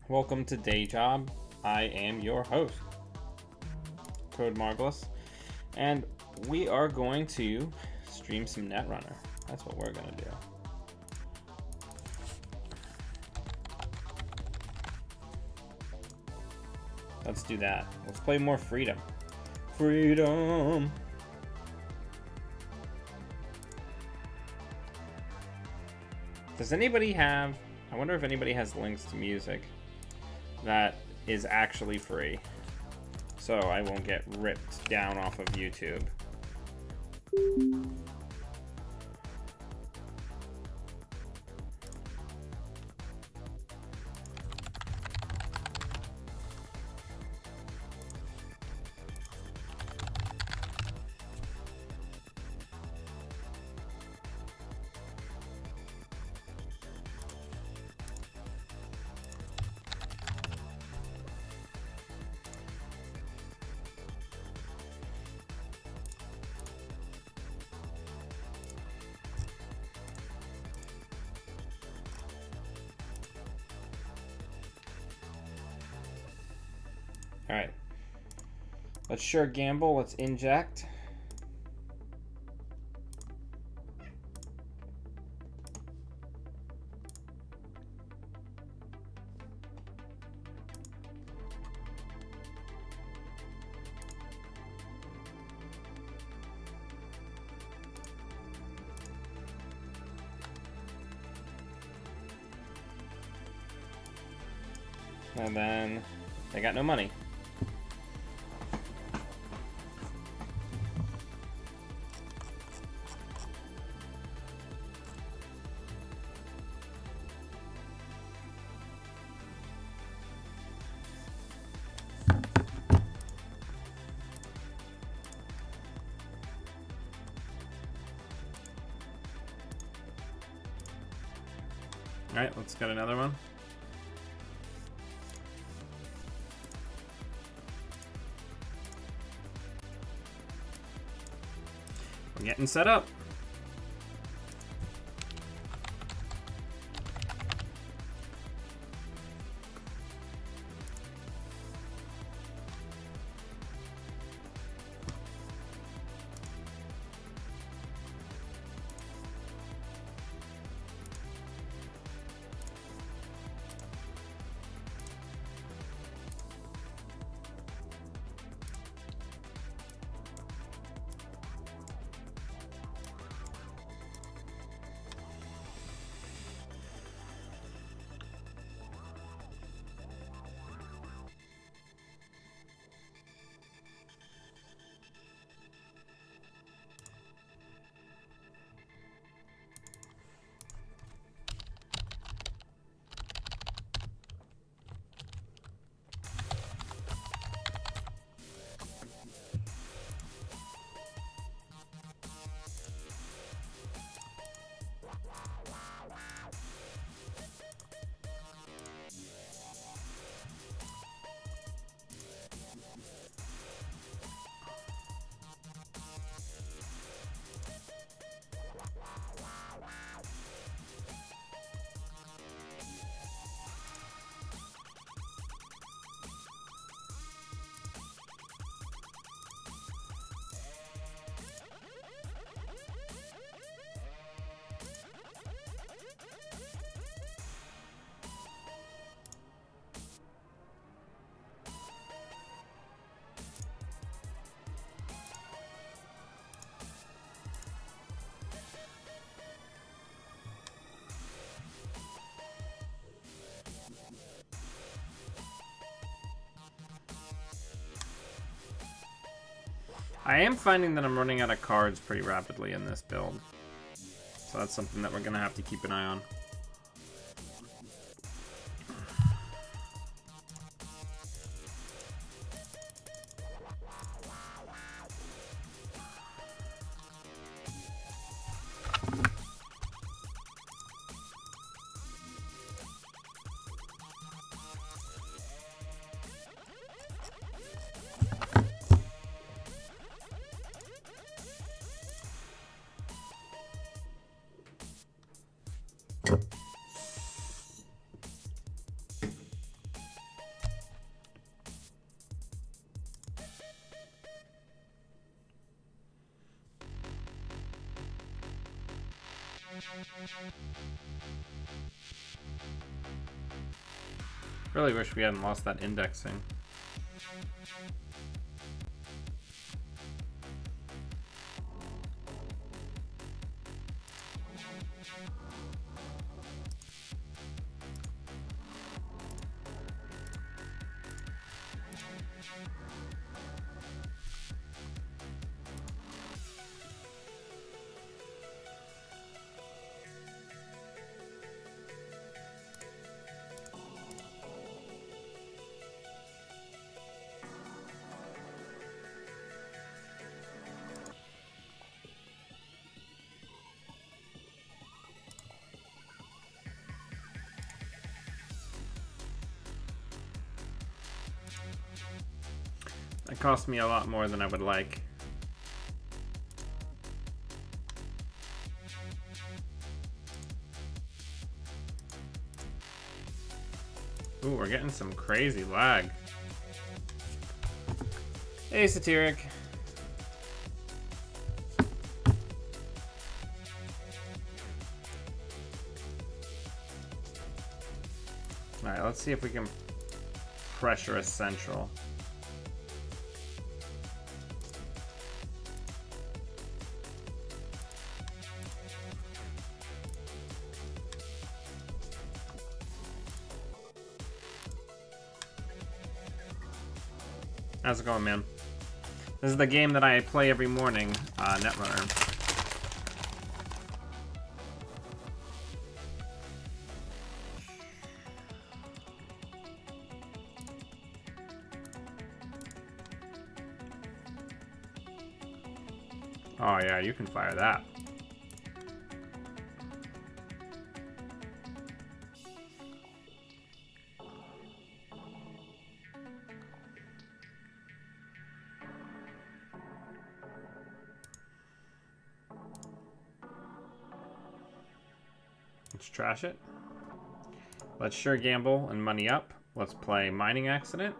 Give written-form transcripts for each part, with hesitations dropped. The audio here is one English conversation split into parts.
Welcome to Day Job. I am your host, Code Marvelous, and we are going to stream some Netrunner. That's what we're going to do. Let's do that. Let's play more Freedom. Freedom! Does anybody have... I wonder if anybody has links to music that is actually free, so I won't get ripped down off of YouTube. Alright. Let's sure gamble. Let's inject. And then they got no money. Alright, let's get another one. We're getting set up. I am finding that I'm running out of cards pretty rapidly in this build. So that's something that we're going to have to keep an eye on. Really wish we hadn't lost that indexing. It cost me a lot more than I would like. Ooh, we're getting some crazy lag. Hey, Satiric. Alright, let's see if we can pressure a central. How's it going, man? This is the game that I play every morning, Netrunner. Oh yeah, you can fire that. Let's trash it. Let's sure gamble and money up. Let's play Mining Accident.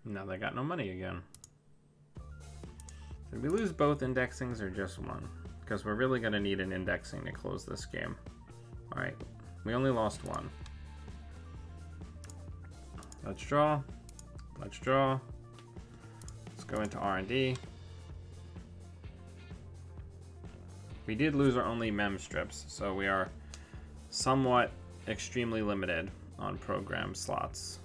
Now they got no money again. Did we lose both indexings or just one? Because we're really going to need an indexing to close this game. Alright, we only lost one. Let's draw. Let's draw. Let's go into R&D. We did lose our only mem strips, so we are somewhat extremely limited on program slots.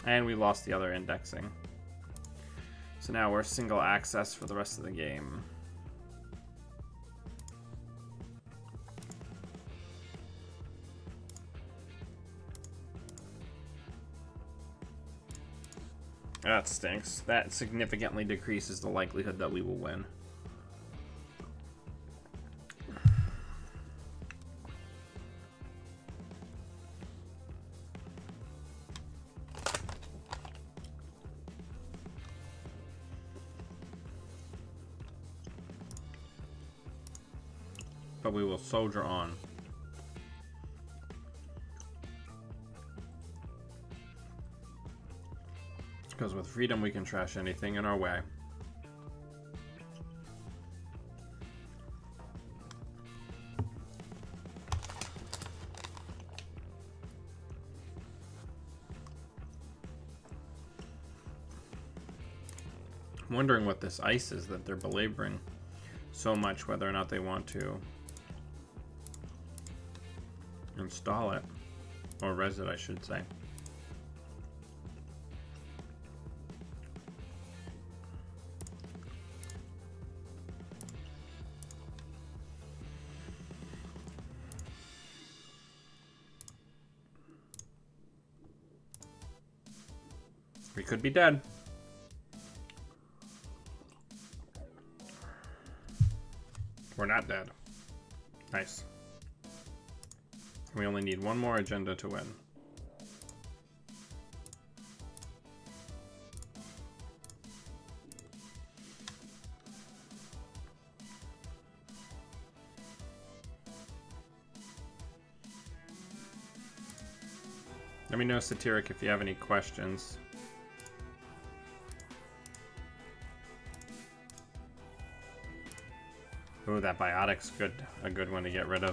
And we lost the other indexing. So now we're single access for the rest of the game. That stinks. That significantly decreases the likelihood that we will win. But we will soldier on. Because with freedom we can trash anything in our way. I'm wondering what this ice is that they're belaboring so much, whether or not they want to install it, or res it, I should say. We could be dead. We're not dead. Nice. We only need one more agenda to win. Let me know, Satiric, if you have any questions. Ooh, that biotic's good. A good one to get rid of.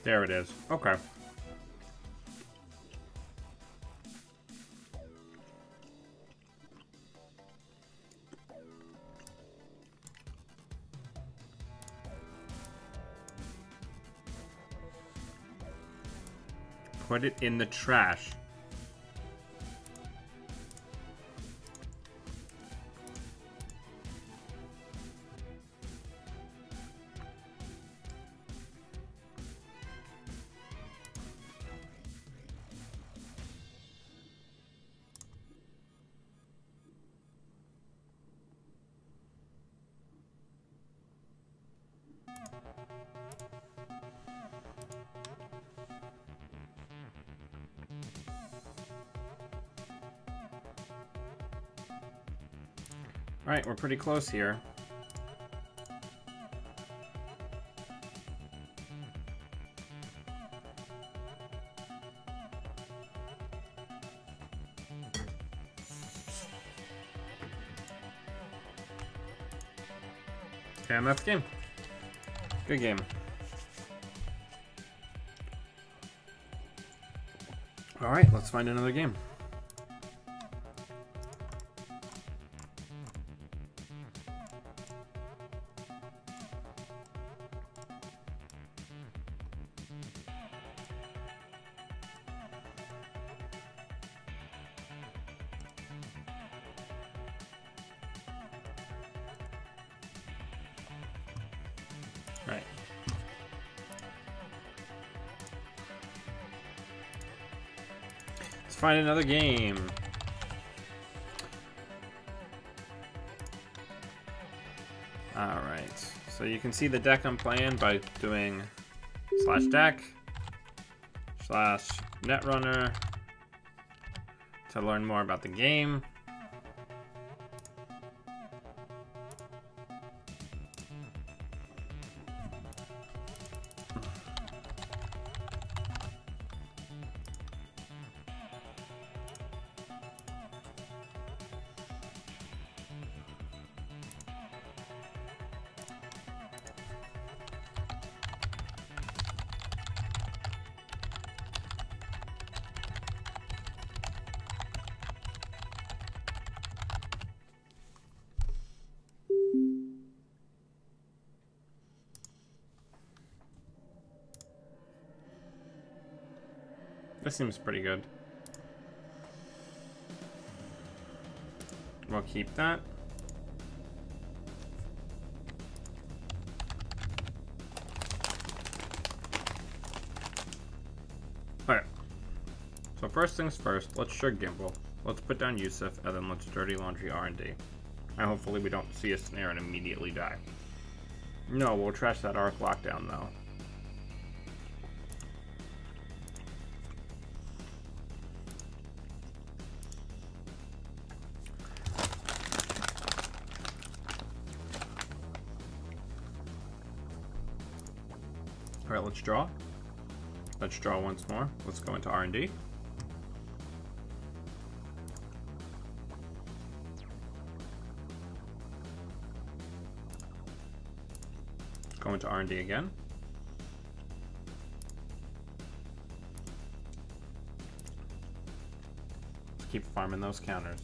There it is. Okay. Put it in the trash. Alright, we're pretty close here. Okay, and that's the game. Good game. Alright, let's find another game. Right. Let's find another game. Alright. So you can see the deck I'm playing by doing /deck /netrunner to learn more about the game. This seems pretty good. We'll keep that. Alright. So first things first, let's sure Gimbal. Let's put down Yusuf, and then let's Dirty Laundry R&D. And hopefully we don't see a snare and immediately die. No, we'll trash that Arc Lockdown though. Alright, let's draw. Let's draw once more. Let's go into R&D. Go into R&D again. Let's keep farming those counters.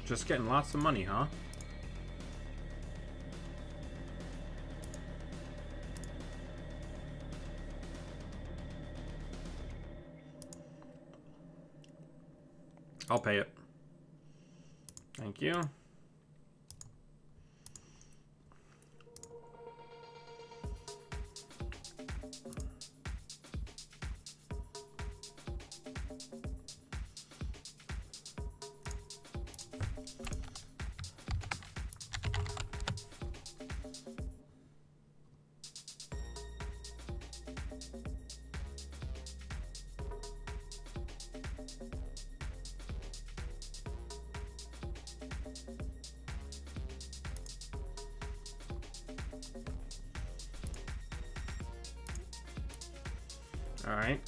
Just getting lots of money, huh? I'll pay it. Thank you. All right.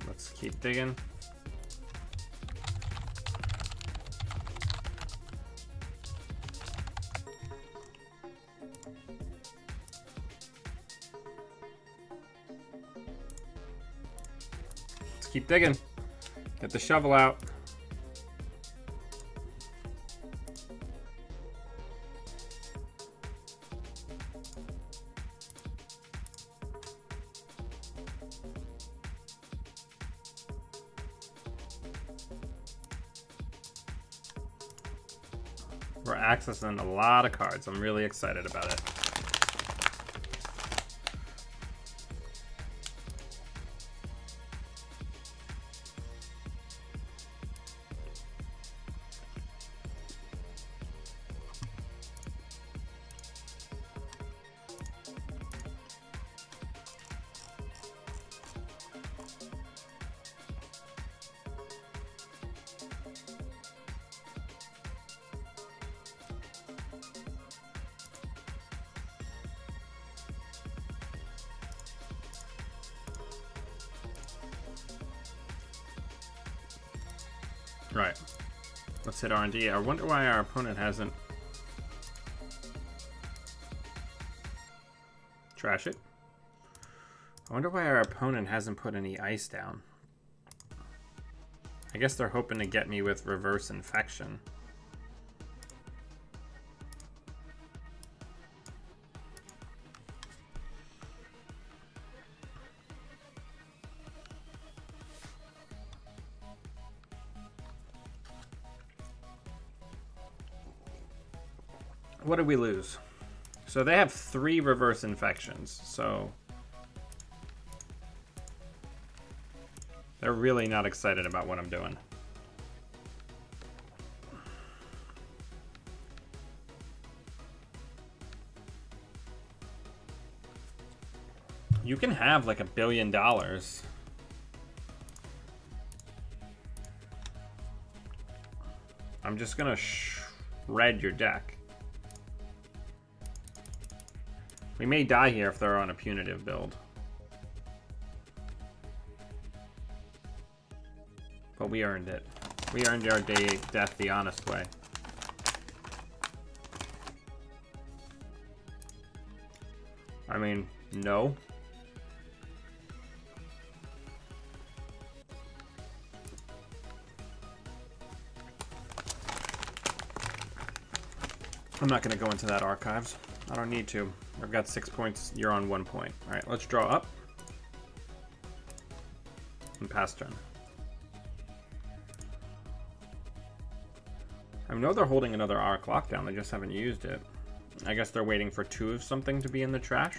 Let's keep digging. Let's keep digging. Get the shovel out. We're accessing a lot of cards. I'm really excited about it. Right. Let's hit R&D. I wonder why our opponent hasn't... Trash it. I wonder why our opponent hasn't put any ice down. I guess they're hoping to get me with reverse infection. What did we lose? So they have 3 reverse infections, so they're really not excited about what I'm doing. You can have like $1 billion. I'm just gonna shred your deck. We may die here if they're on a punitive build. But we earned it. We earned our death the honest way. I mean, no. I'm not going to go into that archives. I don't need to. I've got 6 points. You're on 1 point. All right, let's draw up. And pass turn. I know they're holding another Arc Lockdown. They just haven't used it. I guess they're waiting for 2 of something to be in the trash.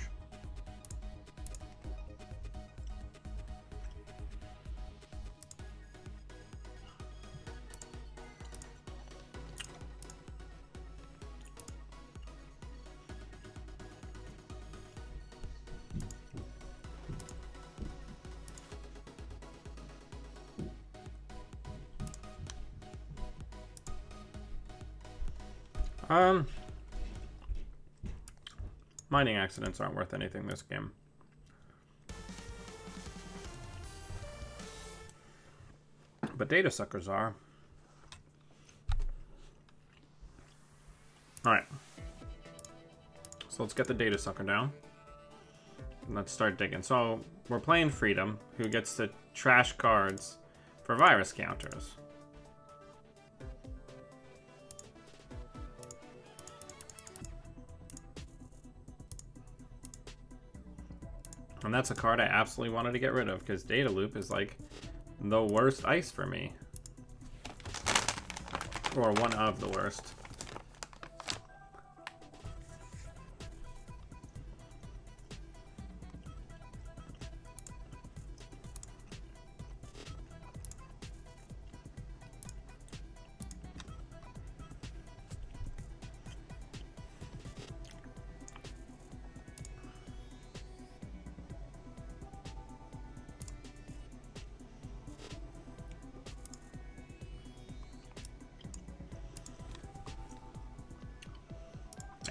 Mining accidents aren't worth anything this game. But data suckers are. Alright. So let's get the data sucker down. And let's start digging. So we're playing Freedom, who gets to trash cards for virus counters. And that's a card I absolutely wanted to get rid of, because Data Loop is like the worst ice for me. Or one of the worst.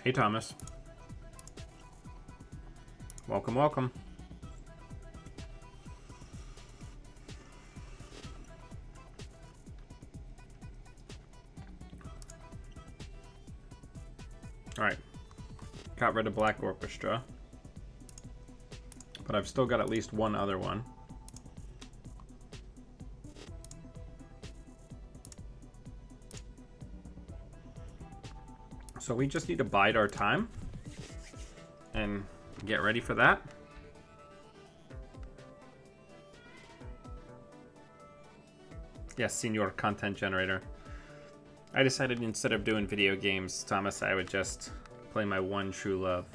Hey, Thomas. Welcome, welcome. Alright. Got rid of Black Orchestra. But I've still got at least one other one. So we just need to bide our time and get ready for that. Yes, Senior Content Generator. I decided instead of doing video games, Thomas, I would just play my one true love.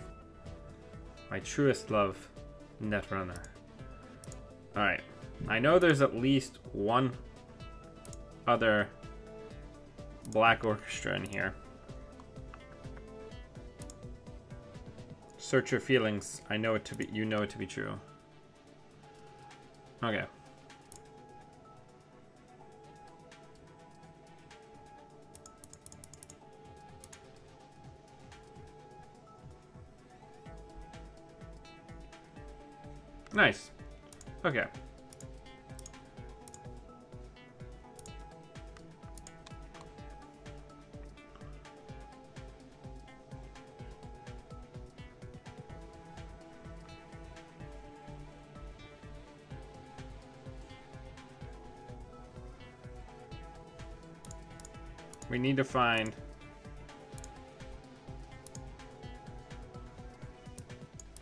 My truest love, Netrunner. Alright. I know there's at least one other Black Orchestra in here. Search your feelings. I know it to be, you know it to be true. Okay. Nice. Okay. We need to find...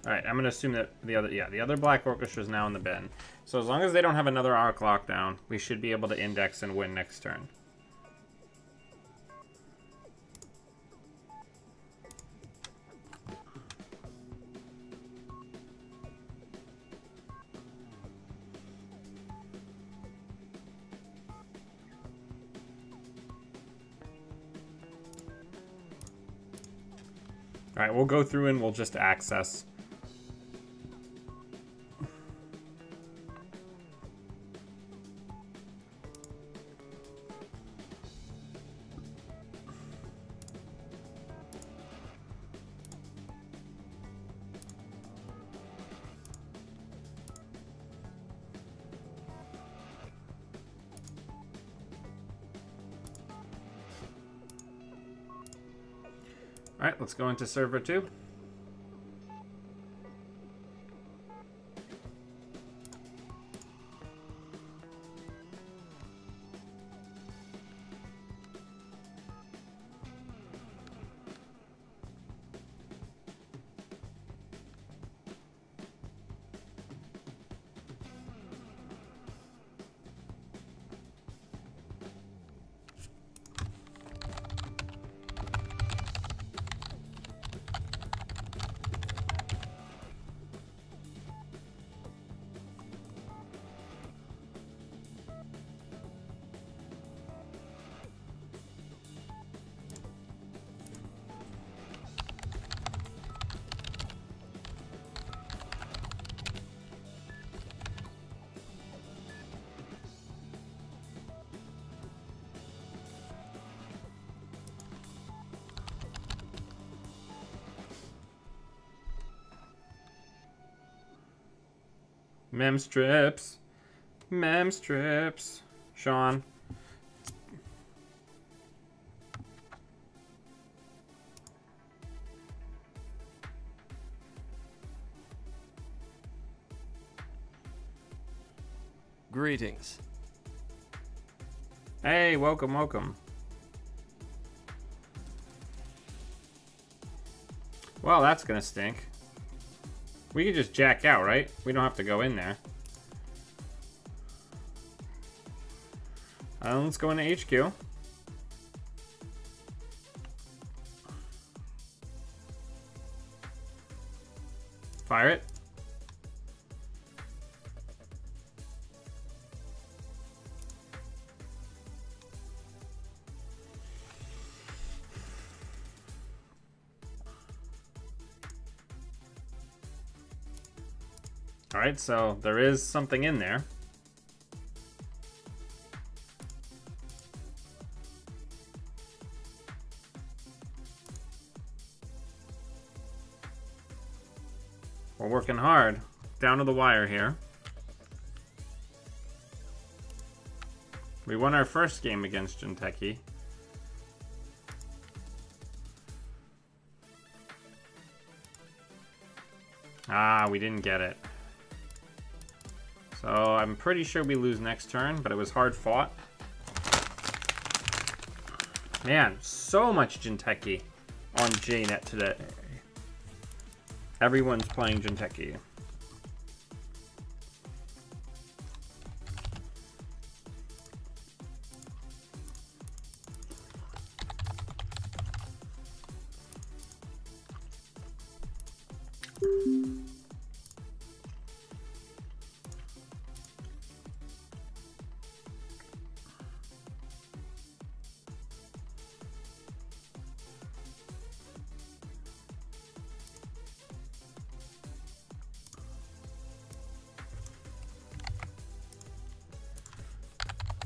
Alright, I'm going to assume that the other Black Orchestra is now in the bin. So as long as they don't have another arc lockdown, we should be able to index and win next turn. Alright, we'll go through and we'll just access. Alright, let's go into server 2. Mem strips. Mem strips. Sean. Greetings. Hey, welcome, welcome. Well, that's gonna stink. We can just jack out, right? We don't have to go in there. Let's go into HQ. Fire it. Alright, so there is something in there. We're working hard. Down to the wire here. We won our first game against Jinteki. Ah, we didn't get it. So I'm pretty sure we lose next turn, but it was hard fought. Man, so much Jinteki on JNet today. Everyone's playing Jinteki.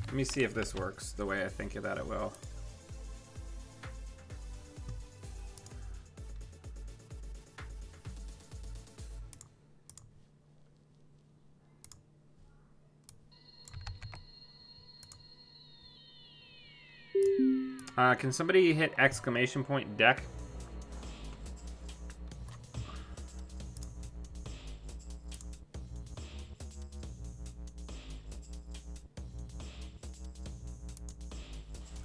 Let me see if this works the way I think that it will. Can somebody hit exclamation point deck?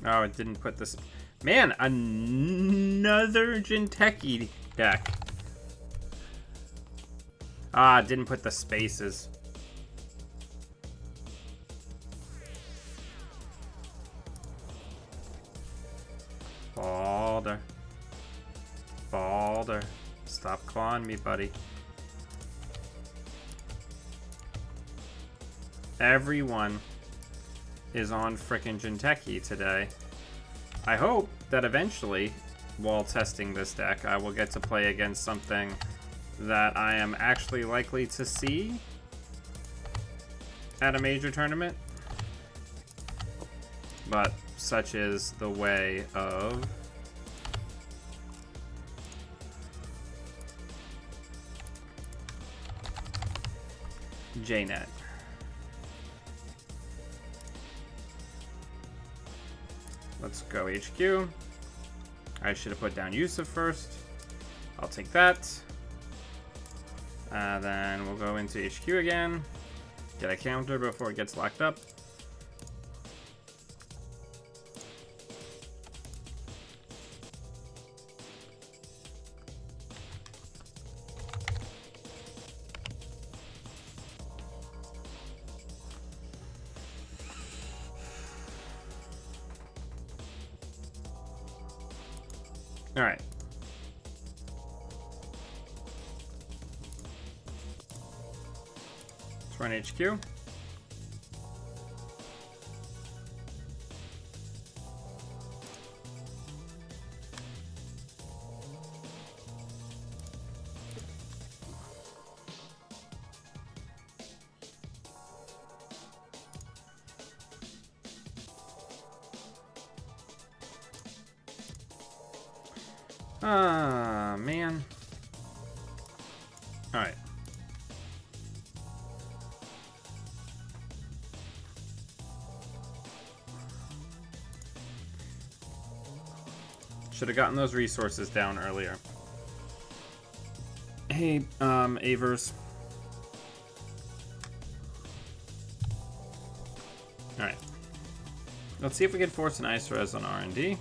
Oh, it didn't put this. Man, another Jinteki deck. Ah, it didn't put the spaces. Balder. Balder. Stop clawing me, buddy. Everyone is on frickin' Jinteki today. I hope that eventually, while testing this deck, I will get to play against something that I am actually likely to see at a major tournament. But such is the way of JNet. Let's go HQ. I should have put down Yusuf first. I'll take that. Then we'll go into HQ again. Get a counter before it gets locked up. All right. Let's run HQ. Ah, man. All right. Should have gotten those resources down earlier. Hey, Avers. All right. Let's see if we can force an ice res on R&D.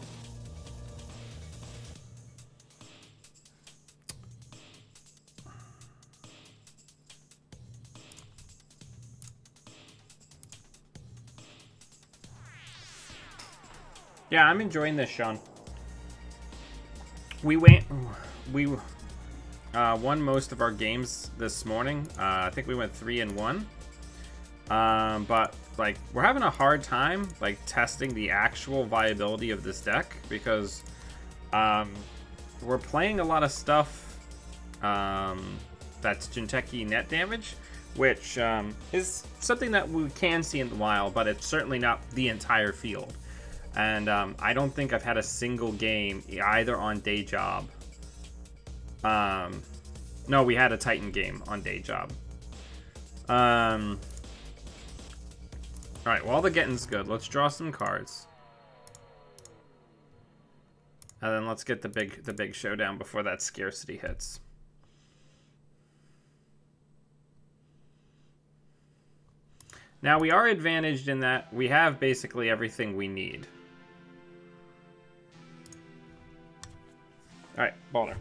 Yeah, I'm enjoying this, Sean. We won most of our games this morning. I think we went 3-1. But like we're having a hard time like testing the actual viability of this deck because we're playing a lot of stuff that's Jinteki net damage, which is something that we can see in the wild, but it's certainly not the entire field. And I don't think I've had a single game either on Day Job No, we had a Titan game on Day Job. Alright, while the getting's good, let's draw some cards. And then let's get the big showdown before that scarcity hits. Now, we are advantaged in that we have basically everything we need. Alright, Balder.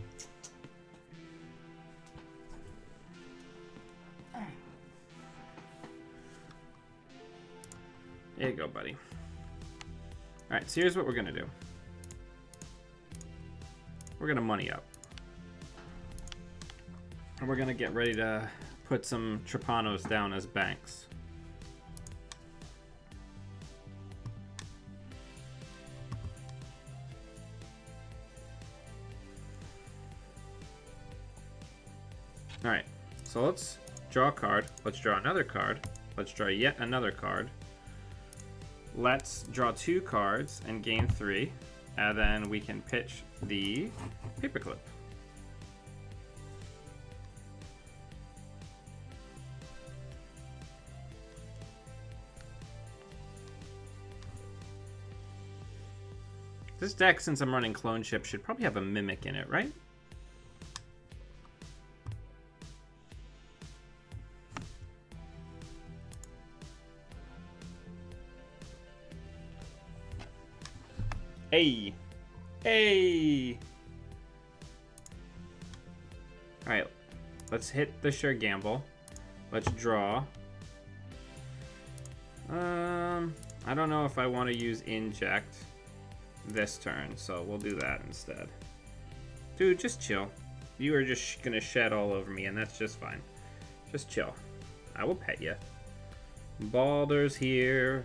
There you go, buddy. Alright, so here's what we're gonna do. We're gonna money up. And we're gonna get ready to put some Trepanos down as banks. Alright, so let's draw a card. Let's draw another card. Let's draw yet another card. Let's draw 2 cards and gain 3. And then we can pitch the paperclip. This deck, since I'm running Clone Ship, should probably have a Mimic in it, right? Hey! Hey! Alright, let's hit the Sure Gamble. Let's draw. I don't know if I want to use Inject this turn, so we'll do that instead. Dude, just chill. You are just gonna shed all over me, and that's just fine. Just chill. I will pet you. Balder's here.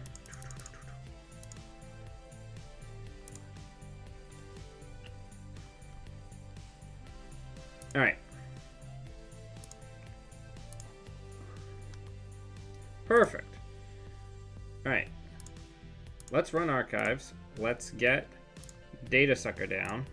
Alright. Perfect. Alright. Let's run archives. Let's get Data Sucker down.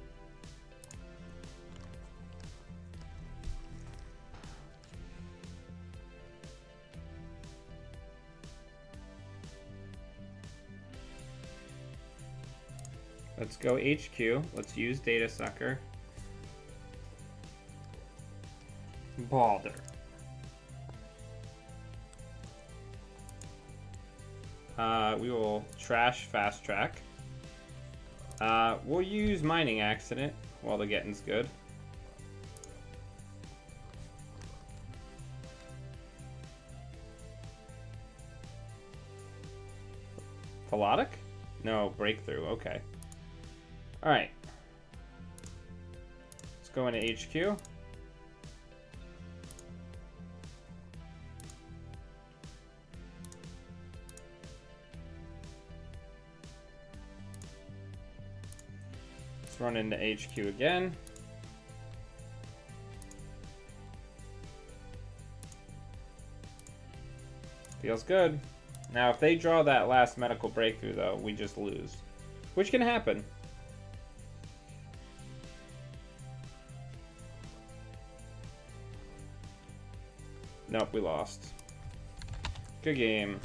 Let's go HQ. Let's use Data Sucker. Balder. We will trash Fast Track. We'll use Mining Accident while the getting's good. Philotic? No, Breakthrough. Okay. Alright. Let's go into HQ. Let's run into HQ again. Feels good. Now, if they draw that last Medical Breakthrough, though, we just lose. Which can happen. Nope, we lost. Good game.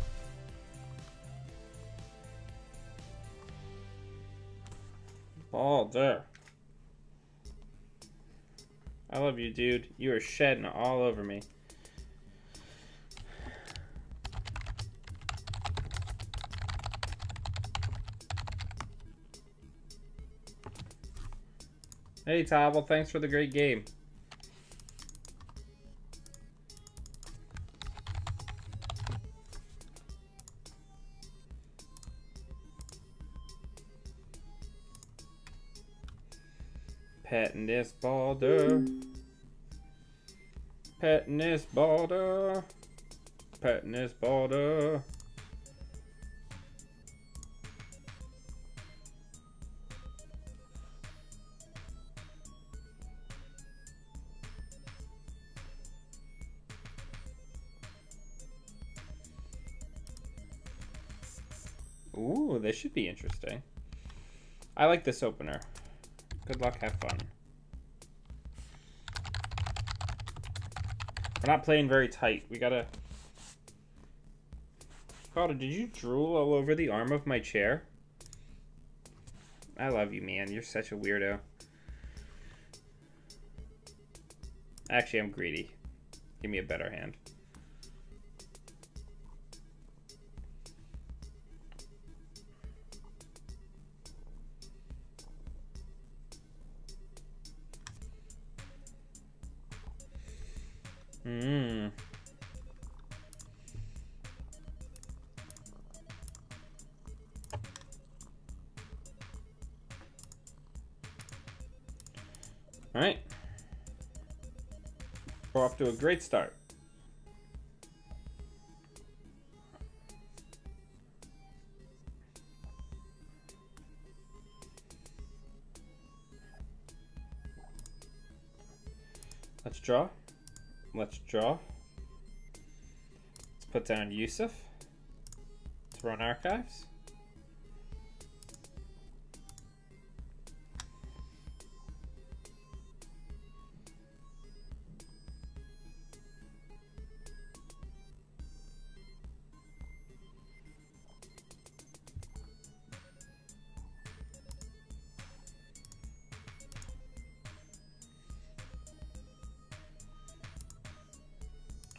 Balder. I love you, dude. You are shedding all over me. Hey, Tobble, thanks for the great game. Petting this Balder. Petting this Balder. Petting this Balder. Ooh, this should be interesting. I like this opener. Good luck, have fun. We're not playing very tight. We gotta... Carter, did you drool all over the arm of my chair? I love you, man. You're such a weirdo. Actually, I'm greedy. Give me a better hand. Mmm. All right. We're off to a great start. Let's draw. Let's draw. Let's put down Yusuf. Let's run archives.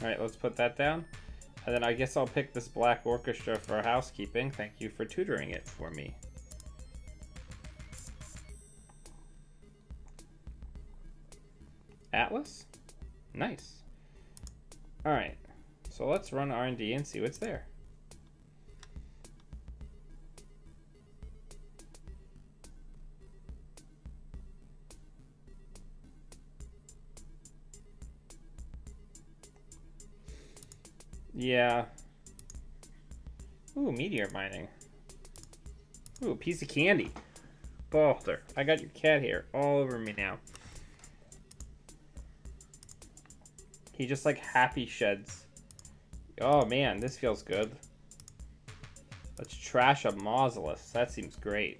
Alright, let's put that down. And then I guess I'll pick this Black Orchestra for housekeeping. Thank you for tutoring it for me. Atlas? Nice. Alright, so let's run R&D and see what's there. Yeah. Ooh, meteor mining. Ooh, a piece of candy. Balter, I got your cat hair all over me now. He just like happy sheds. Oh man, this feels good. Let's trash a Mausolus. That seems great.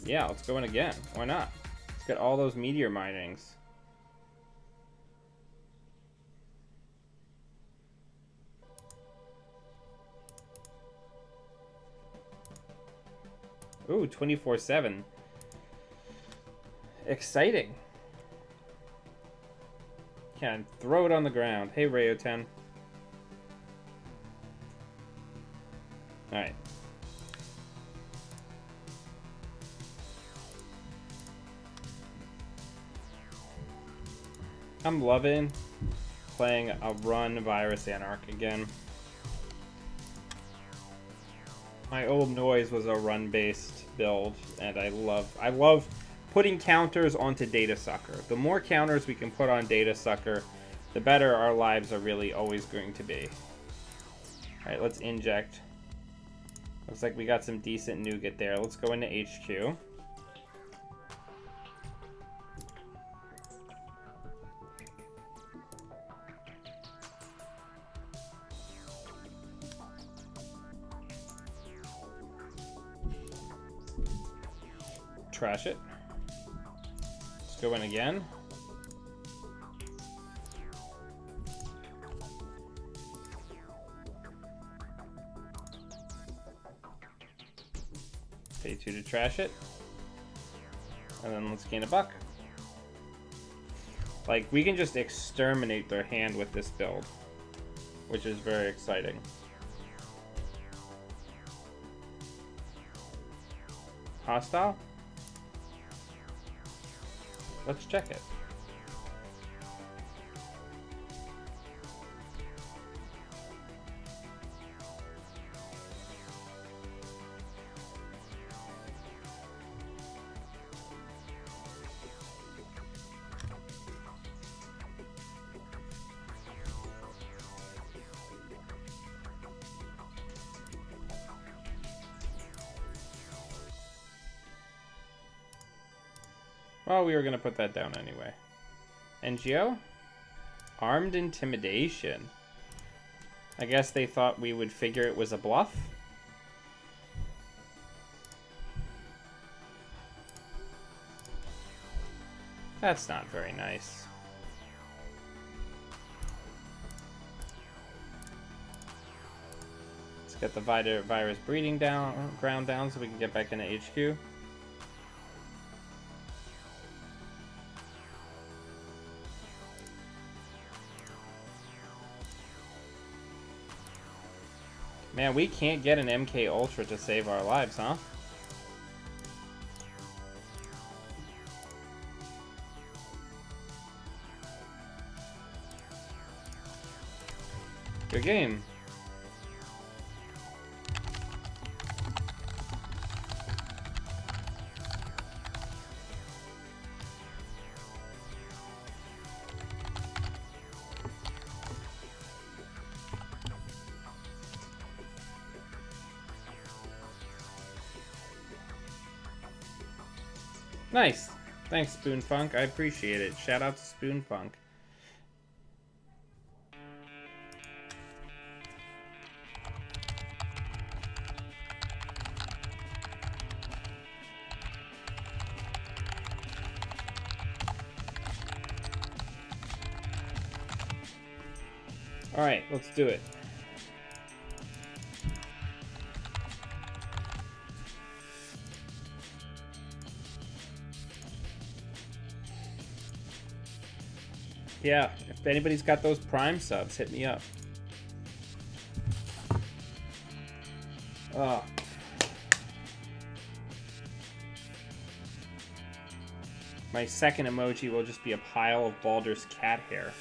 Yeah, let's go in again. Why not? Let's get all those meteor minings. Ooh, 24/7. Exciting. Can throw it on the ground. Hey, Rayo10. Alright. I'm loving playing a run Virus Anarch again. My old Noise was a run-based build, and I love putting counters onto Data Sucker. The more counters we can put on Data Sucker, the better our lives are really always going to be. Alright, let's inject. Looks like we got some decent nougat there. Let's go into HQ. Trash it. Let's go in again. Pay 2 to trash it. And then let's gain a buck. Like, we can just exterminate their hand with this build, which is very exciting. Hostile? Let's check it. Well, we were going to put that down anyway. NGO? Armed Intimidation. I guess they thought we would figure it was a bluff. That's not very nice. Let's get the virus breeding ground down so we can get back into HQ. Man, we can't get an MK Ultra to save our lives, huh? Good game. Nice. Thanks, Spoonfunk. I appreciate it. Shout out to Spoonfunk. Alright, let's do it. Yeah, if anybody's got those Prime subs, hit me up. Oh. My second emoji will just be a pile of Baldur's cat hair.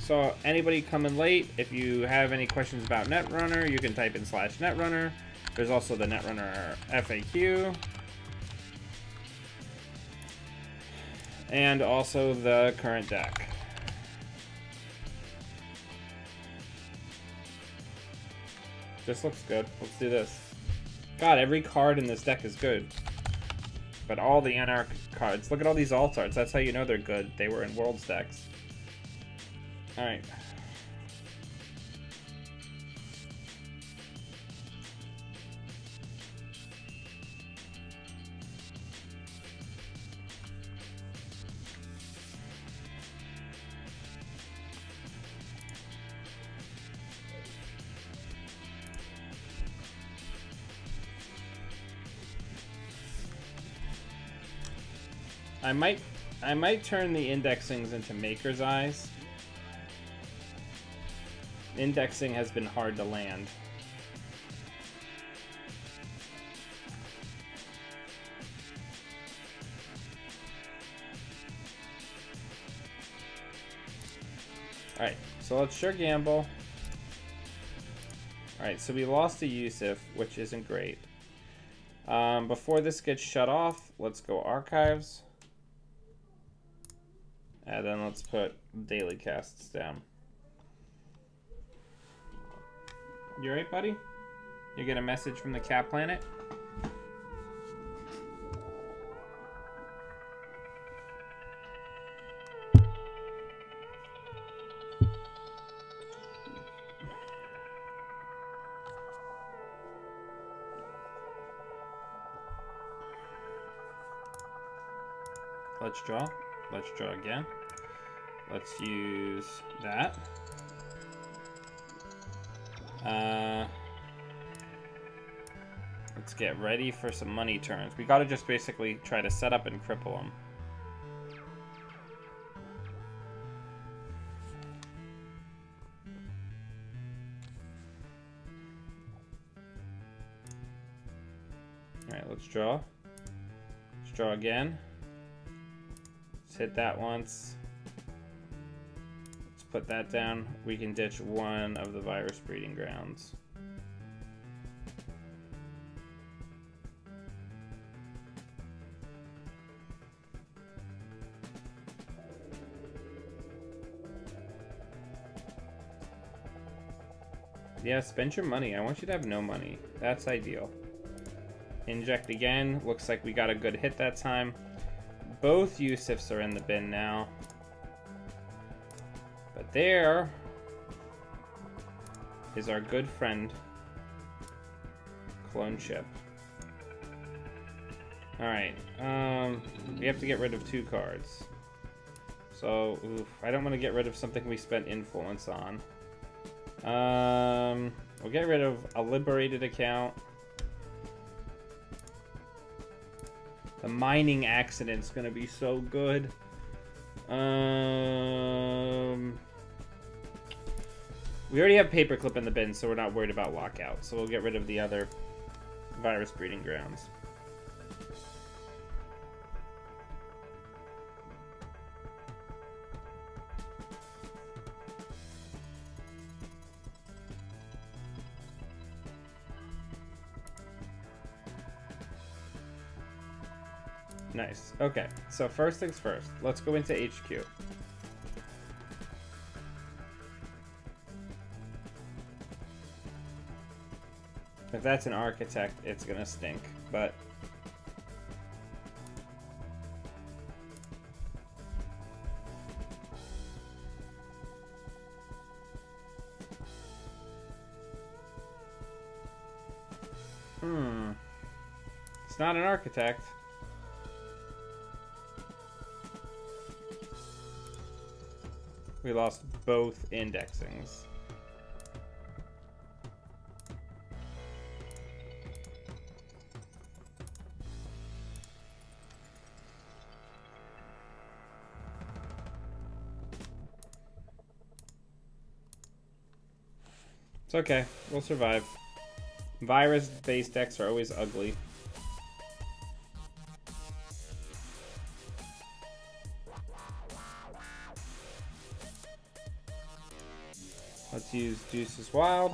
So, anybody coming late, if you have any questions about Netrunner, you can type in /Netrunner. There's also the Netrunner FAQ. And also the current deck. This looks good. Let's do this. God, every card in this deck is good. But all the Anarch cards. Look at all these alt arts. That's how you know they're good. They were in Worlds decks. Alright. I might turn the indexings into Maker's Eyes. Indexing has been hard to land. Alright, so let's sure gamble. Alright, so we lost to Yusuf, which isn't great. Before this gets shut off, let's go archives. And then let's put daily casts down. You alright, buddy? You get a message from the Cat Planet? Let's draw. Let's draw again. Let's use that. Let's get ready for some money turns. We gotta just basically try to set up and cripple them. Alright, let's draw. Let's draw again. Let's hit that once. Let's put that down. We can ditch one of the virus breeding grounds. Yeah, spend your money. I want you to have no money. That's ideal. Inject again. Looks like we got a good hit that time. Both Yusufs are in the bin now. But there is our good friend, Clone Ship. Alright, we have to get rid of 2 cards. So, oof, I don't want to get rid of something we spent influence on. We'll get rid of a liberated account. The mining accident's gonna be so good. We already have Paperclip in the bin, so we're not worried about lockout. So we'll get rid of the other virus breeding grounds. Nice. Okay, so first things first. Let's go into HQ. If that's an architect, it's gonna stink, but... It's not an architect. We lost both indexings. It's okay. We'll survive. Virus-based decks are always ugly. Let's use Deuce's Wild.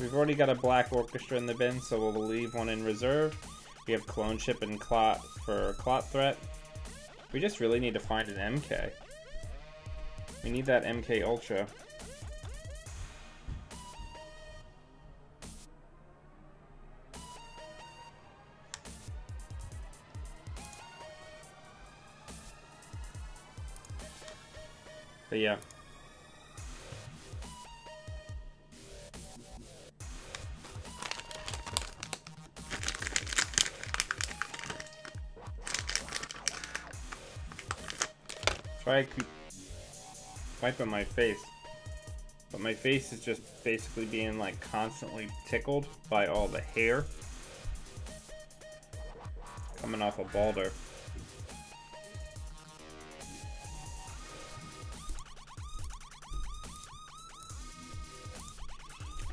We've already got a Black Orchestra in the bin, so we'll leave one in reserve. We have Clone Chip and Clot for Clot Threat. We just really need to find an MK. We need that MK Ultra. But yeah. Try to keep wiping my face. But my face is just basically being like constantly tickled by all the hair coming off of Balder.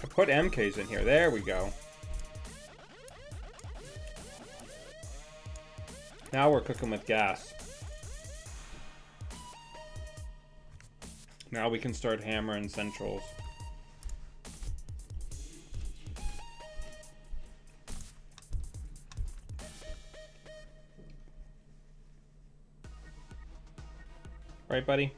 I put MKs in here. There we go. Now we're cooking with gas. Now we can start hammering centrals. Right, buddy?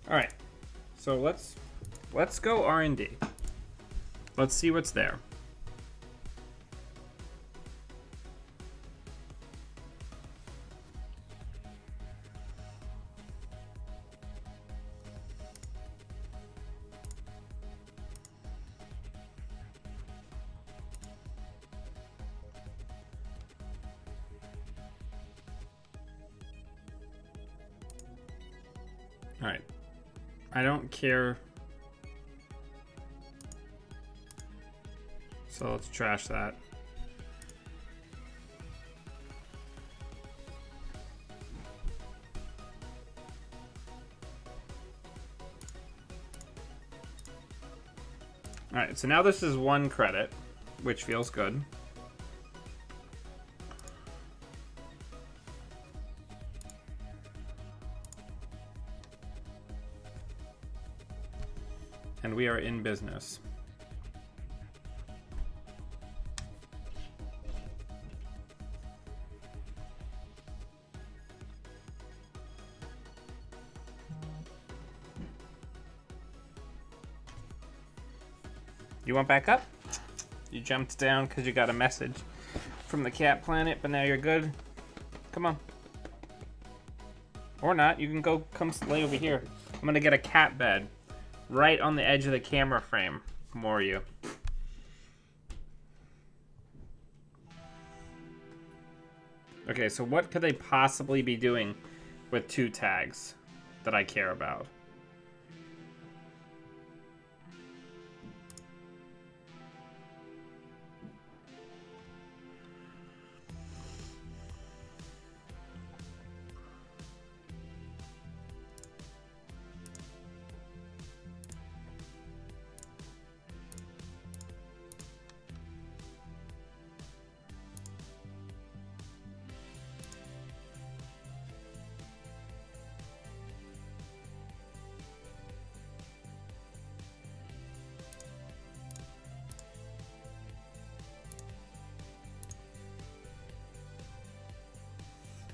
All right, so let's go R&D. Let's see what's there. All right. I don't care. So let's trash that. All right, so now this is 1 credit, which feels good. And we are in business. You want back up? You jumped down because you got a message from the cat planet, but now you're good. Come on. Or not. You can go come lay over here. I'm gonna get a cat bed right on the edge of the camera frame. More you. Okay, so what could they possibly be doing with 2 tags that I care about?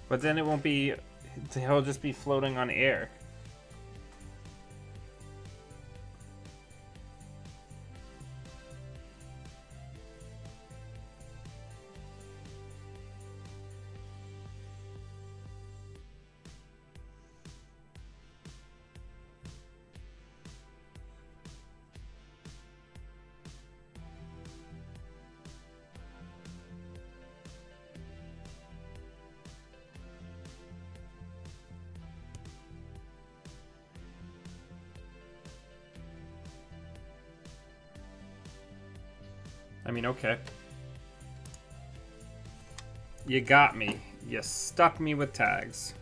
But then it won't be, he'll just be floating on air. I mean, okay. You got me. You stuck me with tags.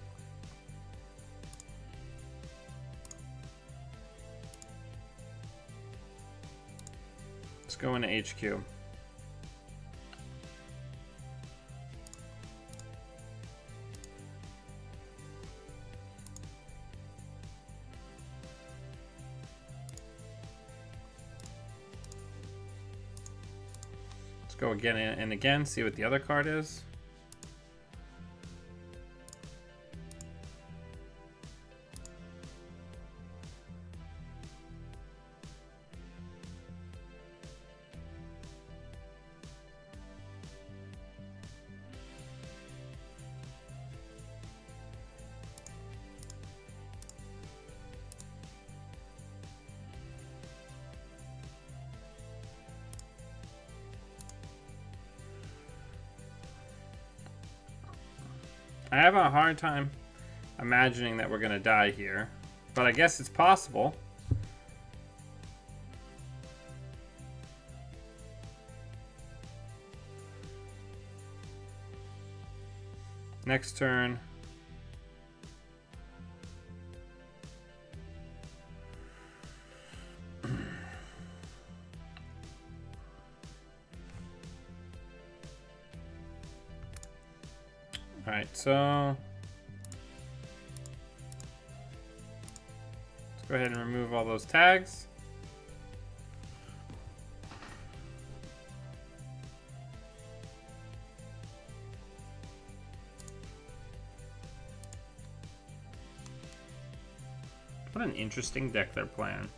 Let's go into HQ. Go again and again, see what the other card is. I have a hard time imagining that we're gonna die here, but I guess it's possible. Next turn. Alright, so let's go ahead and remove all those tags. What an interesting deck they're playing.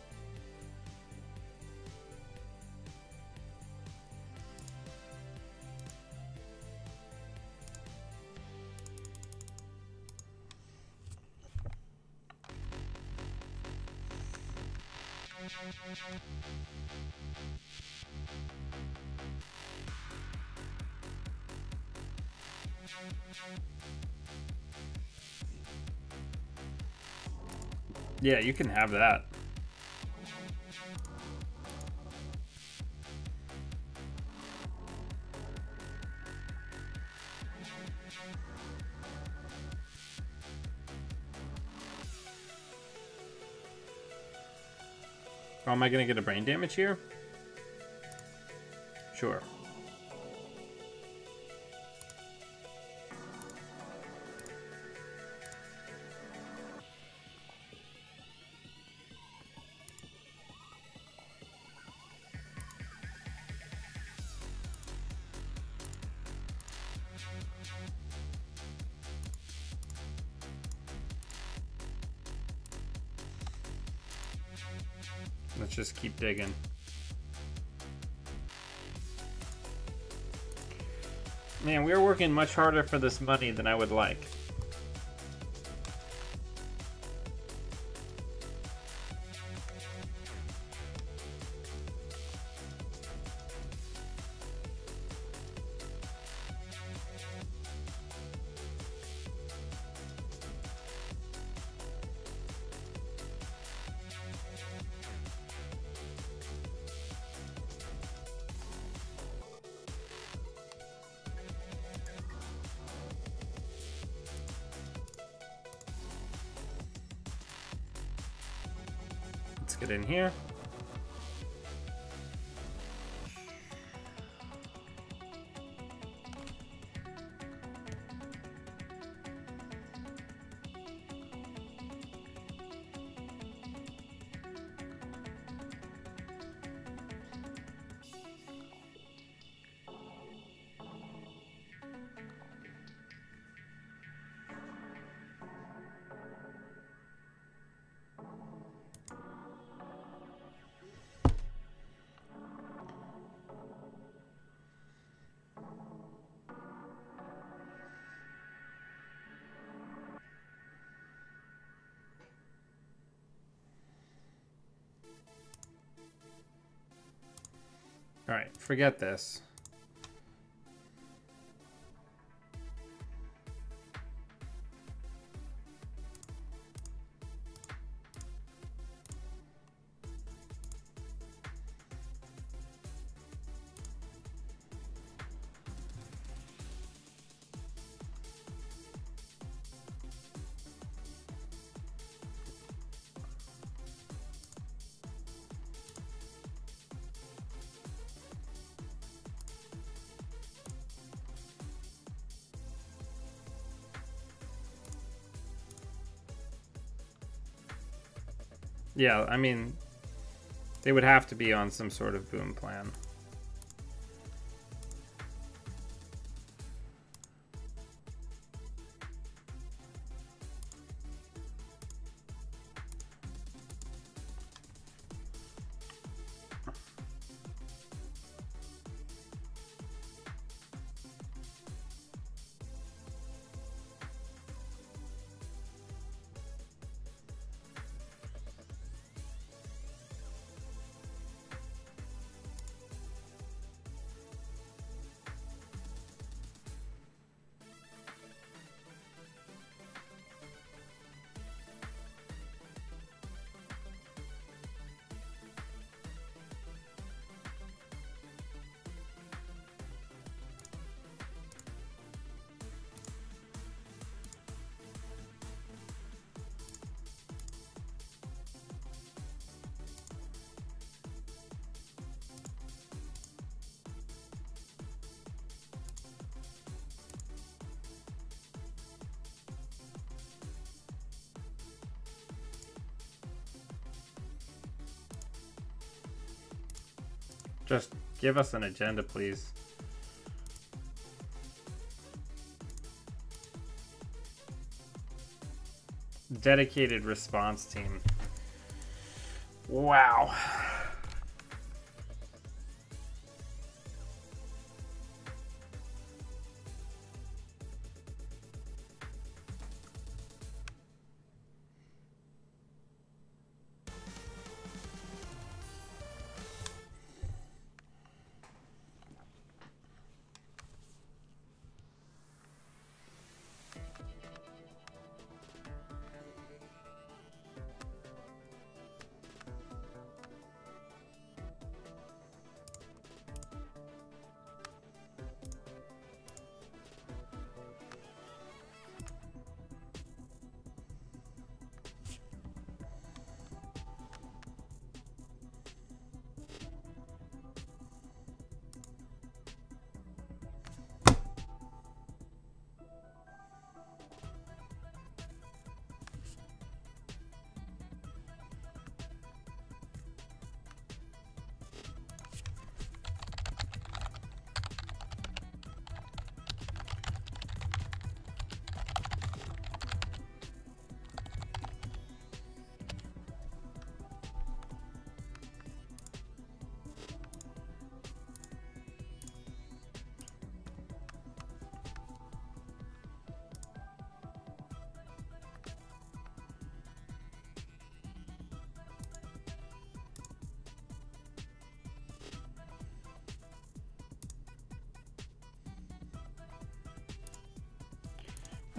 Yeah, you can have that. Oh, am I gonna get a brain damage here? Sure. Let's just keep digging. Man, we're working much harder for this money than I would like. Let's get in here. All right, forget this. Yeah, I mean, they would have to be on some sort of boom plan. Just give us an agenda, please. Dedicated response team. Wow.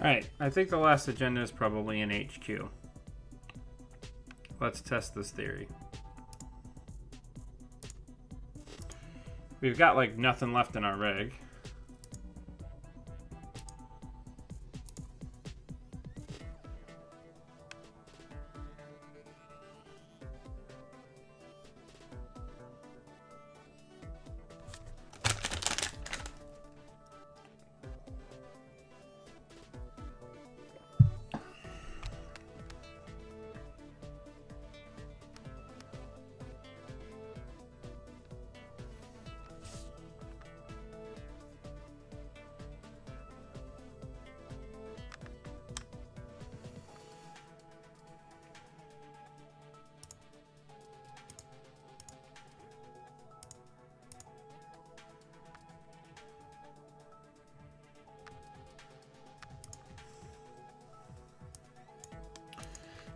Alright, I think the last agenda is probably in HQ. Let's test this theory. We've got like nothing left in our rig.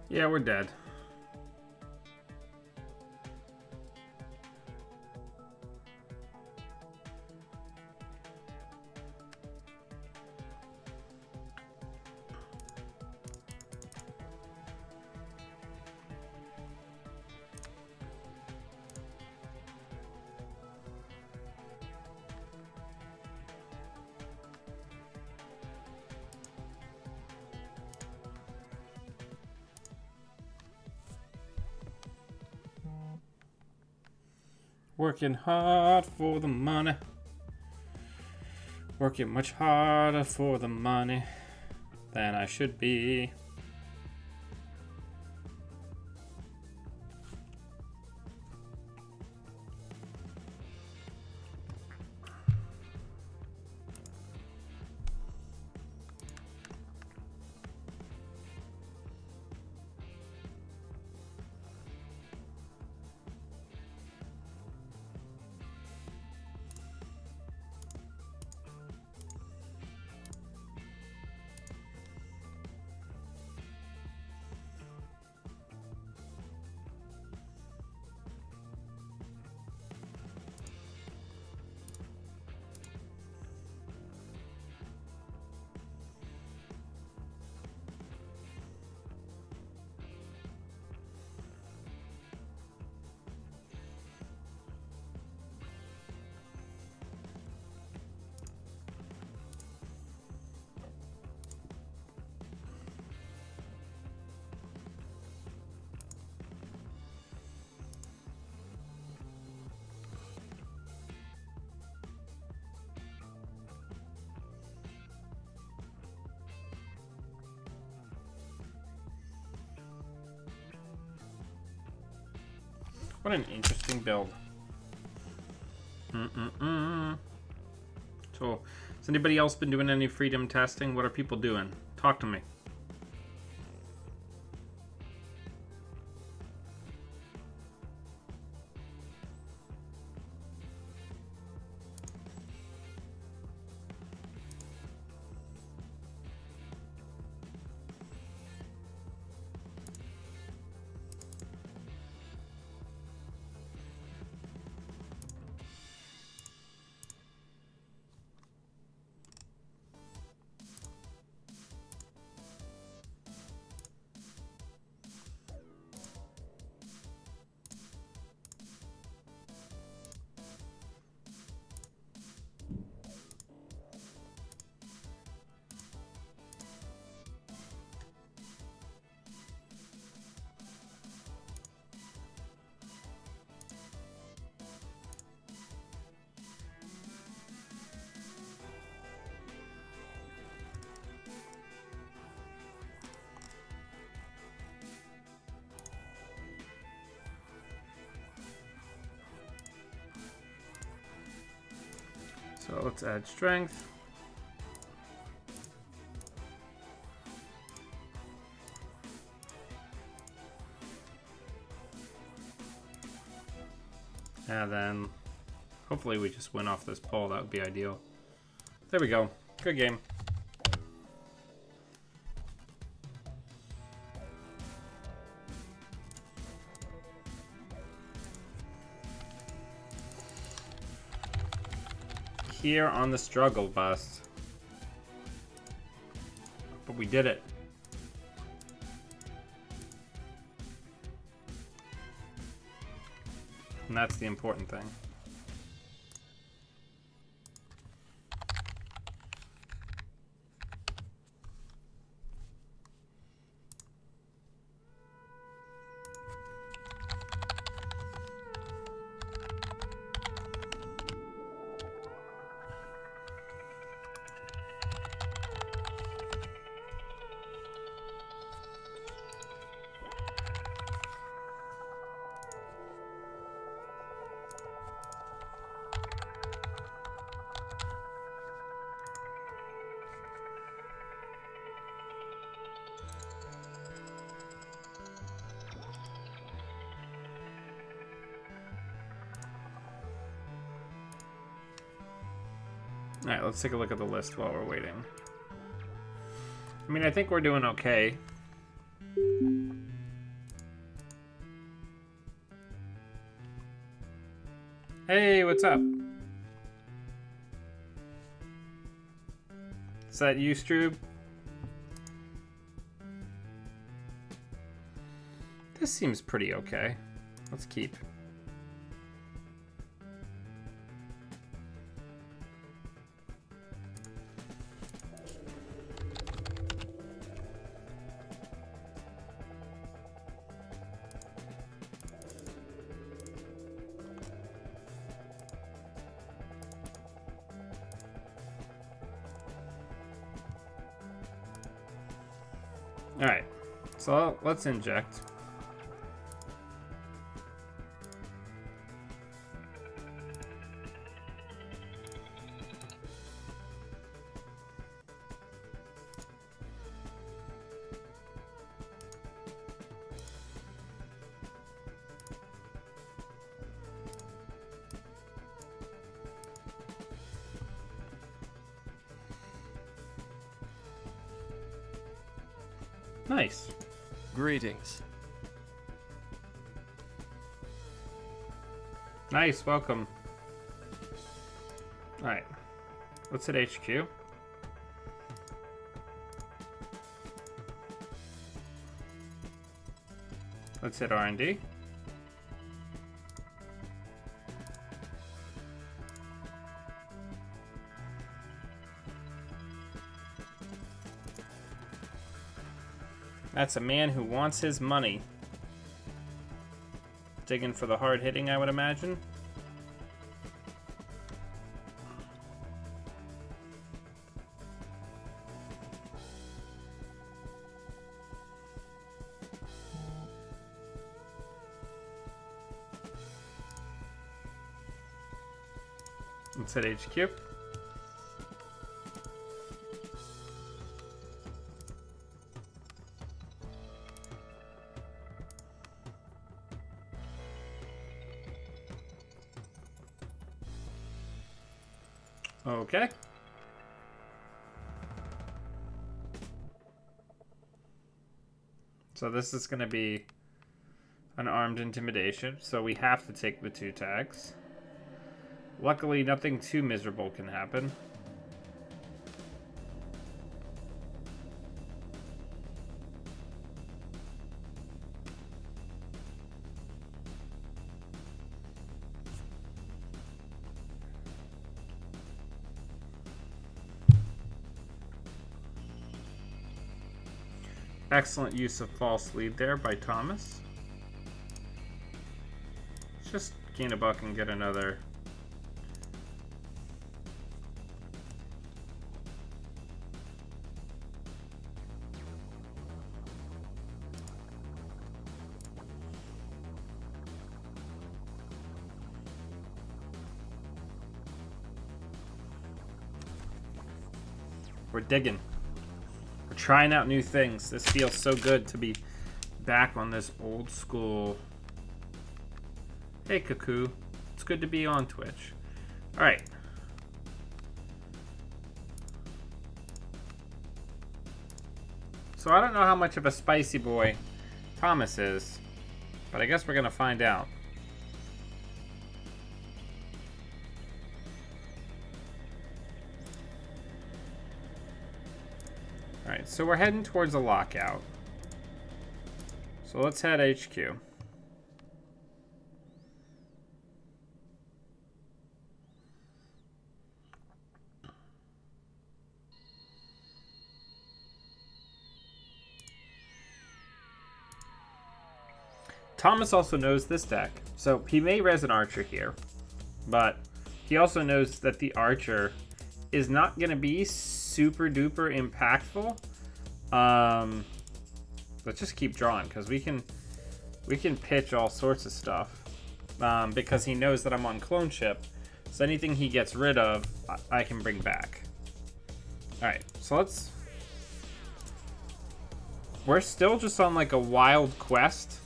Yeah, we're dead. Working hard for the money. Working much harder for the money than I should be. What an interesting build. So, has anybody else been doing any freedom testing? What are people doing? Talk to me. So let's add strength. And then hopefully we just win off this pole. That would be ideal. There we go. Good game. Here on the struggle bus. But we did it. And that's the important thing. Alright, let's take a look at the list while we're waiting. I mean, I think we're doing okay. Hey, what's up? Is that you, Stroob? This seems pretty okay. Let's keep. Alright, so let's inject. Nice. Greetings. Nice, welcome. Alright. Let's hit HQ. Let's hit R&D. That's a man who wants his money. Digging for the hard hitting, I would imagine. Let's hit HQ. Okay. So this is going to be an armed intimidation, so we have to take the 2 tags. Luckily, nothing too miserable can happen. Excellent use of false lead there by Thomas. Just gain a buck and get another. We're digging. We're trying out new things. This feels so good to be back on this old school. Hey, Cuckoo. It's good to be on Twitch. Alright. So I don't know how much of a spicy boy Thomas is, but I guess we're going to find out. Alright, so we're heading towards a lockout. So let's head HQ. Thomas also knows this deck, so he may res an archer here, but he also knows that the archer is not going to be super duper impactful. Let's just keep drawing, because we can pitch all sorts of stuff, because he knows that I'm on clone ship, so anything he gets rid of, I can bring back. Alright, so we're still just on like a wild quest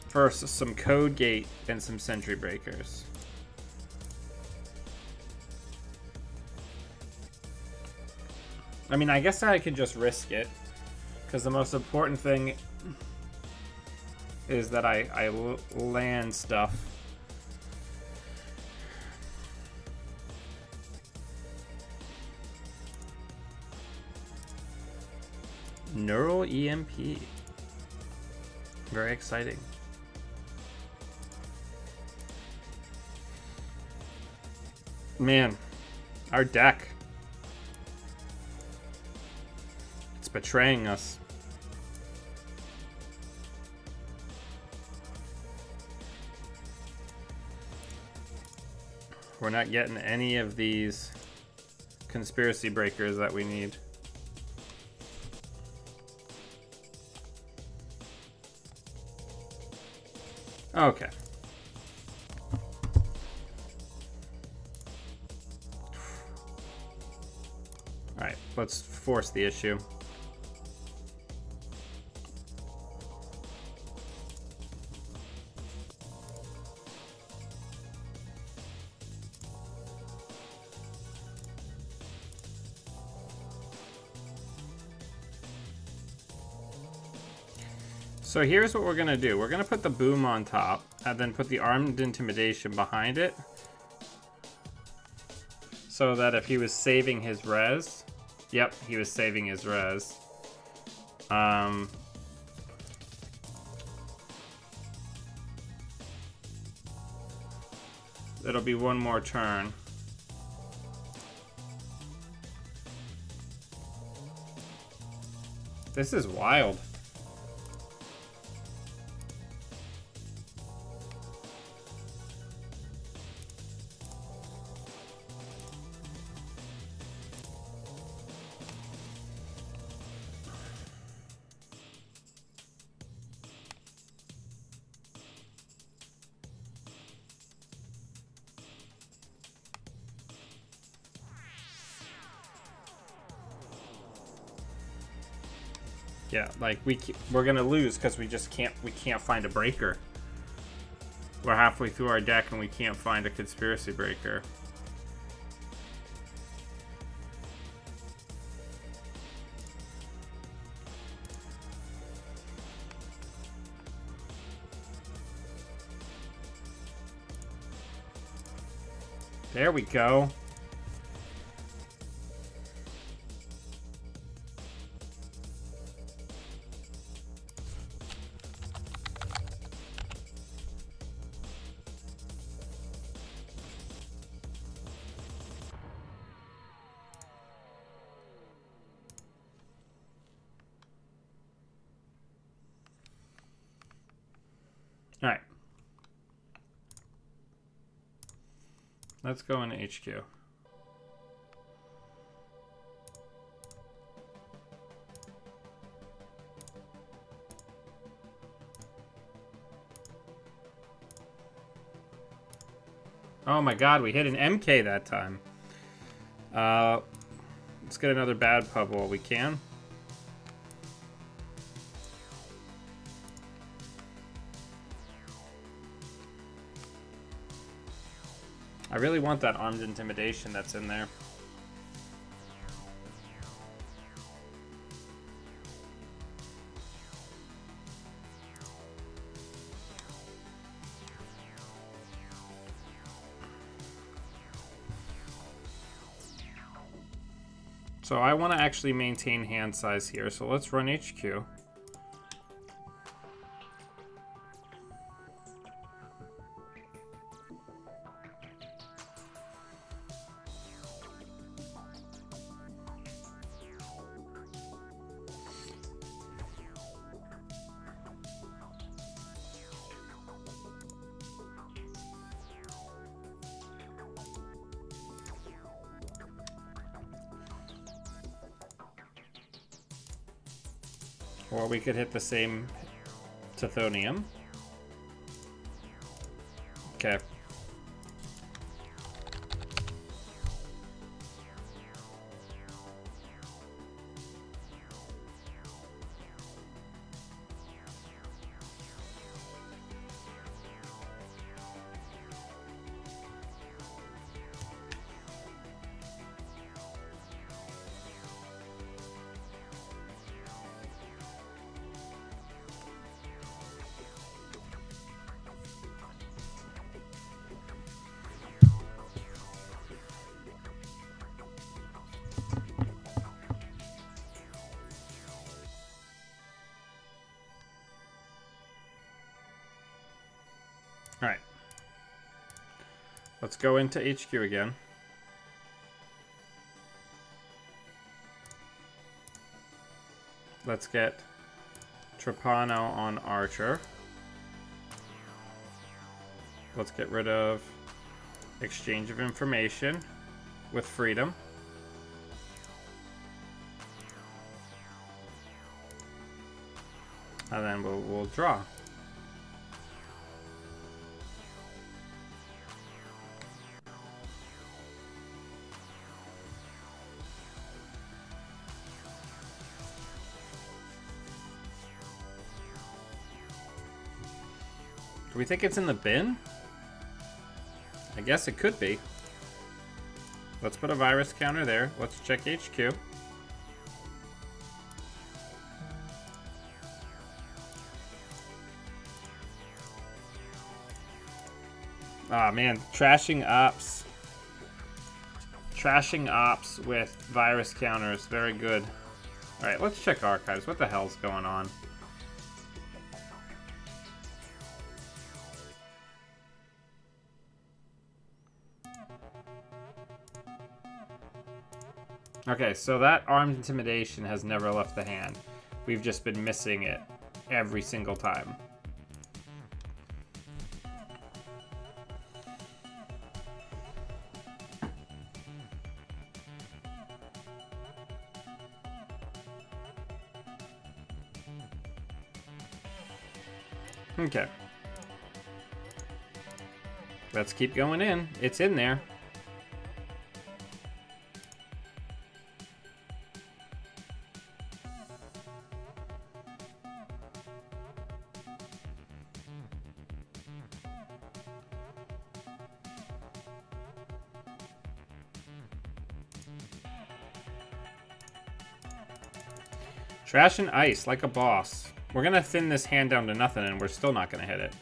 for some Code Gate and some Sentry Breakers. I mean, I guess I could just risk it, because the most important thing is that I land stuff. Neural EMP. Very exciting. Man, our deck. It's betraying us. We're not getting any of these conspiracy breakers that we need. Okay. Alright, let's force the issue. So here's what we're gonna do. We're gonna put the boom on top and then put the armed intimidation behind it, so that if he was saving his res, yep, he was saving his res. It'll be one more turn. This is wild. Yeah, like we're gonna lose because we can't find a breaker. We're halfway through our deck and we can't find a conspiracy breaker. There we go. All right. Let's go into HQ. Oh my god, we hit an MK that time. Let's get another bad pub while we can. I really want that armed intimidation that's in there. So I want to actually maintain hand size here, so let's run HQ. Or we could hit the same Tithonium. Okay. All right. Let's go into HQ again. Let's get Trapano on Archer. Let's get rid of exchange of information with Freedom. And then we'll draw. Do we think it's in the bin? I guess it could be. Let's put a virus counter there. Let's check HQ. Ah, man, trashing ops. Trashing ops with virus counters, very good. All right, let's check archives. What the hell's going on? Okay, so that armed intimidation has never left the hand. We've just been missing it every single time. Okay. Let's keep going in. It's in there. Trash and ice, like a boss. We're gonna thin this hand down to nothing and we're still not gonna hit it.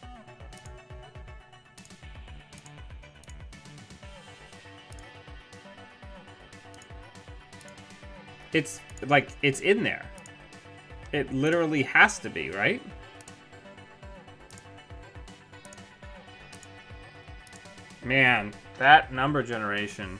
It's like, it's in there. It literally has to be, right? Man, that number generation.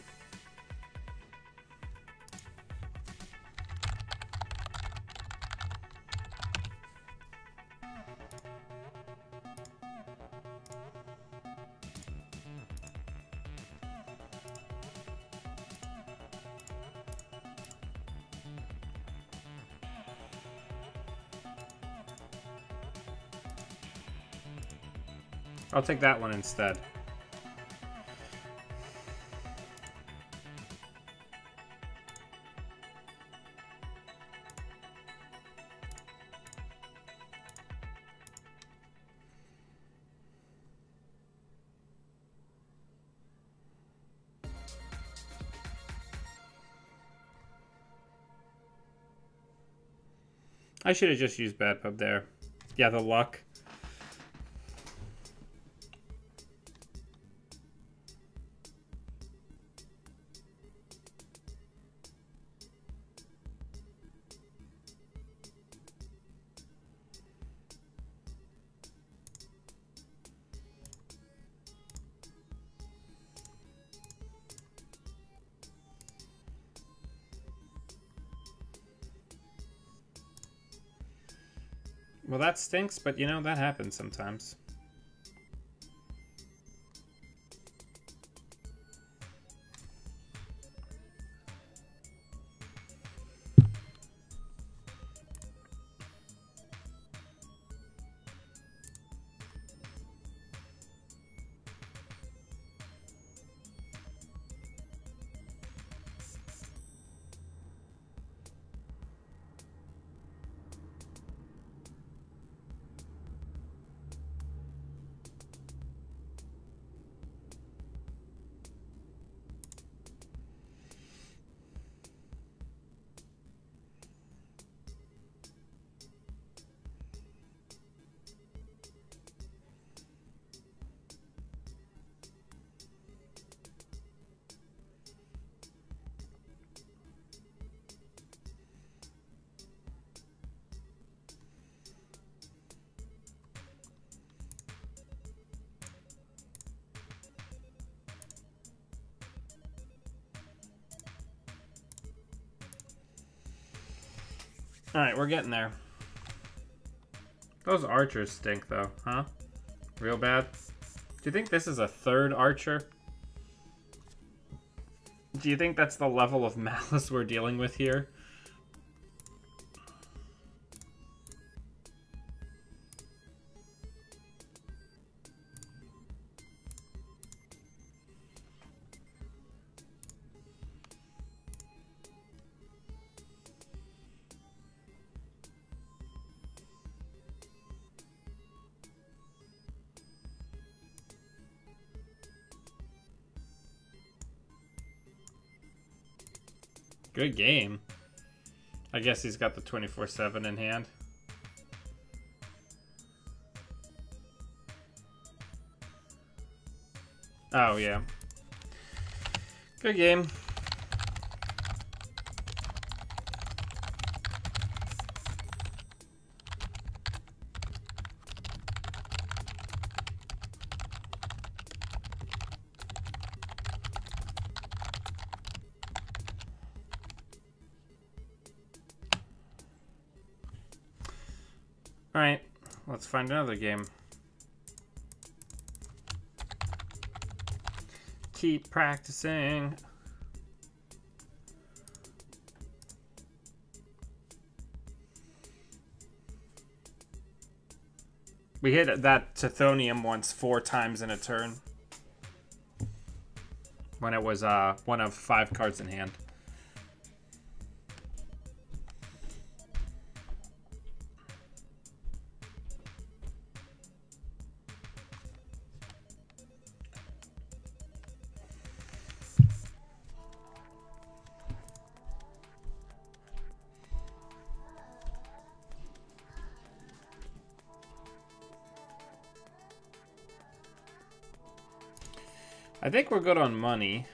I'll take that one instead. I should have just used Bad Pub there. Yeah, the luck. Well, that stinks, but you know, that happens sometimes. Alright, we're getting there. Those archers stink, though, huh? Real bad. Do you think this is a third archer? Do you think that's the level of malice we're dealing with here? Good game. I guess he's got the 24/7 in hand. Oh, yeah. Good game. Alright, let's find another game. Keep practicing. We hit that Tithonium once 4 times in a turn. When it was one of 5 cards in hand. I think we're good on money.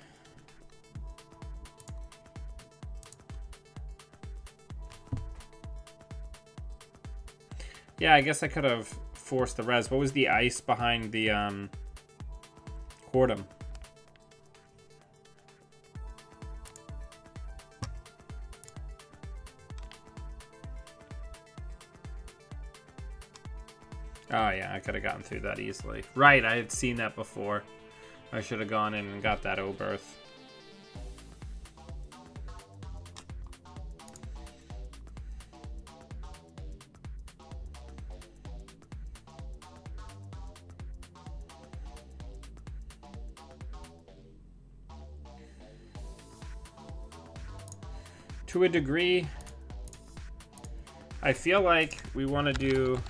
Yeah, I guess I could have forced the res. What was the ice behind the Quortum? Oh yeah, I could have gotten through that easily. Right, I had seen that before. I should have gone in and got that Oberth. To a degree, I feel like we want to do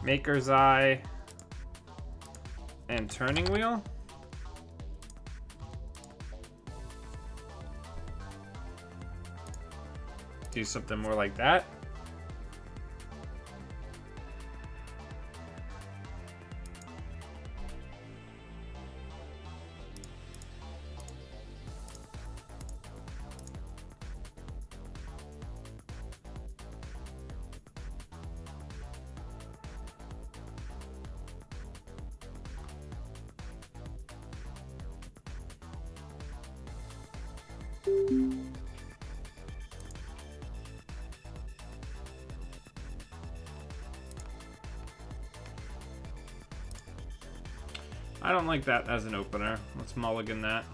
Maker's Eye and Turning Wheel. Do something more like that. I don't like that as an opener. Let's mulligan that.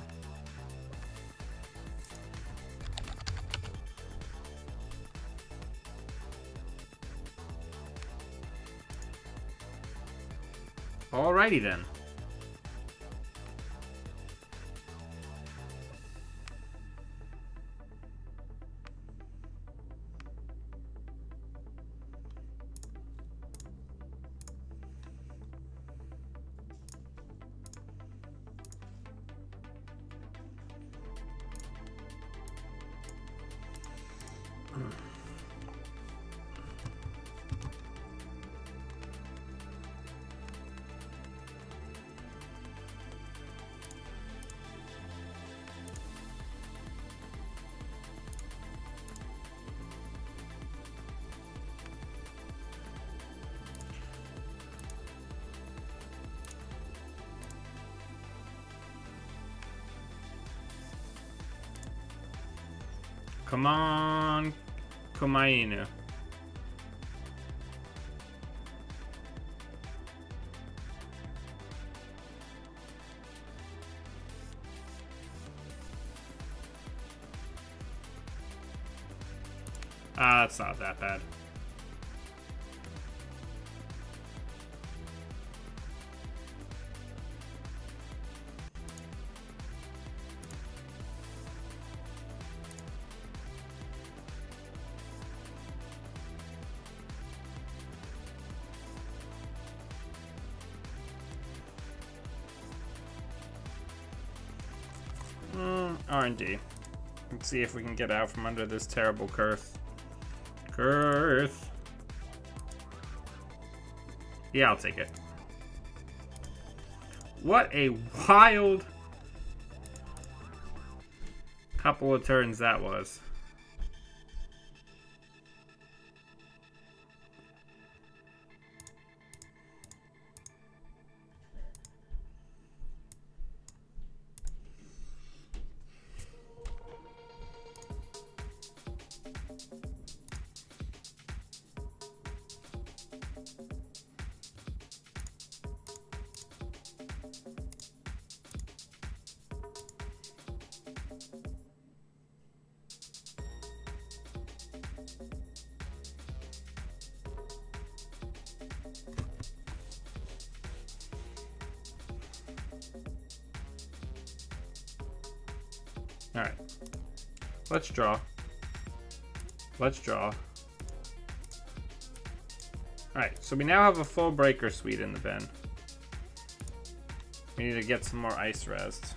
Alrighty then. Come on, Komainu. It's not that bad. R&D. Let's see if we can get out from under this terrible curse. Yeah, I'll take it. What a wild couple of turns that was. Alright. Let's draw. Let's draw. Alright, so we now have a full breaker suite in the bin. We need to get some more ice rest.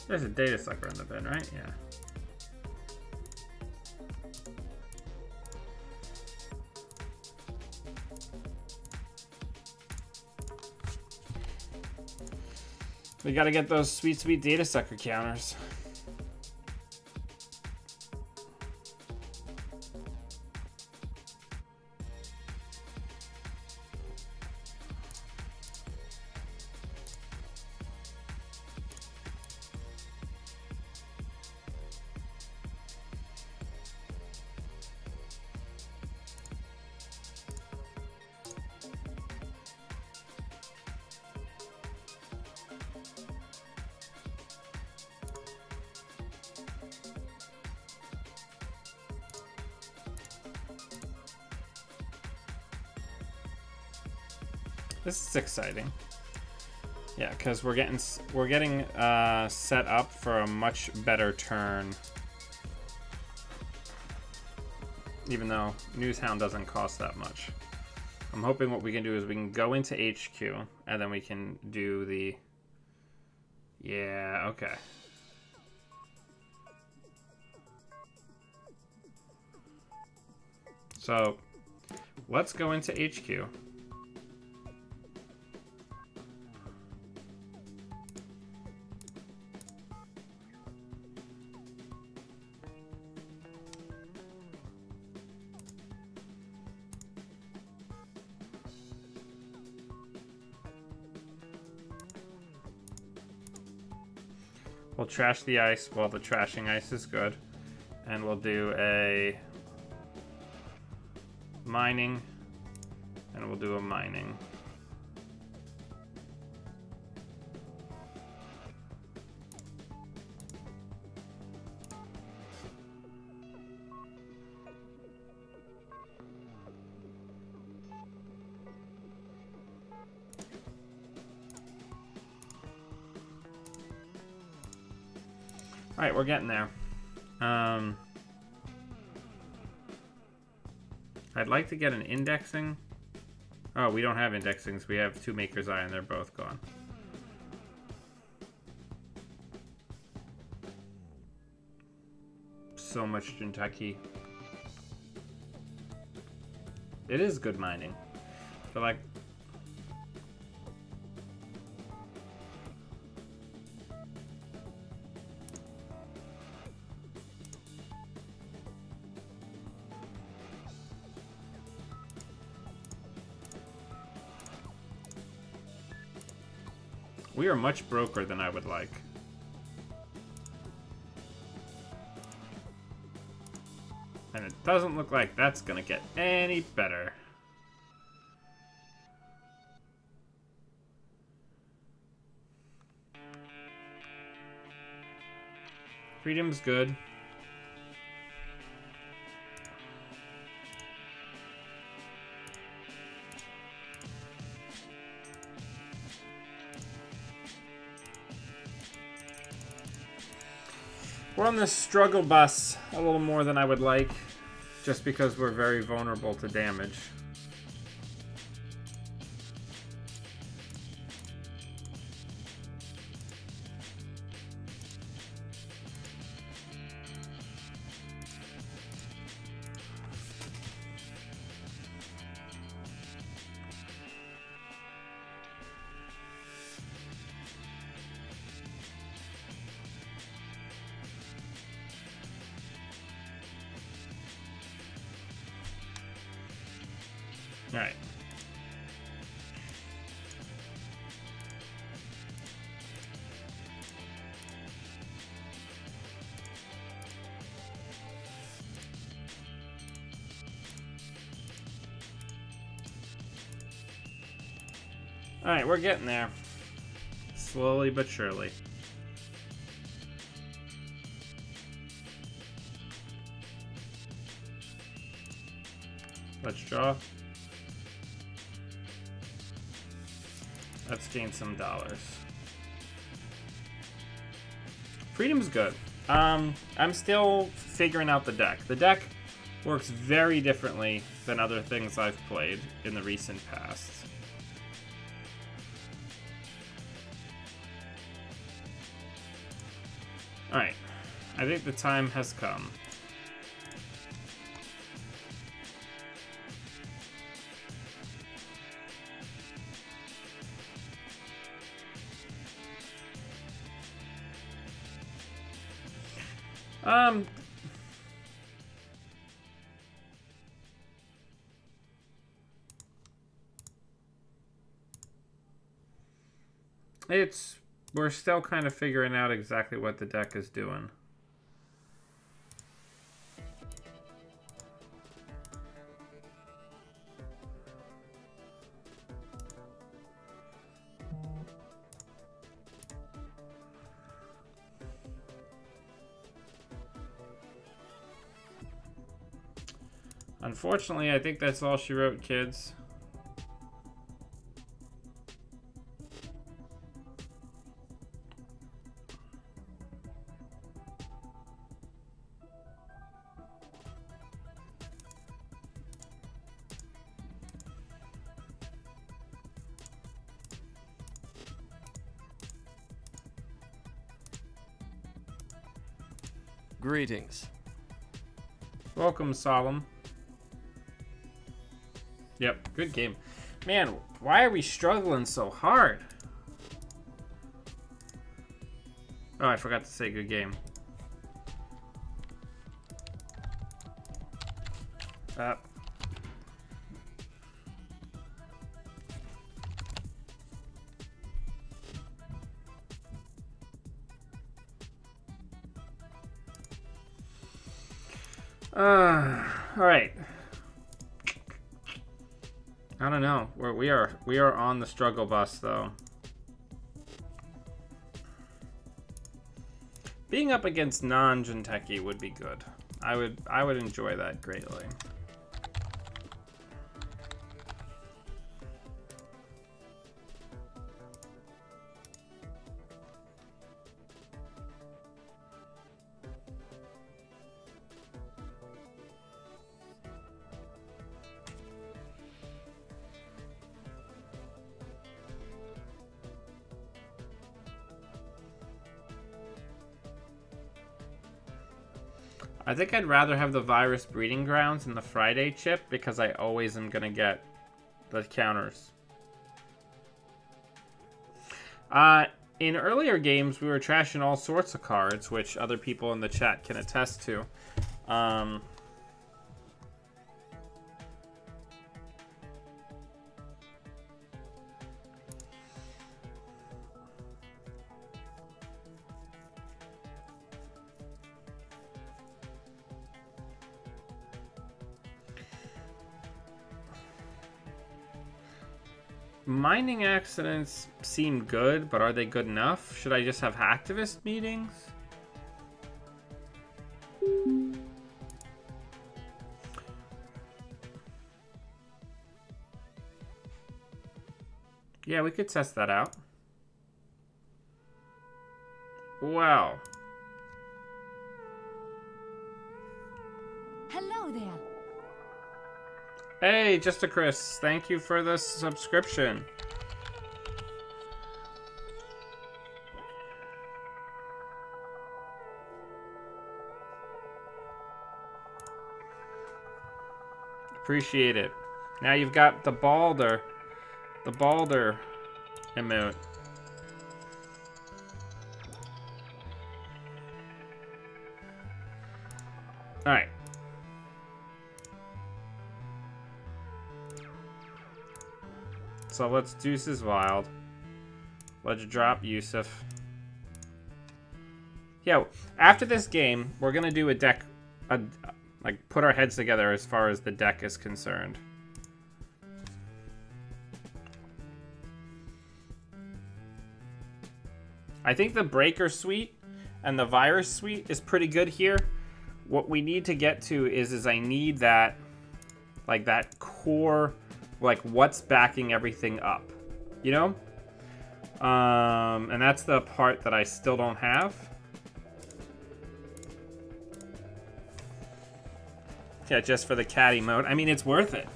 There's a data sucker in the bin, right? Yeah. We gotta get those sweet, sweet data sucker counters. This is exciting. Yeah, because we're getting set up for a much better turn. Even though Newshound doesn't cost that much. I'm hoping what we can do is we can go into HQ and then we can do the... Yeah, okay. So, let's go into HQ. We'll trash the ice. Well, the trashing ice is good. And we'll do a mining. And we'll do a mining. Alright, we're getting there. I'd like to get an indexing. Oh, we don't have indexings. We have 2 Maker's Eye and they're both gone. So much Kentucky. It is good mining. But like... we are much broker than I would like. And it doesn't look like that's gonna get any better. Freedom's good. We're on this struggle bus a little more than I would like, just because we're very vulnerable to damage. Alright. Alright, we're getting there. Slowly but surely. Let's draw. Let's gain some dollars. Freedom's good. I'm still figuring out the deck. The deck works very differently than other things I've played in the recent past. Alright. I think the time has come. We're still kind of figuring out exactly what the deck is doing. Unfortunately, I think that's all she wrote, kids. Greetings. Welcome, Solemn. Yep, good game. Man, why are we struggling so hard? Oh, I forgot to say good game. All right. I don't know. We are on the struggle bus though. Being up against non-Jinteki would be good. I would enjoy that greatly. I think I'd rather have the virus breeding grounds than the Friday chip because I always am gonna get the counters. In earlier games, we were trashing all sorts of cards, which other people in the chat can attest to. Mining accidents seem good, but are they good enough? Should I just have hacktivist meetings? Yeah, we could test that out. Wow. Hello there. Hey, Just a Chris, thank you for the subscription. Appreciate it. Now you've got the Balder emote. All right. So let's Deuces Wild. Let's drop Yusuf. Yeah, after this game, we're gonna do a deck, like put our heads together as far as the deck is concerned. I think the Breaker Suite and the Virus Suite is pretty good here. What we need to get to is I need that, like that core, like what's backing everything up, you know? And that's the part that I still don't have. Yeah, just for the caddy mode. I mean, it's worth it.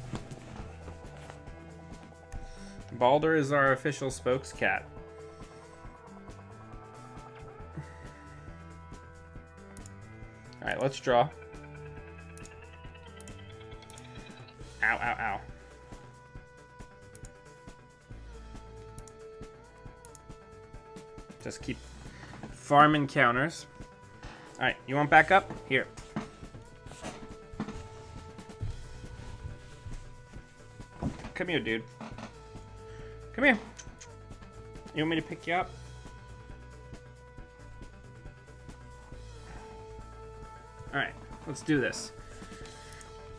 Balder is our official spokescat. Alright, let's draw. Ow, ow, ow. Just keep farming counters. Alright, you want back up? Here. Come here, dude. Come here. You want me to pick you up? Alright, let's do this.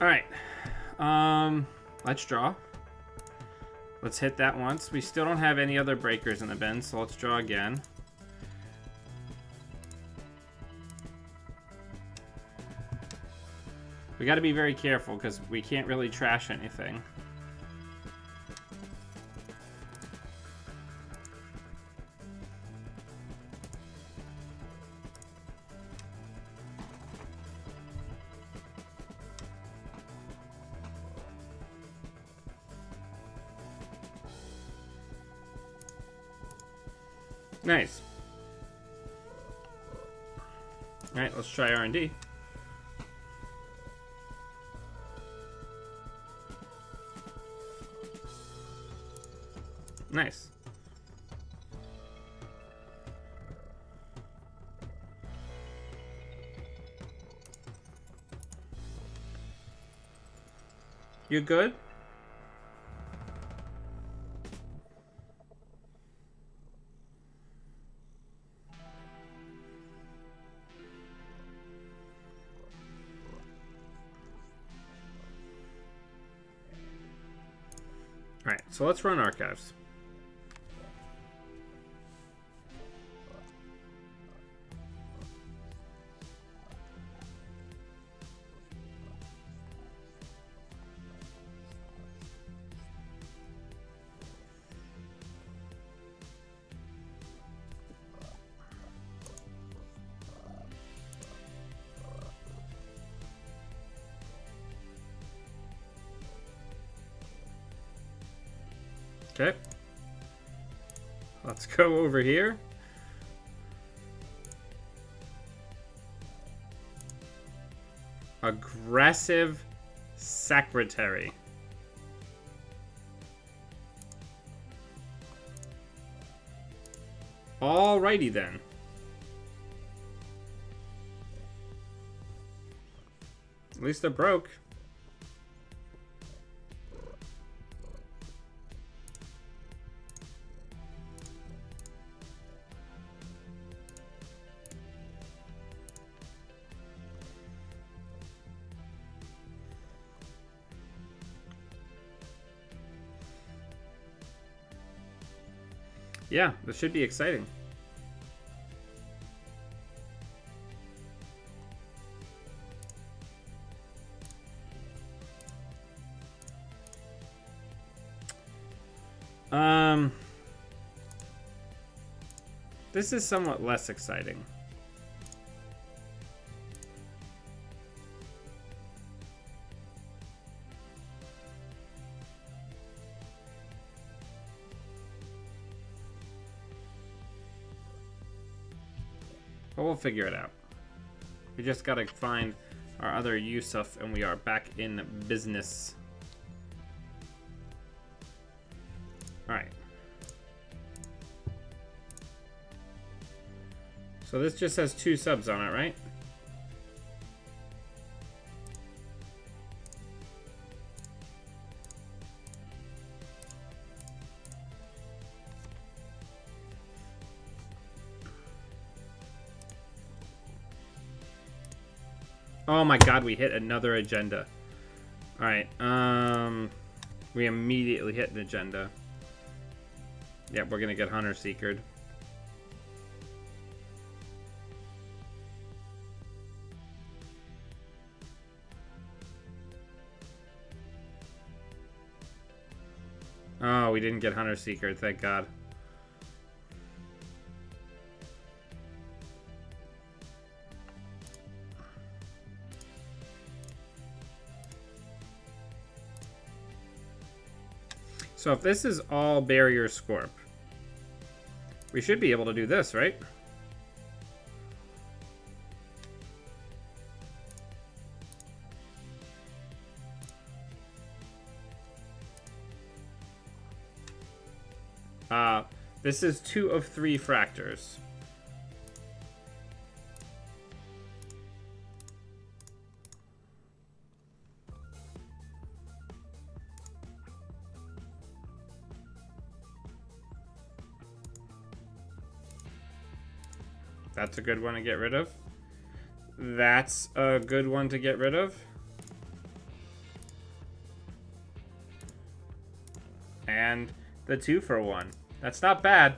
Alright. Let's draw. Let's hit that once. We still don't have any other breakers in the bin, so let's draw again. We gotta be very careful because we can't really trash anything. Nice. All right, let's try R&D. Nice. You good? Alright, so let's run archives. Okay. Let's go over here. Aggressive secretary. Alrighty then. At least they're broke. Yeah, this should be exciting. This is somewhat less exciting. But we'll figure it out. We just gotta find our other Yusuf, and we are back in business. Alright. So this just has 2 subs on it, right? Oh my god, we hit another agenda. Alright, we immediately hit an agenda. Yep, we're gonna get Hunter Seekered. Oh, we didn't get Hunter Seeker, thank God. So if this is all Barrier Scorp, we should be able to do this, right? This is 2 of 3 fractors. That's a good one to get rid of. That's a good one to get rid of. And the 2 for 1. That's not bad.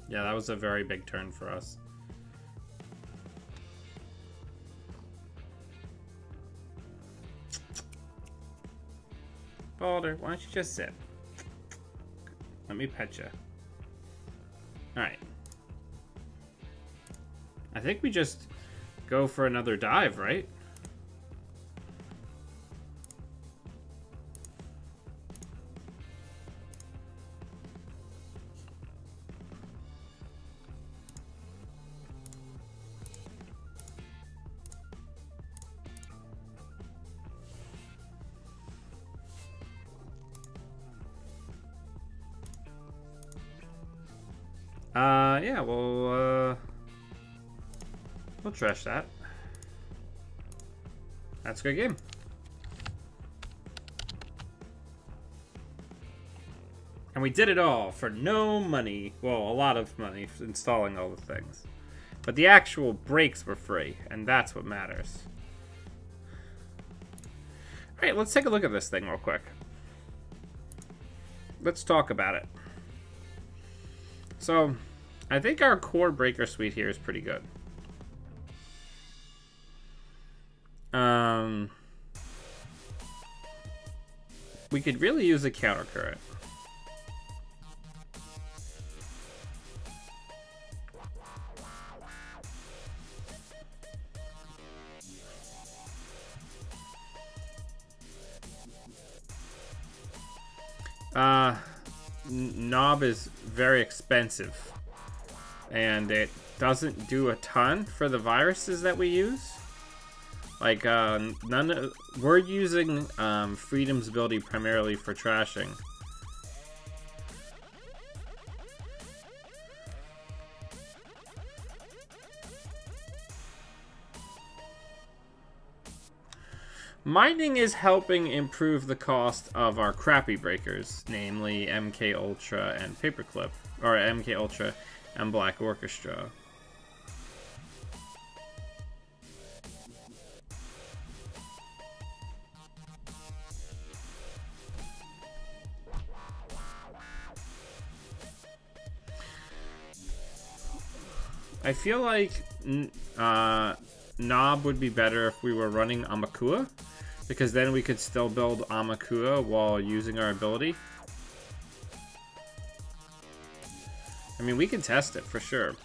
Yeah, that was a very big turn for us. Balder, why don't you just sit? Let me pet you. Alright. I think we just go for another dive, right? Yeah, we'll trash that. That's a good game. And we did it all for no money. Well, a lot of money for installing all the things. But the actual breaks were free, and that's what matters. Alright, let's take a look at this thing real quick. Let's talk about it. So, I think our core breaker suite here is pretty good. We could really use a counter current. Knob is very expensive, and it doesn't do a ton for the viruses that we use. Like, we're using Freedom's ability primarily for trashing. Mining is helping improve the cost of our crappy breakers, namely MK Ultra and Paperclip, or MK Ultra and Black Orchestra. I feel like Knob would be better if we were running Amakua, because then we could still build Amakua while using our ability. I mean, we can test it for sure.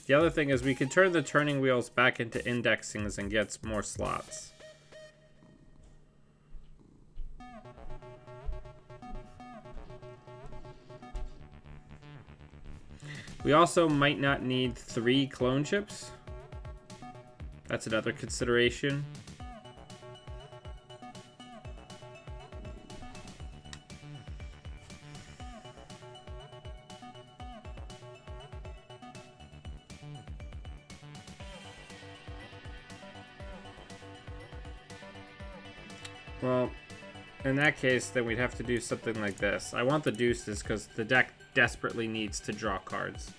The other thing is we can turn the turning wheels back into indexings and get more slots. We also might not need 3 clone chips. That's another consideration. Well, in that case, then we'd have to do something like this. I want the deuces because the deck desperately needs to draw cards.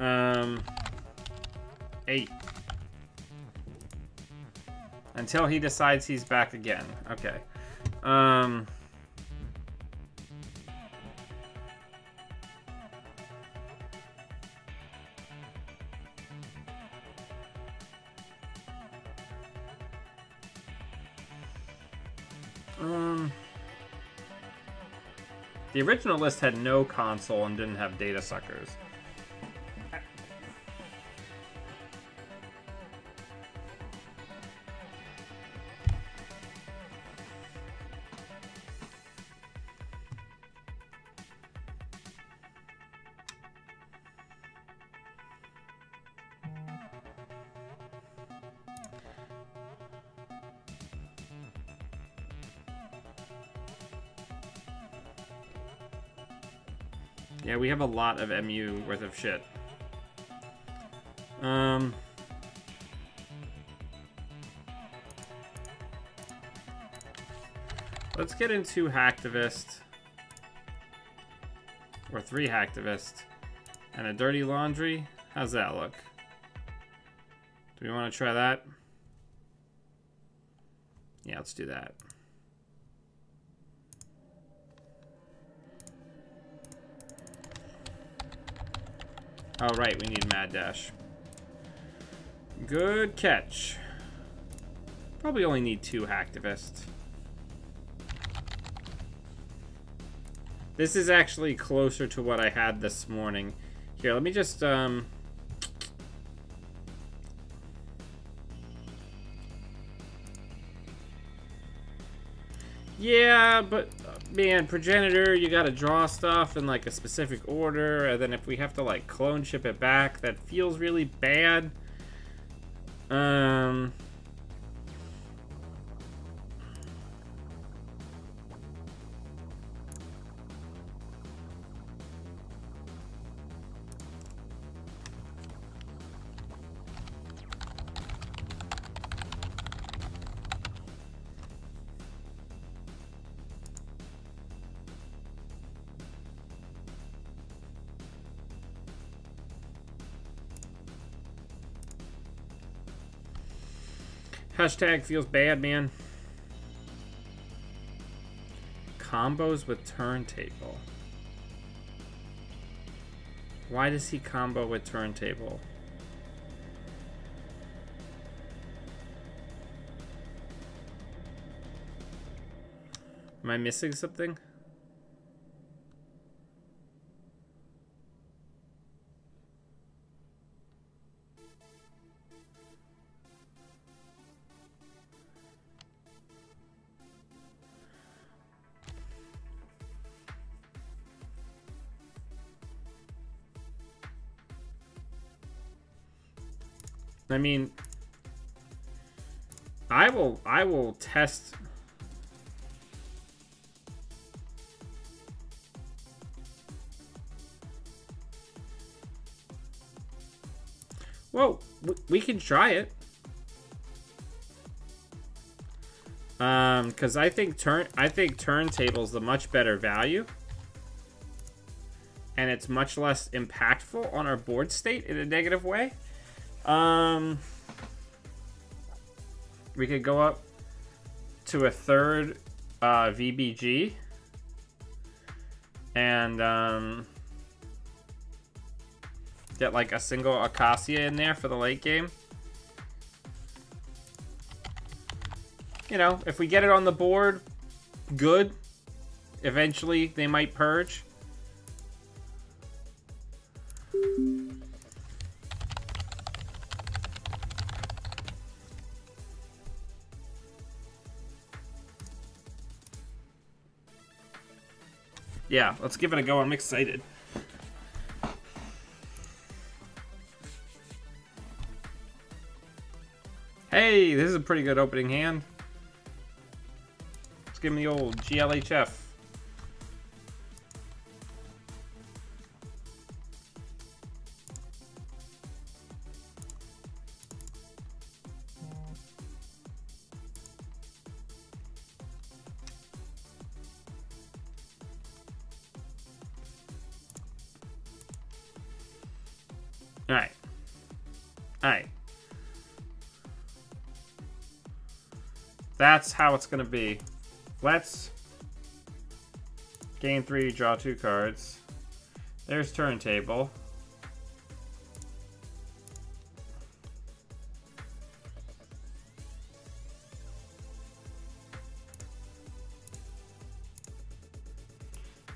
8. Until he decides he's back again. Okay. The original list had no console and didn't have data suckers. Yeah, we have a lot of MU worth of shit. Let's get into Hacktivist. Or 3 Hacktivist. And a Dirty Laundry. How's that look? Do we want to try that? Yeah, let's do that. Oh, right, we need Mad Dash. Good catch. Probably only need 2 Hacktivists. This is actually closer to what I had this morning. Here, let me just, yeah, but, man, Progenitor, you gotta draw stuff in, like, a specific order, and then if we have to, like, clone ship it back, that feels really bad. Hashtag feels bad, man. Combos with turntable. Why does he combo with turntable? Am I missing something? I mean, I will test. Well, we can try it. Because I think turntable's the much better value, and it's much less impactful on our board state in a negative way. We could go up to a third VBG and get like a single Acacia in there for the late game. You know, if we get it on the board, good. Eventually, they might purge. Yeah, let's give it a go. I'm excited. Hey, this is a pretty good opening hand. Let's give him the old GLHF. Alright. Alright. That's how it's gonna be. Let's gain 3, draw 2 cards. There's turntable.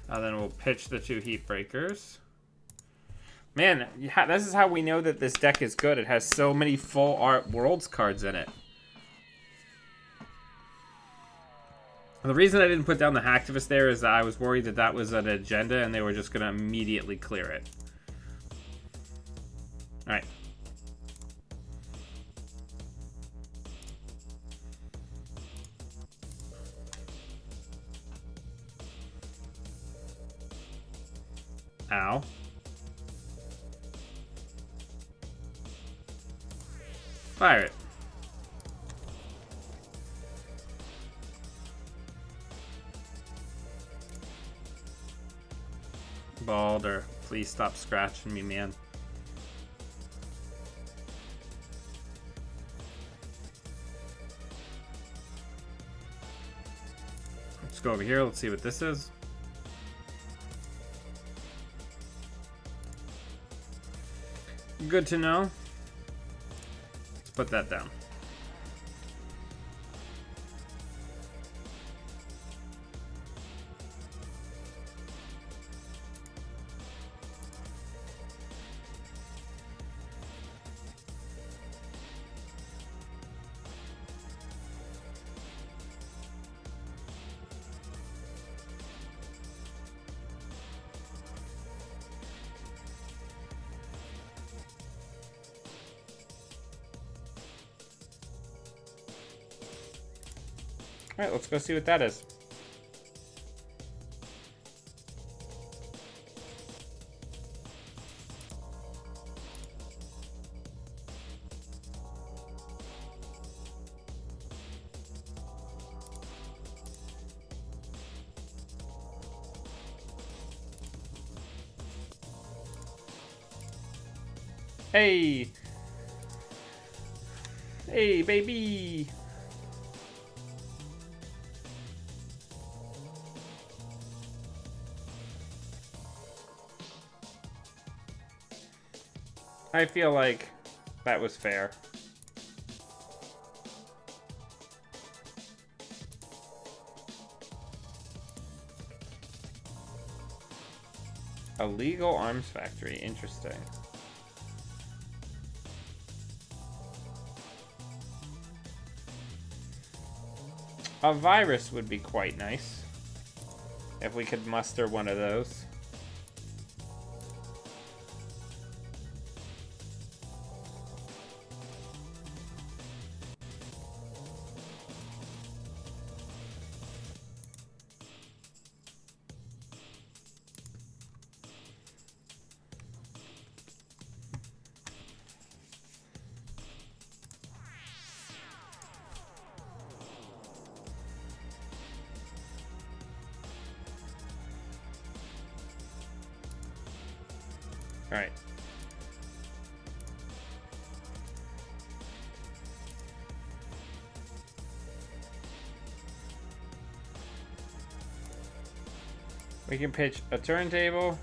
Then we'll pitch the 2 heat breakers. Man, this is how we know that this deck is good. It has so many full art Worlds cards in it. The reason I didn't put down the Hacktivist there is that I was worried that that was an agenda and they were just going to immediately clear it. Alright. Ow. Fire it. Balder, please stop scratching me, man. Let's go over here. Let's see what this is. Good to know. Let's put that down. Alright, let's go see what that is. Hey! Hey, baby! I feel like that was fair. A legal arms factory, interesting. A virus would be quite nice if we could muster one of those. All right. We can pitch a turntable.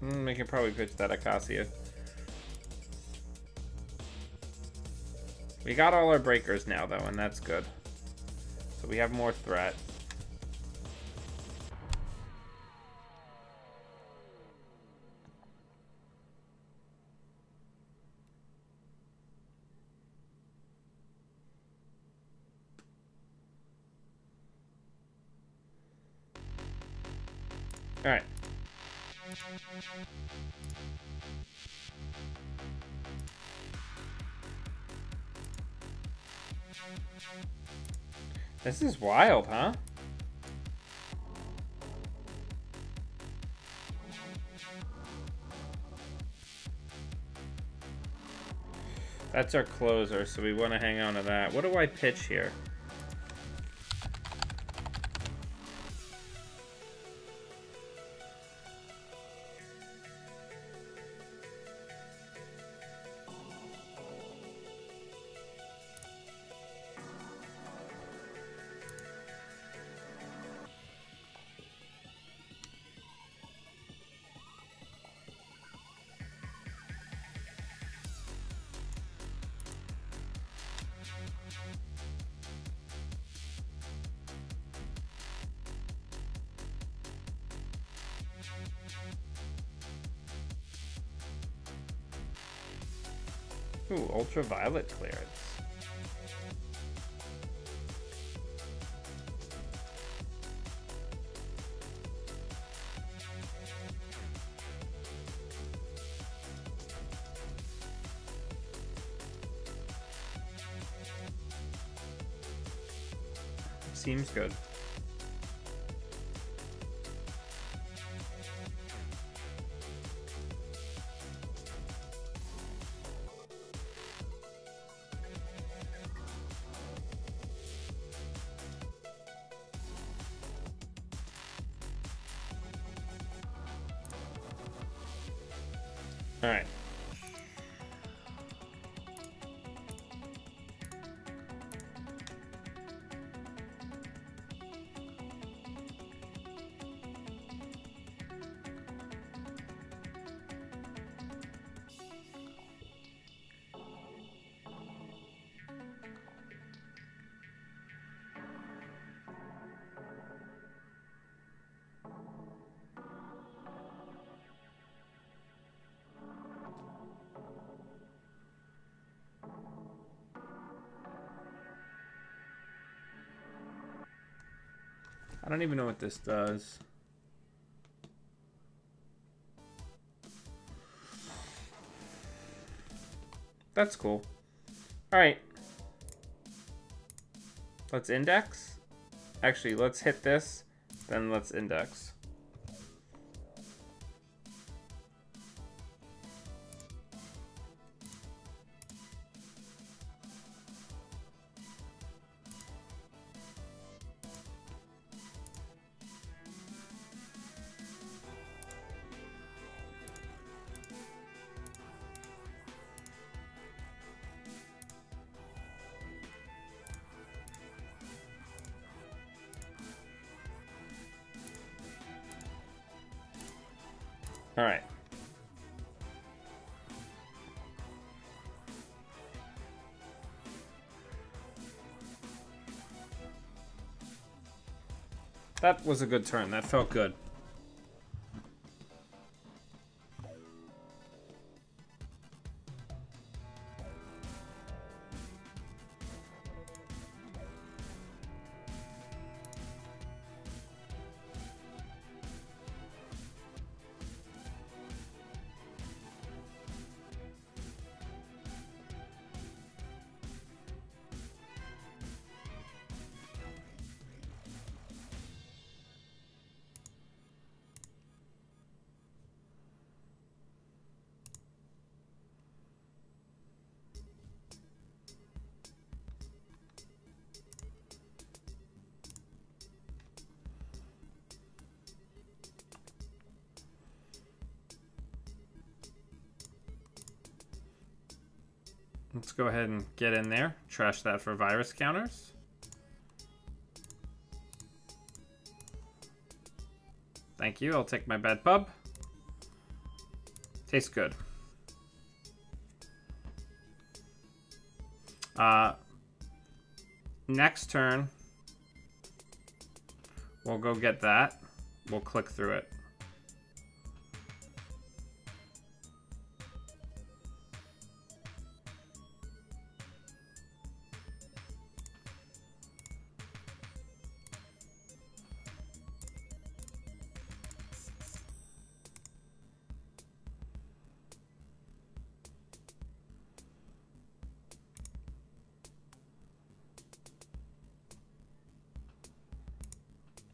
We can probably pitch that Acacia. We got all our breakers now, though, and that's good. So we have more threat. All right. This is wild, huh? That's our closer, so we want to hang on to that. What do I pitch here? Ooh, ultraviolet clearance. Seems good. All right. I don't even know what this does. That's cool. All right. Let's index. Actually, let's hit this, then let's index. All right. That was a good turn. That felt good. Let's go ahead and get in there. Trash that for virus counters. Thank you. I'll take my bad pub. Tastes good. Next turn, we'll go get that. We'll click through it.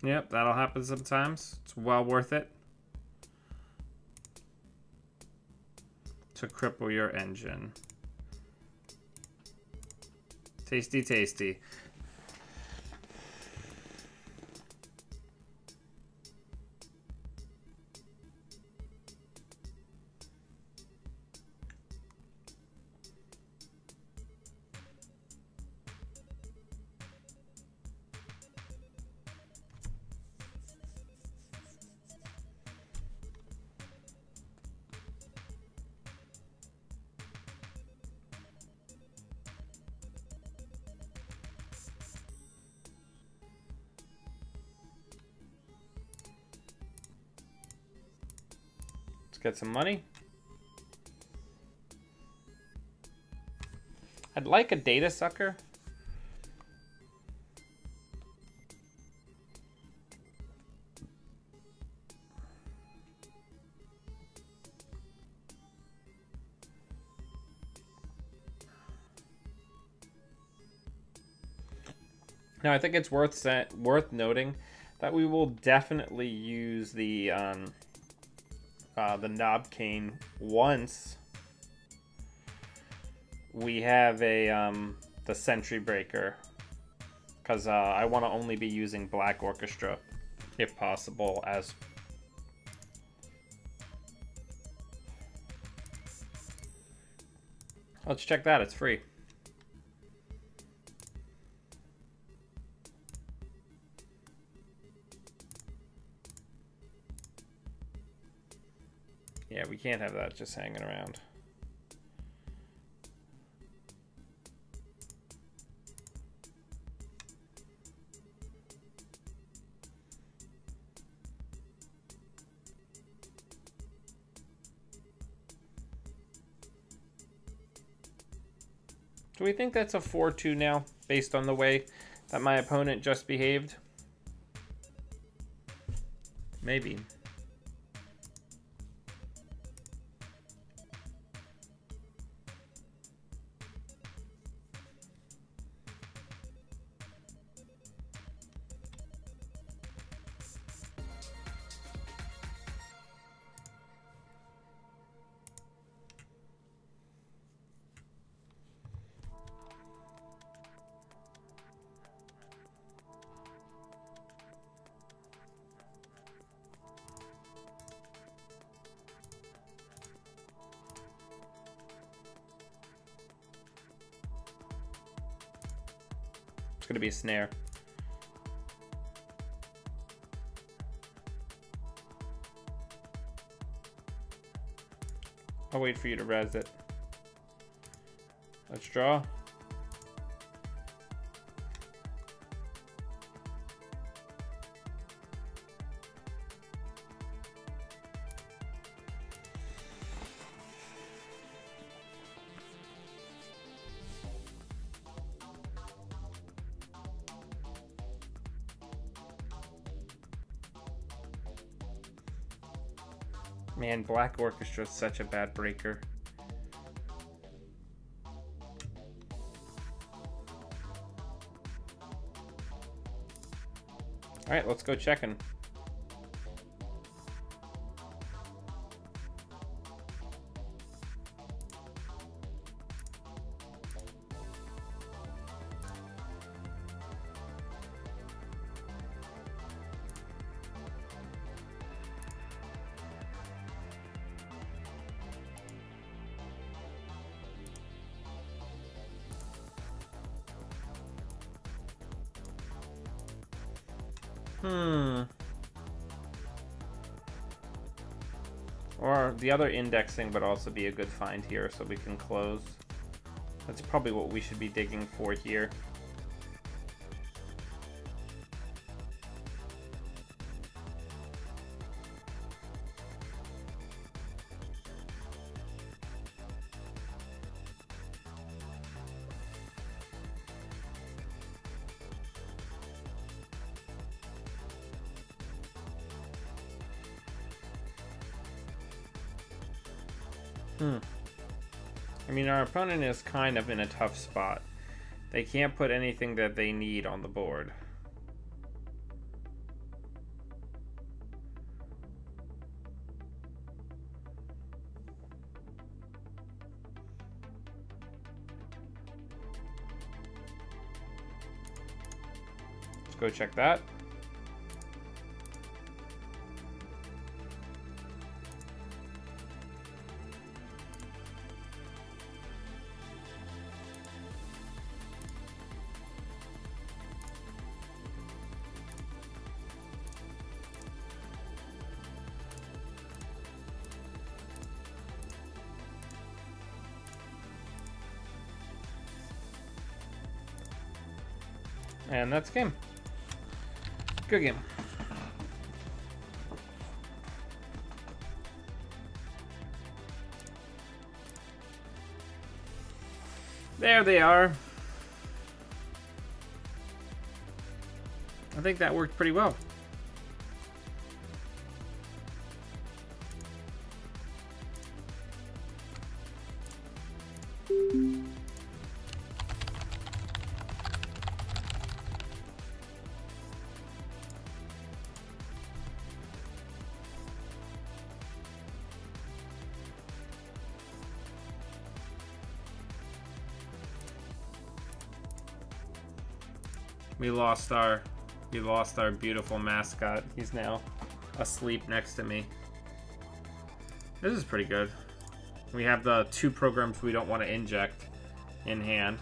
Yep, that'll happen sometimes. It's well worth it to cripple your engine. Tasty, tasty. Let's get some money. I'd like a data sucker. Now, I think it's worth noting that we will definitely use the knob cane once we have a the Sentry Breaker, because I want to only be using Black Orchestra if possible. As let's check that, it's free. Yeah, we can't have that just hanging around. Do we think that's a 4-2 now, based on the way that my opponent just behaved? Maybe. It's gonna be a snare. I'll wait for you to res it. Let's draw. Man, Black Orchestra is such a bad breaker. Alright, let's go checking. Or the other indexing would also be a good find here, so we can close. That's probably what we should be digging for here. I mean, our opponent is kind of in a tough spot. They can't put anything that they need on the board. Let's go check that. And that's game. Good game. There they are. I think that worked pretty well. We lost our beautiful mascot. He's now asleep next to me. This is pretty good. We have the 2 programs we don't want to inject in hand.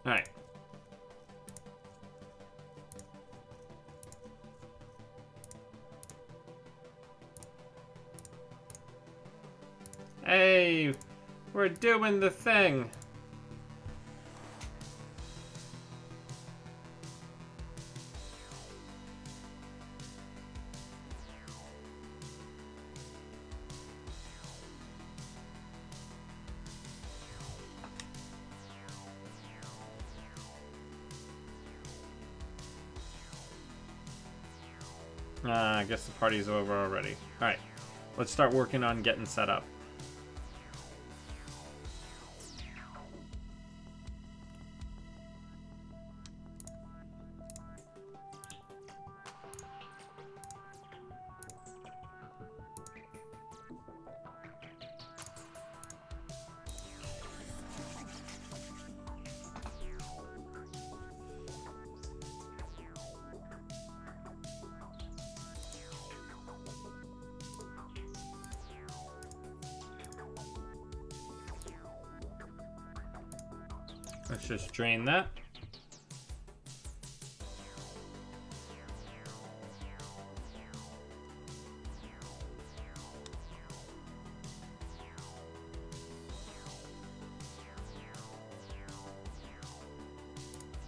All right. Hey, we're doing the thing. I guess the party's over already. All right, let's start working on getting set up. Let's just drain that.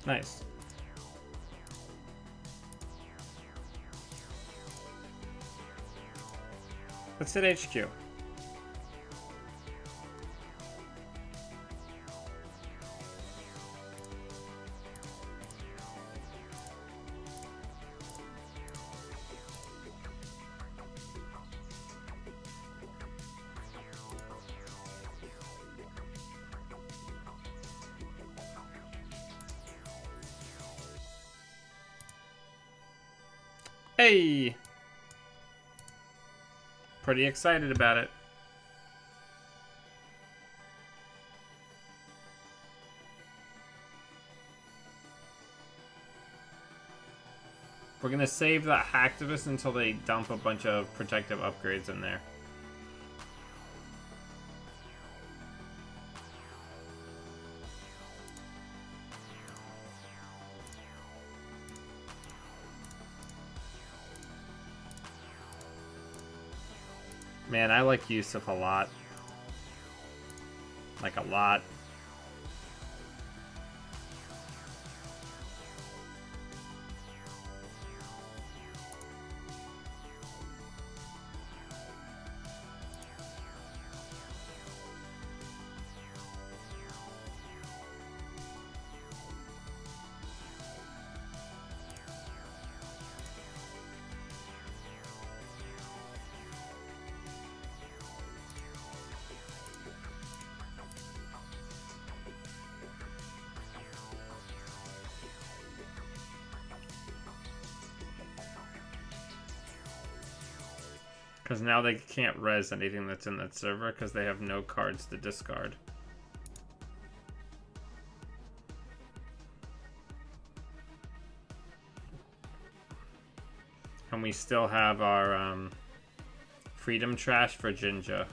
Nice. Let's hit HQ. Hey! Pretty excited about it. We're gonna save the hacktivist until they dump a bunch of protective upgrades in there. Man, I like Yusuf a lot. Like a lot. Because now they can't res anything that's in that server because they have no cards to discard. And we still have our freedom trash for Jinja.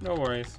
No worries.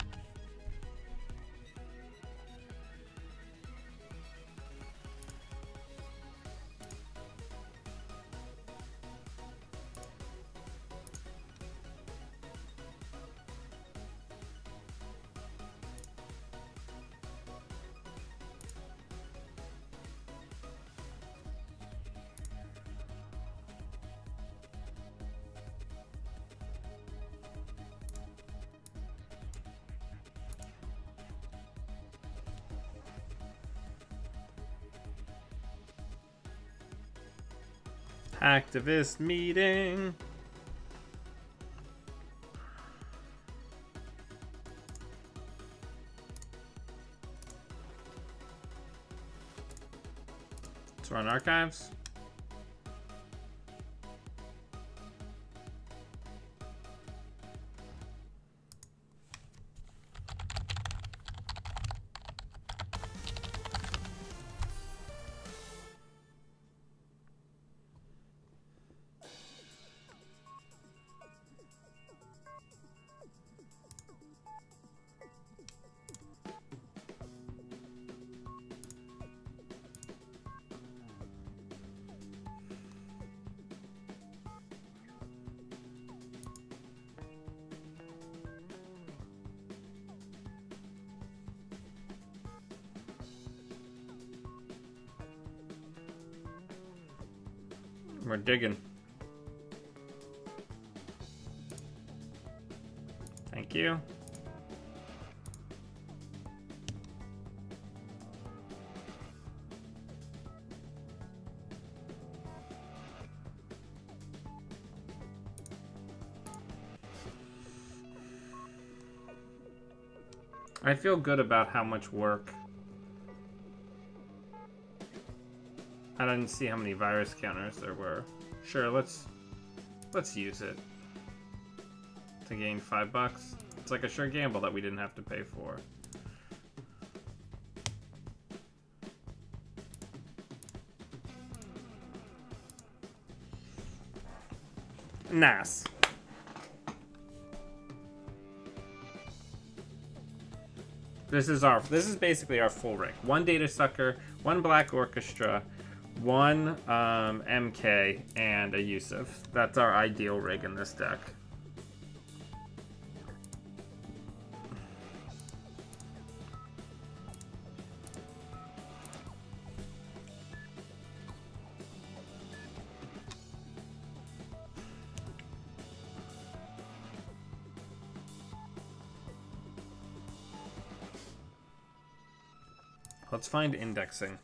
Activist meeting. Let's run archives. We're digging. you. I feel good about how much work. I didn't see how many virus counters there were. Sure, let's use it to gain $5. It's like a sure gamble that we didn't have to pay for. Nice. This is basically our full rig. One Data Sucker, one Black Orchestra, one MK, and a Yusuf. That's our ideal rig in this deck. Let's find indexing.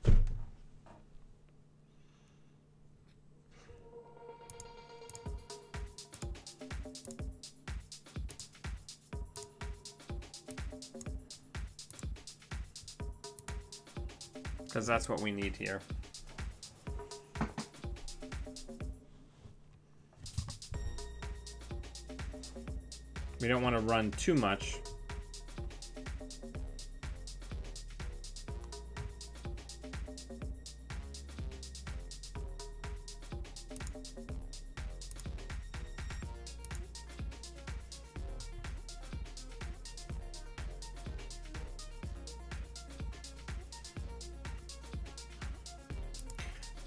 Because that's what we need here. We don't want to run too much.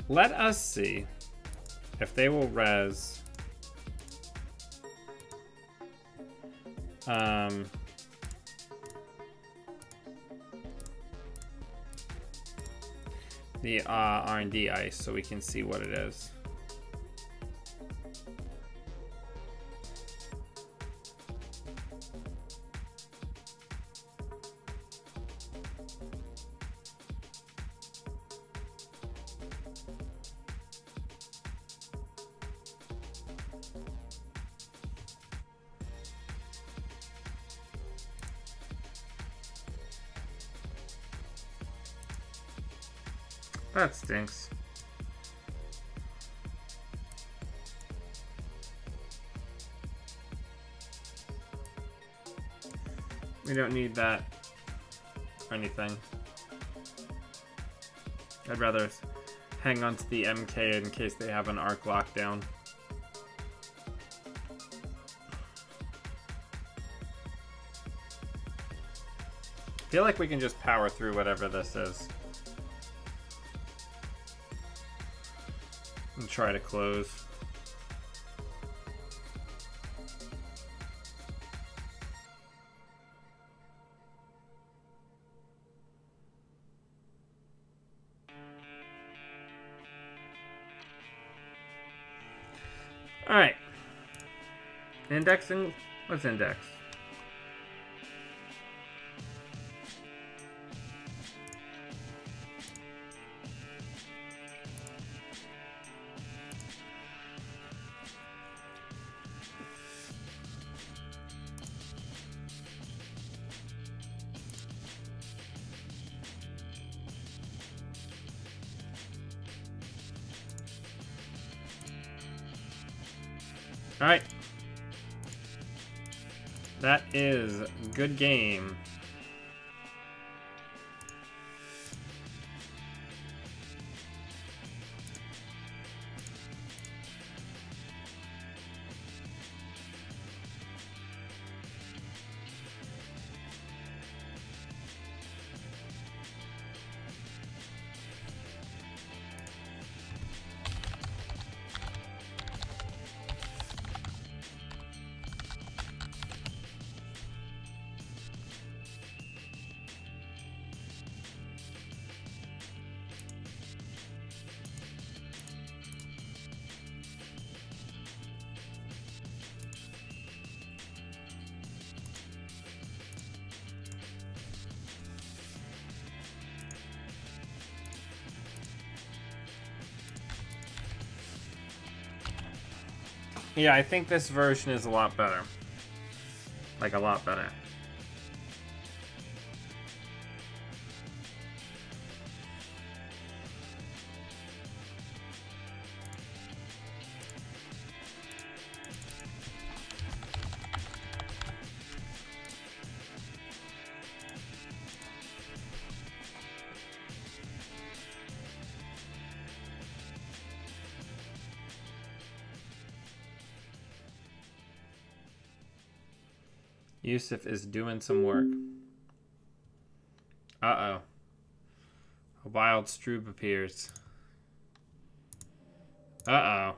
Let us see if they will res the R&D ice so we can see what it is. That stinks. We don't need that or anything. I'd rather hang on to the MK in case they have an arc lockdown. I feel like we can just power through whatever this is. And try to close. All right. Indexing. Let's index. All right. That is good game. Yeah, I think this version is a lot better. Like, a lot better. Yusuf is doing some work. Uh-oh. A wild Stroob appears. Uh-oh.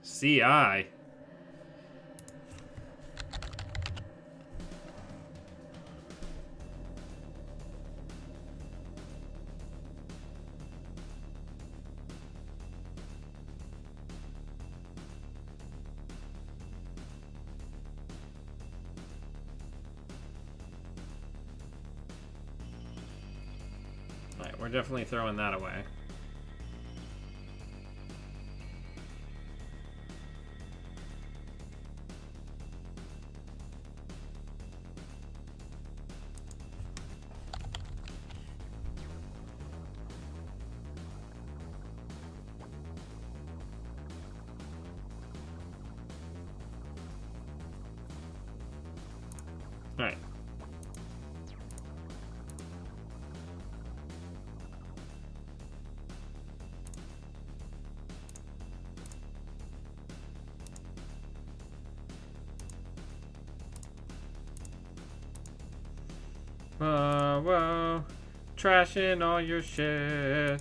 CI. Alright, we're definitely throwing that away. Alright. Whoa, whoa. Trashing all your shit.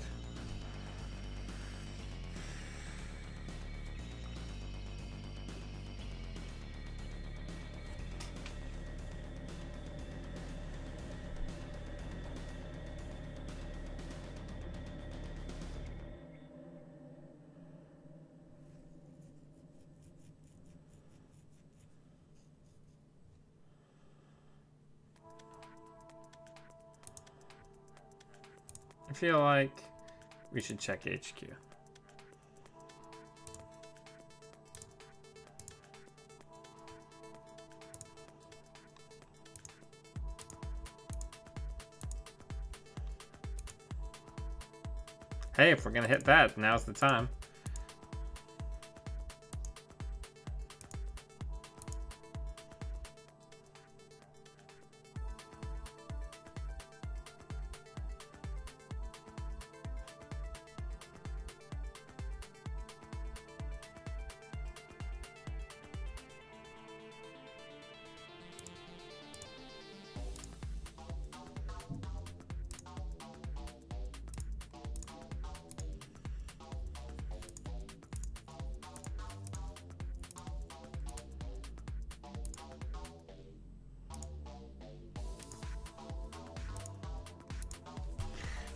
I feel like we should check HQ. Hey, if we're gonna hit that, now's the time.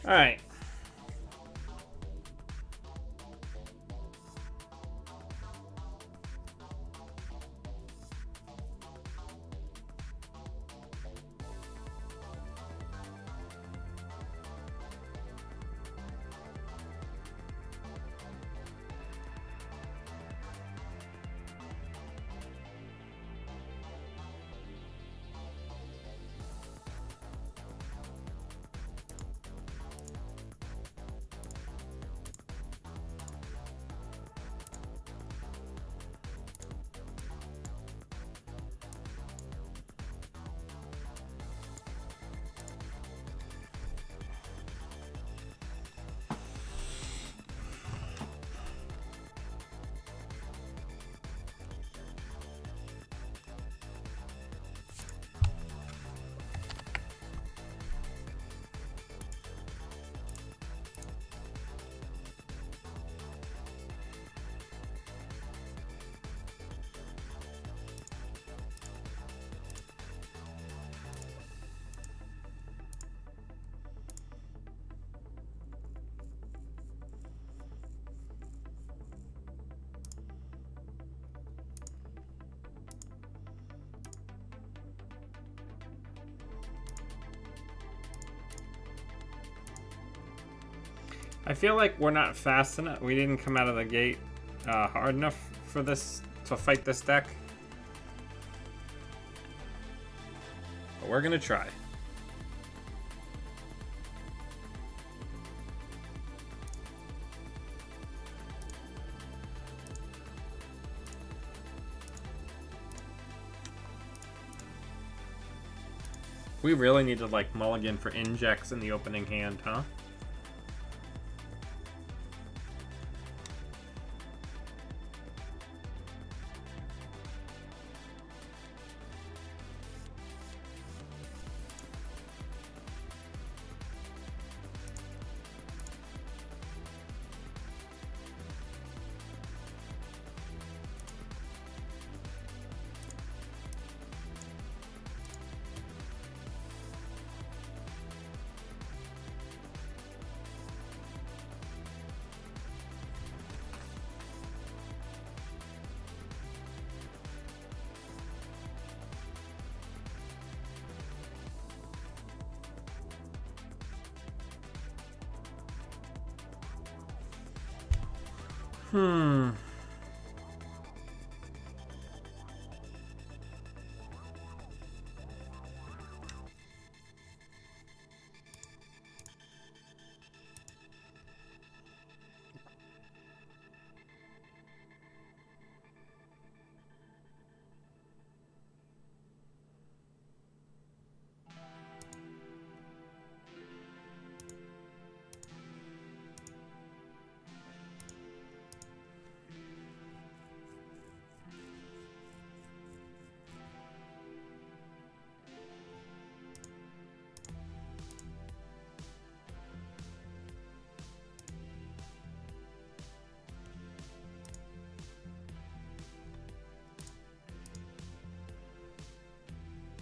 All right. I feel like we're not fast enough. We didn't come out of the gate hard enough for this to fight this deck. But we're gonna try. We really need to like mulligan for injects in the opening hand, huh?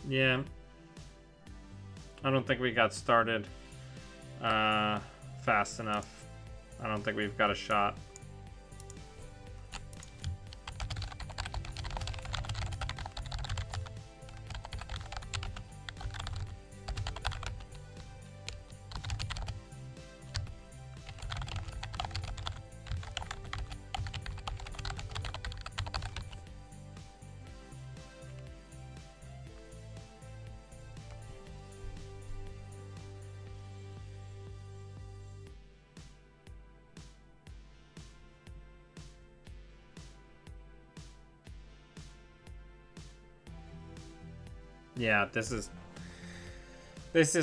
Yeah. I don't think we got started fast enough. I don't think we've got a shot. Yeah, this is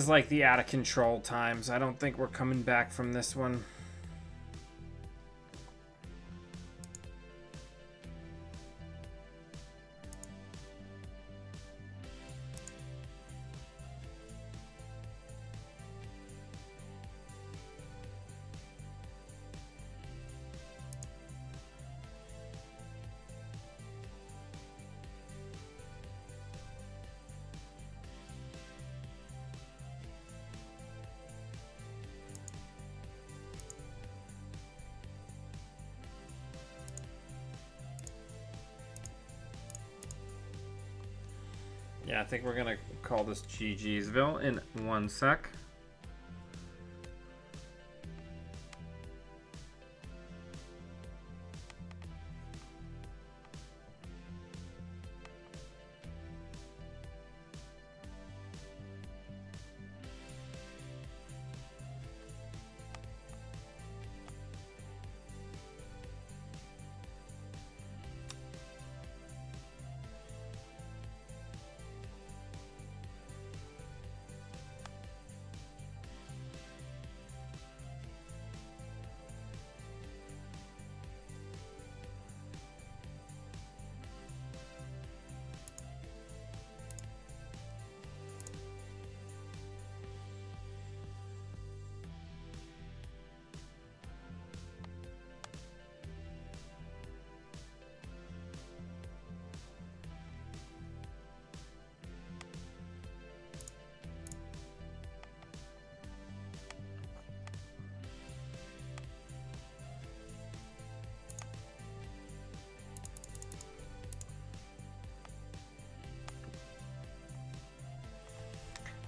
like the out of control times. I don't think we're coming back from this one. Yeah, I think we're gonna call this GG'sville in 1 sec.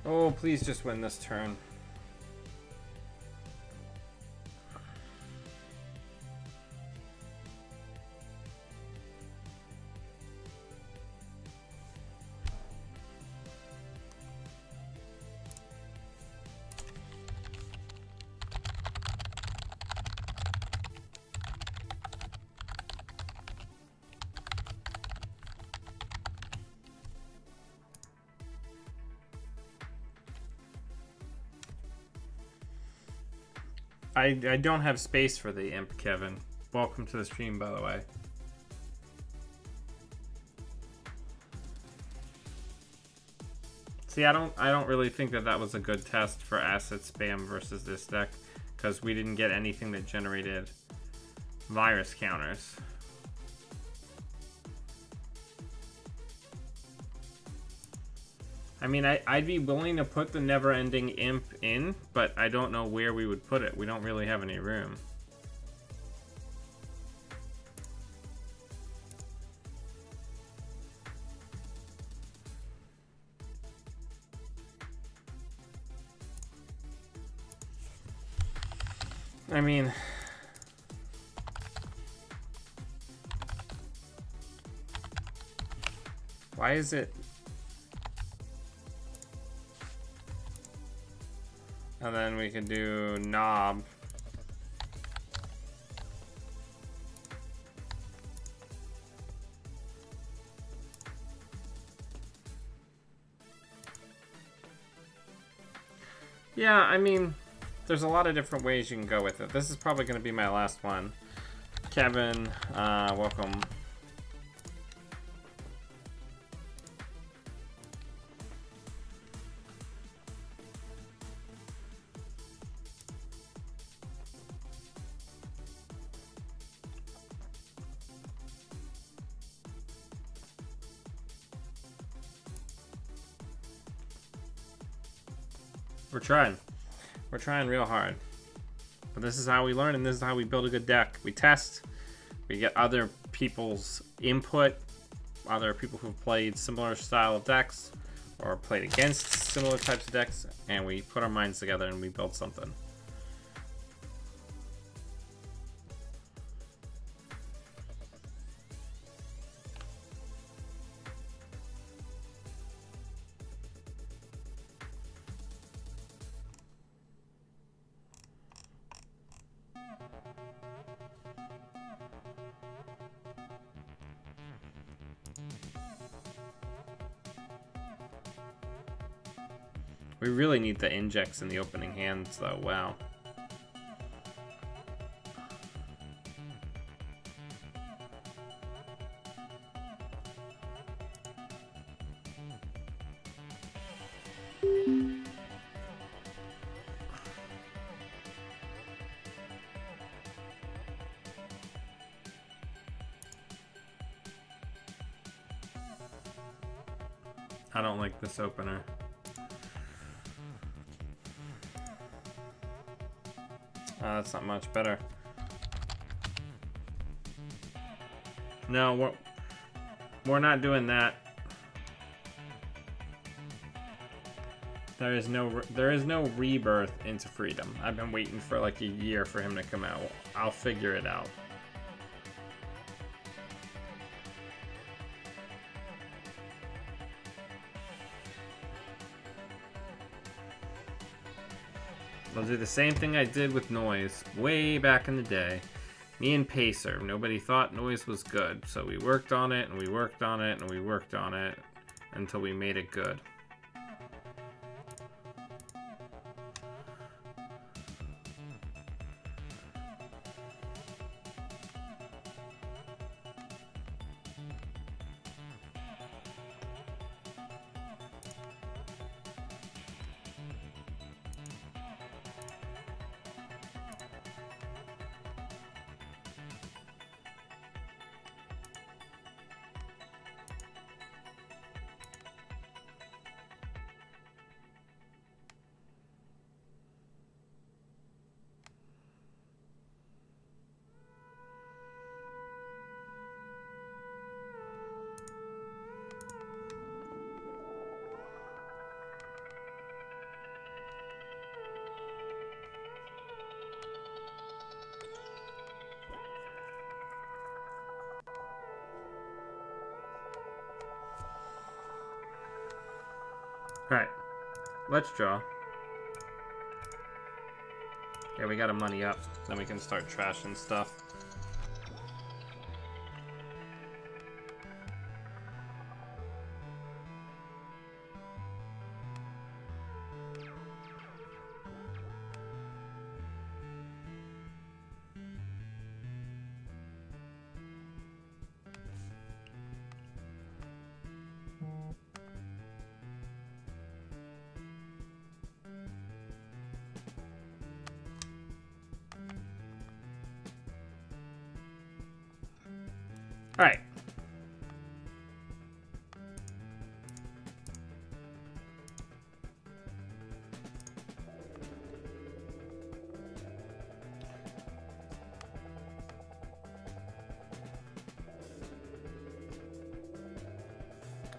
Oh, please just win this turn. I don't have space for the imp, Kevin. Welcome to the stream, by the way. See, I don't really think that was a good test for asset spam versus this deck, because we didn't get anything that generated virus counters. I mean, I'd be willing to put the never-ending imp in, but I don't know where we would put it. We don't really have any room. I mean... why is it... and then we could do knob. Yeah, I mean, there's a lot of different ways you can go with it. This is probably going to be my last one. Kevin, welcome. We're trying real hard. But this is how we learn, and this is how we build a good deck. We test, we get other people's input, other people who've played similar style of decks, or played against similar types of decks, and we put our minds together and we build something. We really need the injects in the opening hands, though. Wow. I don't like this opener. That's not much better. No, we're not doing that. There is no rebirth into freedom. I've been waiting for like a year for him to come out. I'll figure it out. I'll do the same thing I did with Noise way back in the day. Me and Pacer, nobody thought Noise was good, so we worked on it and we worked on it and we worked on it until we made it good. Alright, let's draw. Yeah, we gotta money up, then we can start trashing stuff. Alright.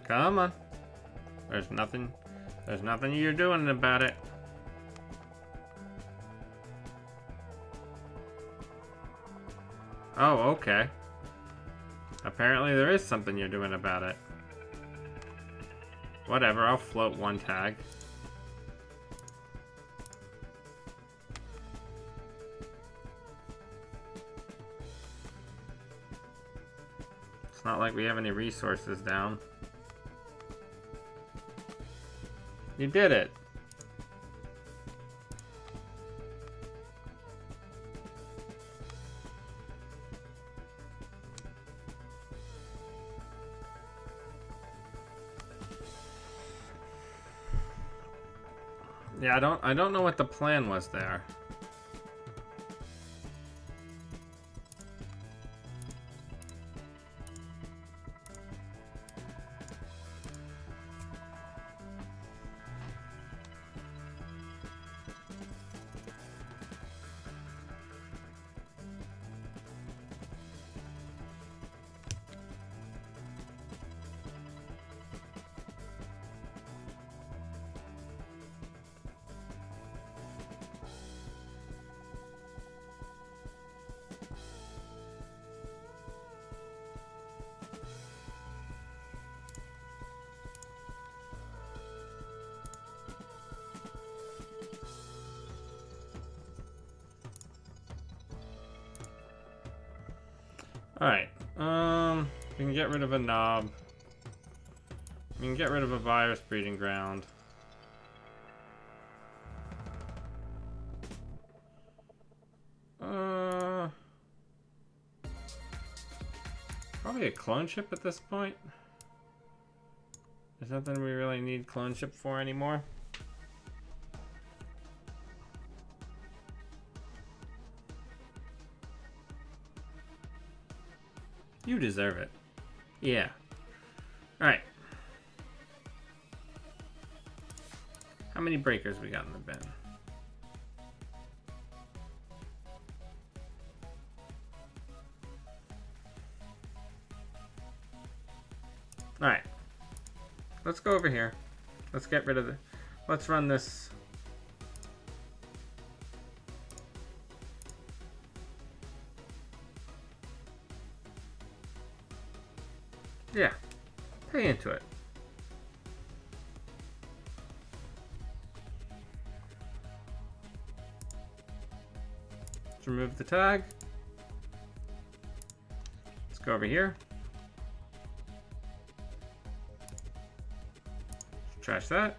Come on. There's nothing you're doing about it. Oh, okay. Apparently there is something you're doing about it. Whatever, I'll float one tag. It's not like we have any resources down. You did it. Yeah, I don't know what the plan was there. Alright, we can get rid of a knob. We can get rid of a virus breeding ground. Probably a clone chip at this point. There's nothing we really need clone chip for anymore. You deserve it. Yeah. Alright. How many breakers we got in the bin? Alright. Let's go over here. Let's get rid of the... Let's run this... Yeah. Pay into it. Let's remove the tag. Let's go over here. Trash that.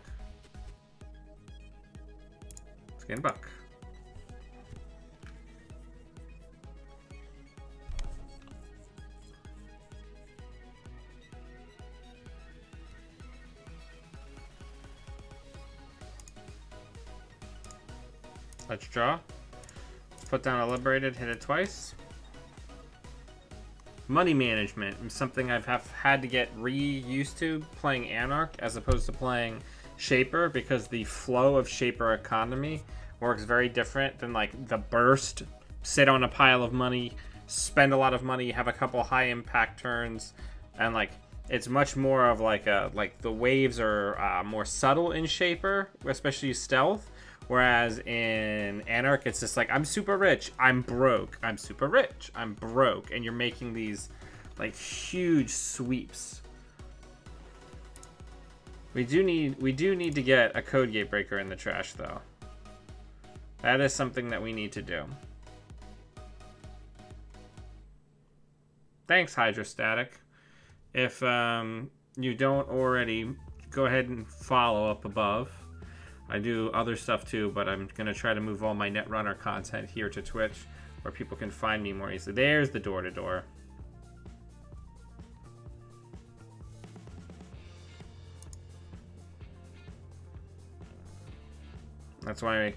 Let's get a buck. Let's draw. Let's put down a liberated, hit it twice. Money management is something I've had to get used to playing Anarch as opposed to playing Shaper, because the flow of Shaper economy works very different than like the burst. Sit on a pile of money, spend a lot of money, have a couple high impact turns, and like it's much more of like the waves are more subtle in Shaper, especially stealth. Whereas in Anarch, it's just like, I'm super rich, I'm broke, I'm super rich, I'm broke, and you're making these like huge sweeps. We do need to get a code gate breaker in the trash though. That is something that we need to do. Thanks, Hydrostatic. If you don't already, go ahead and follow up above. I do other stuff too, but I'm going to try to move all my Netrunner content here to Twitch, where people can find me more easily. There's the door-to-door. That's why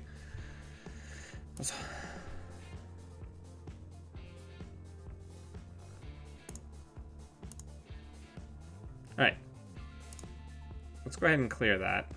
Alright. Let's go ahead and clear that.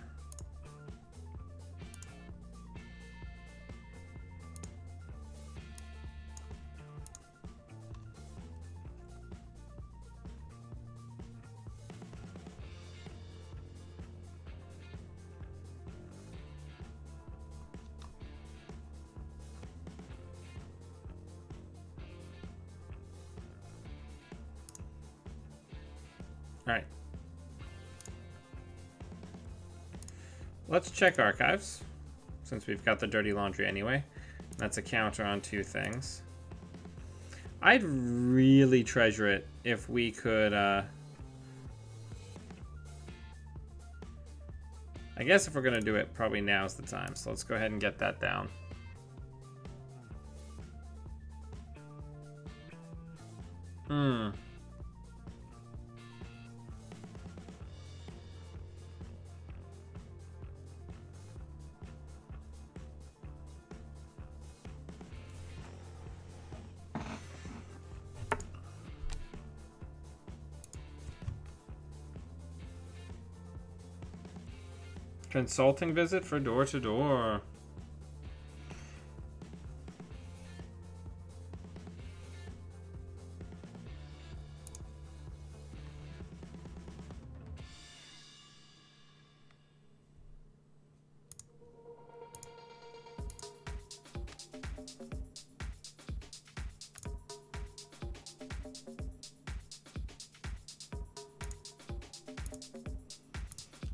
Alright. Let's check archives, since we've got the dirty laundry anyway. That's a counter on 2 things. I'd really treasure it if we could, I guess if we're gonna do it, probably now's the time. So let's go ahead and get that down. Consulting visit for door-to-door.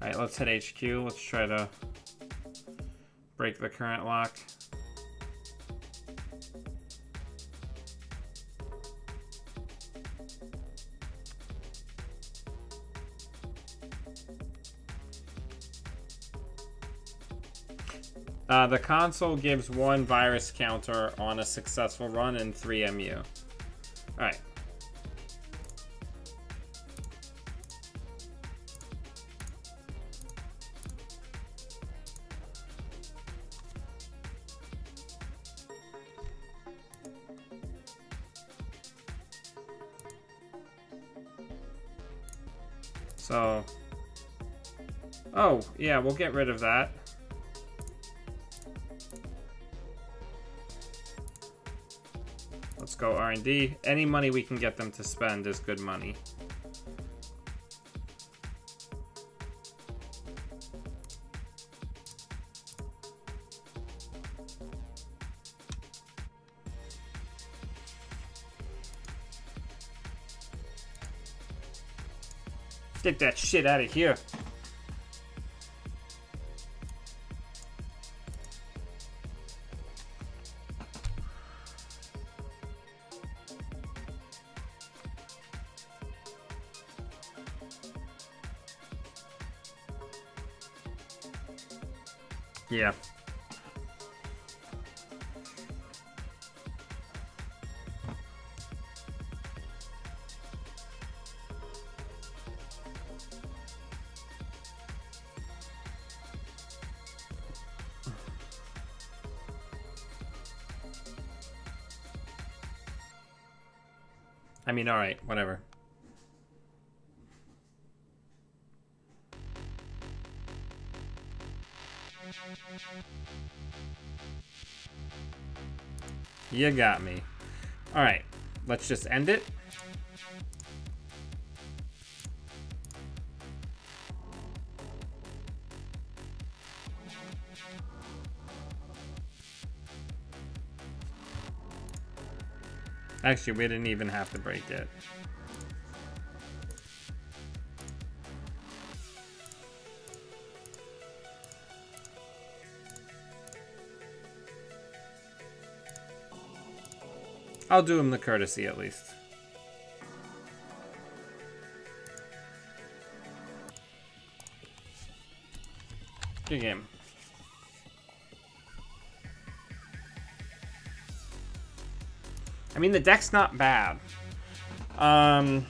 Alright, let's hit HQ. Let's try to break the current lock. The console gives 1 virus counter on a successful run and 3 MU. Alright. So, oh, yeah, we'll get rid of that. Let's go R&D. Any money we can get them to spend is good money. Get that shit out of here. Yeah. I mean, all right, whatever. You got me. All right, let's just end it. Actually, we didn't even have to break it. I'll do him the courtesy at least. Good game. I mean, the deck's not bad. I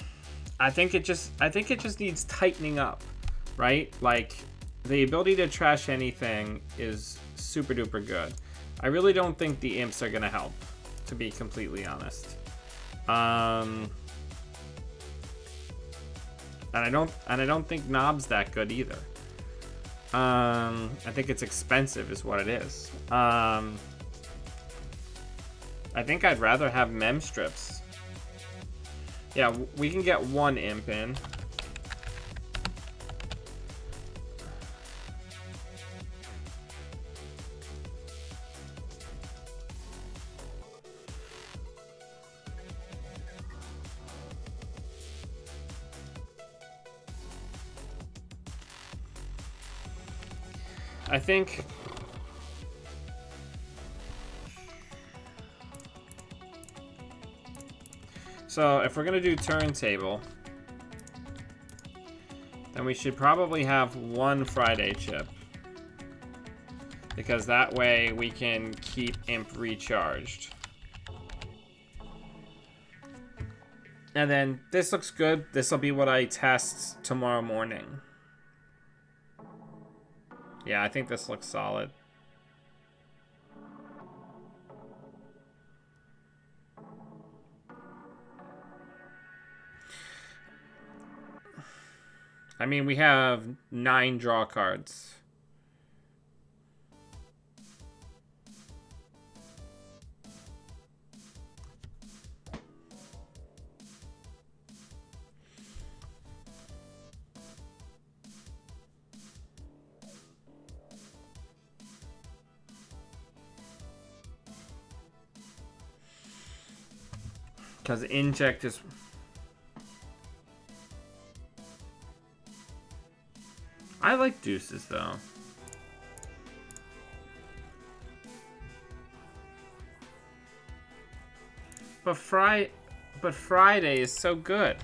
think it just needs tightening up, right? Like, the ability to trash anything is super duper good. I really don't think the imps are gonna help, to be completely honest. I And I don't think Knob's that good either. I think it's expensive is what it is. I think I'd rather have mem strips. Yeah, we can get one imp in. I think so. If we're gonna do turntable, then we should probably have one Friday chip, because that way we can keep imp recharged. And then this looks good. This will be what I test tomorrow morning. Yeah, I think this looks solid. I mean, we have 9 draw cards. Because inject is... I like deuces, though. But Friday is so good.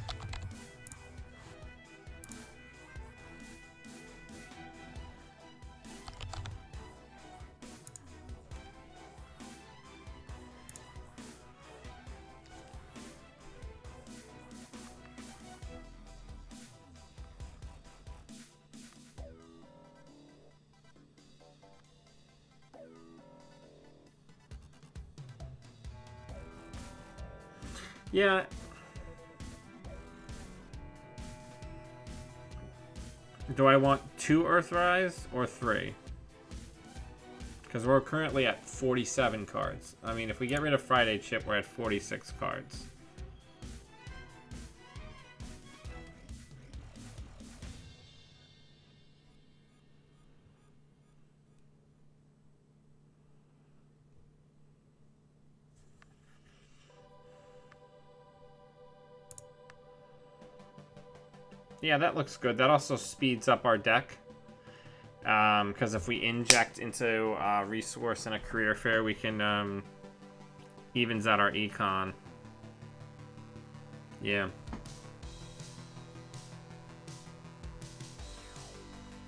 Yeah. Do I want 2 Earthrise or 3? Because we're currently at 47 cards. I mean, if we get rid of Friday chip, we're at 46 cards. Yeah, that looks good. That also speeds up our deck. Because if we inject into resource in a career fair, we can evens out our econ. Yeah.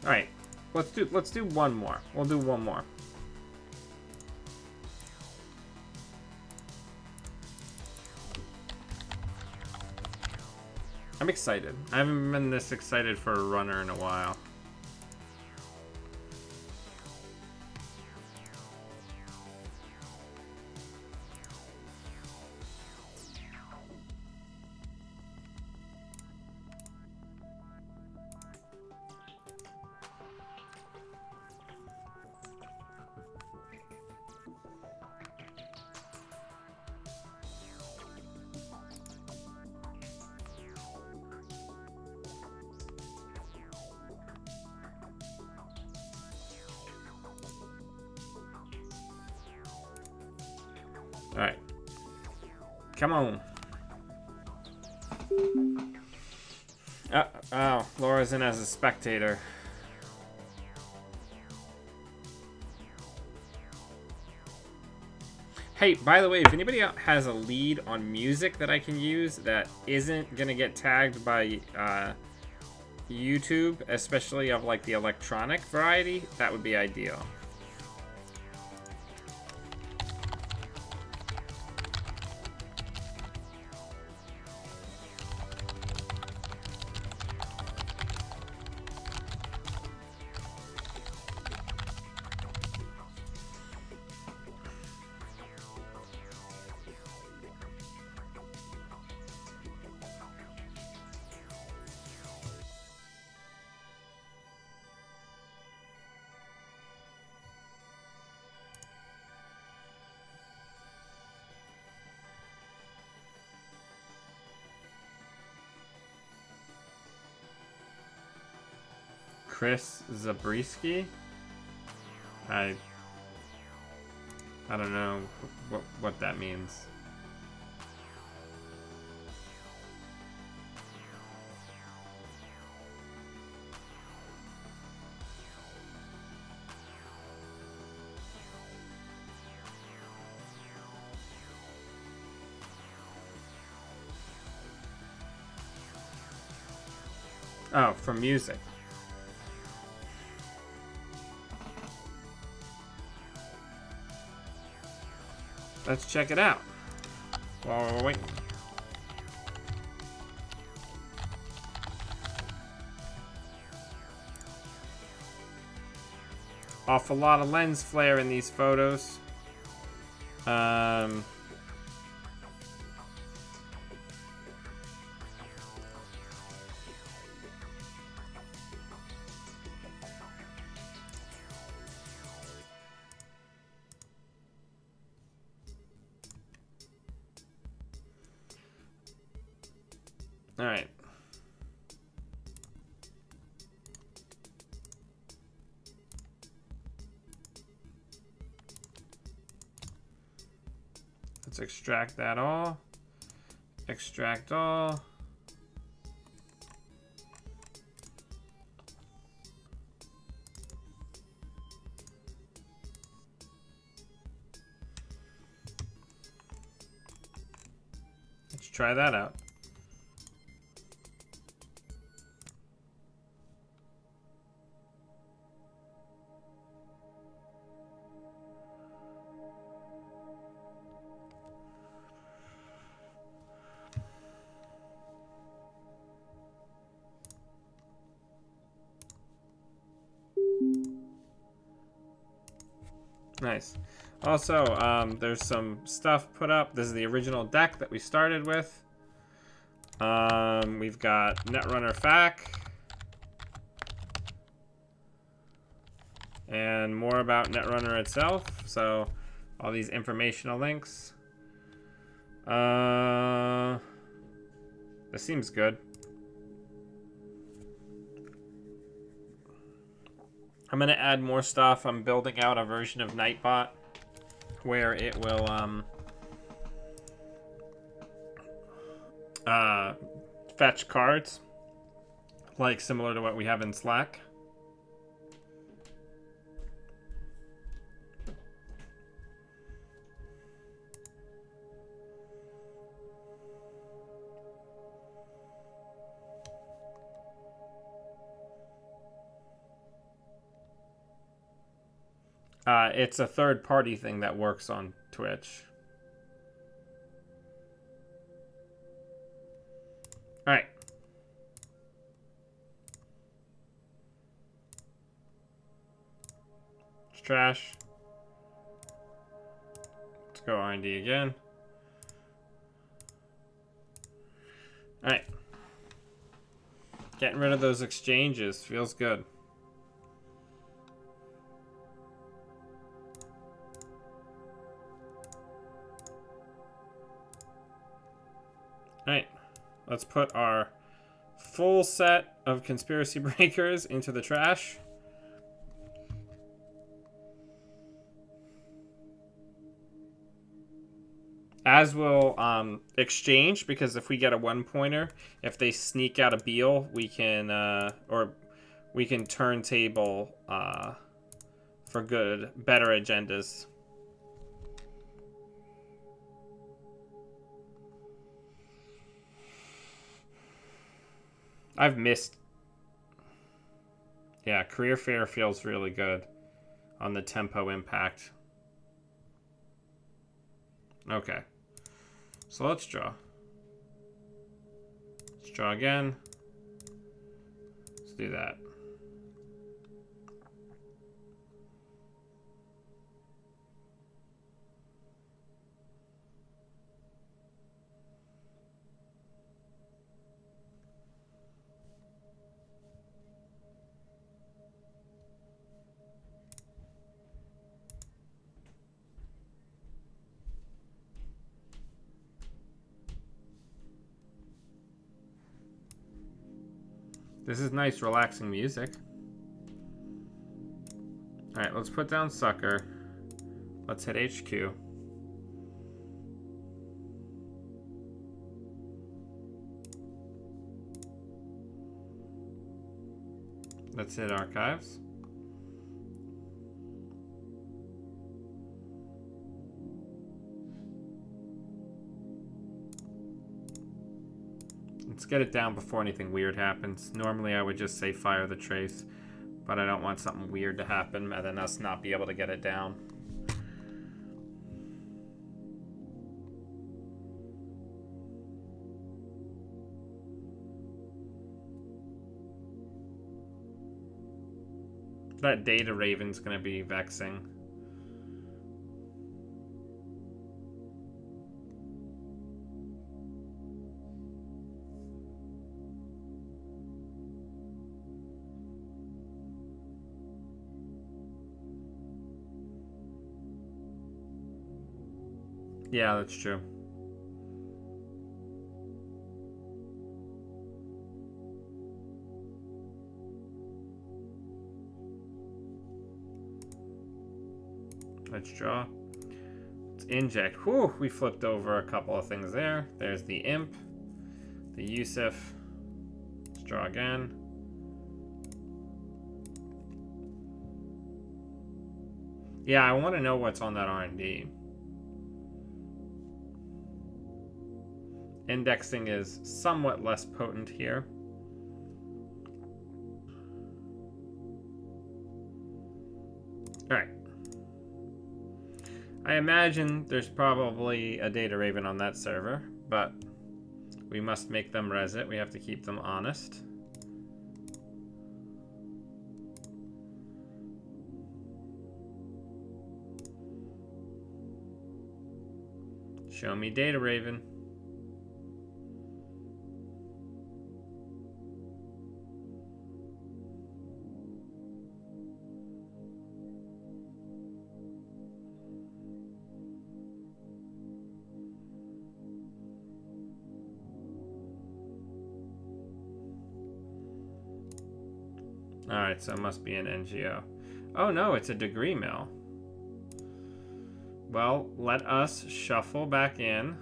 All right, let's do one more. We'll do one more. I'm excited. I haven't been this excited for a runner in a while. Alright. Come on. Oh, Laura's in as a spectator. Hey, by the way, if anybody has a lead on music that I can use that isn't gonna get tagged by YouTube, especially of like the electronic variety, that would be ideal. Chris Zabriskie? I don't know what that means. Oh, for music. Let's check it out while we're waiting. Awful lot of lens flare in these photos. All right. Let's extract that all. Extract all. Let's try that out. Nice. Also, there's some stuff put up. This is the original deck that we started with. We've got Netrunner FAQ. And more about Netrunner itself. So, all these informational links. This seems good. I'm gonna add more stuff. I'm building out a version of Nightbot where it will fetch cards, like similar to what we have in Slack. It's a third-party thing that works on Twitch. All right. It's trash. Let's go R&D again. All right. Getting rid of those exchanges feels good. Alright, let's put our full set of conspiracy breakers into the trash. As will exchange, because if we get a one-pointer, if they sneak out a Beal, we can, or we can turntable for good, better agendas. I've missed. Yeah, Career Fair feels really good on the tempo impact. Okay. So let's draw. Let's draw again. Let's do that. This is nice, relaxing music. Alright, let's put down Sucker. Let's hit HQ. Let's hit Archives. Let's get it down before anything weird happens. Normally I would just say fire the trace, but I don't want something weird to happen and then us not be able to get it down. That data raven's gonna be vexing. Yeah, that's true. Let's draw. Let's inject. Whew, we flipped over a couple of things there. There's the Imp, the Yusuf. Let's draw again. Yeah, I want to know what's on that R&D. Indexing is somewhat less potent here. Alright. I imagine there's probably a data raven on that server, but we must make them res it. We have to keep them honest. Show me data raven. Alright, so it must be an NGO. Oh no, it's a degree mill. Well, let us shuffle back in.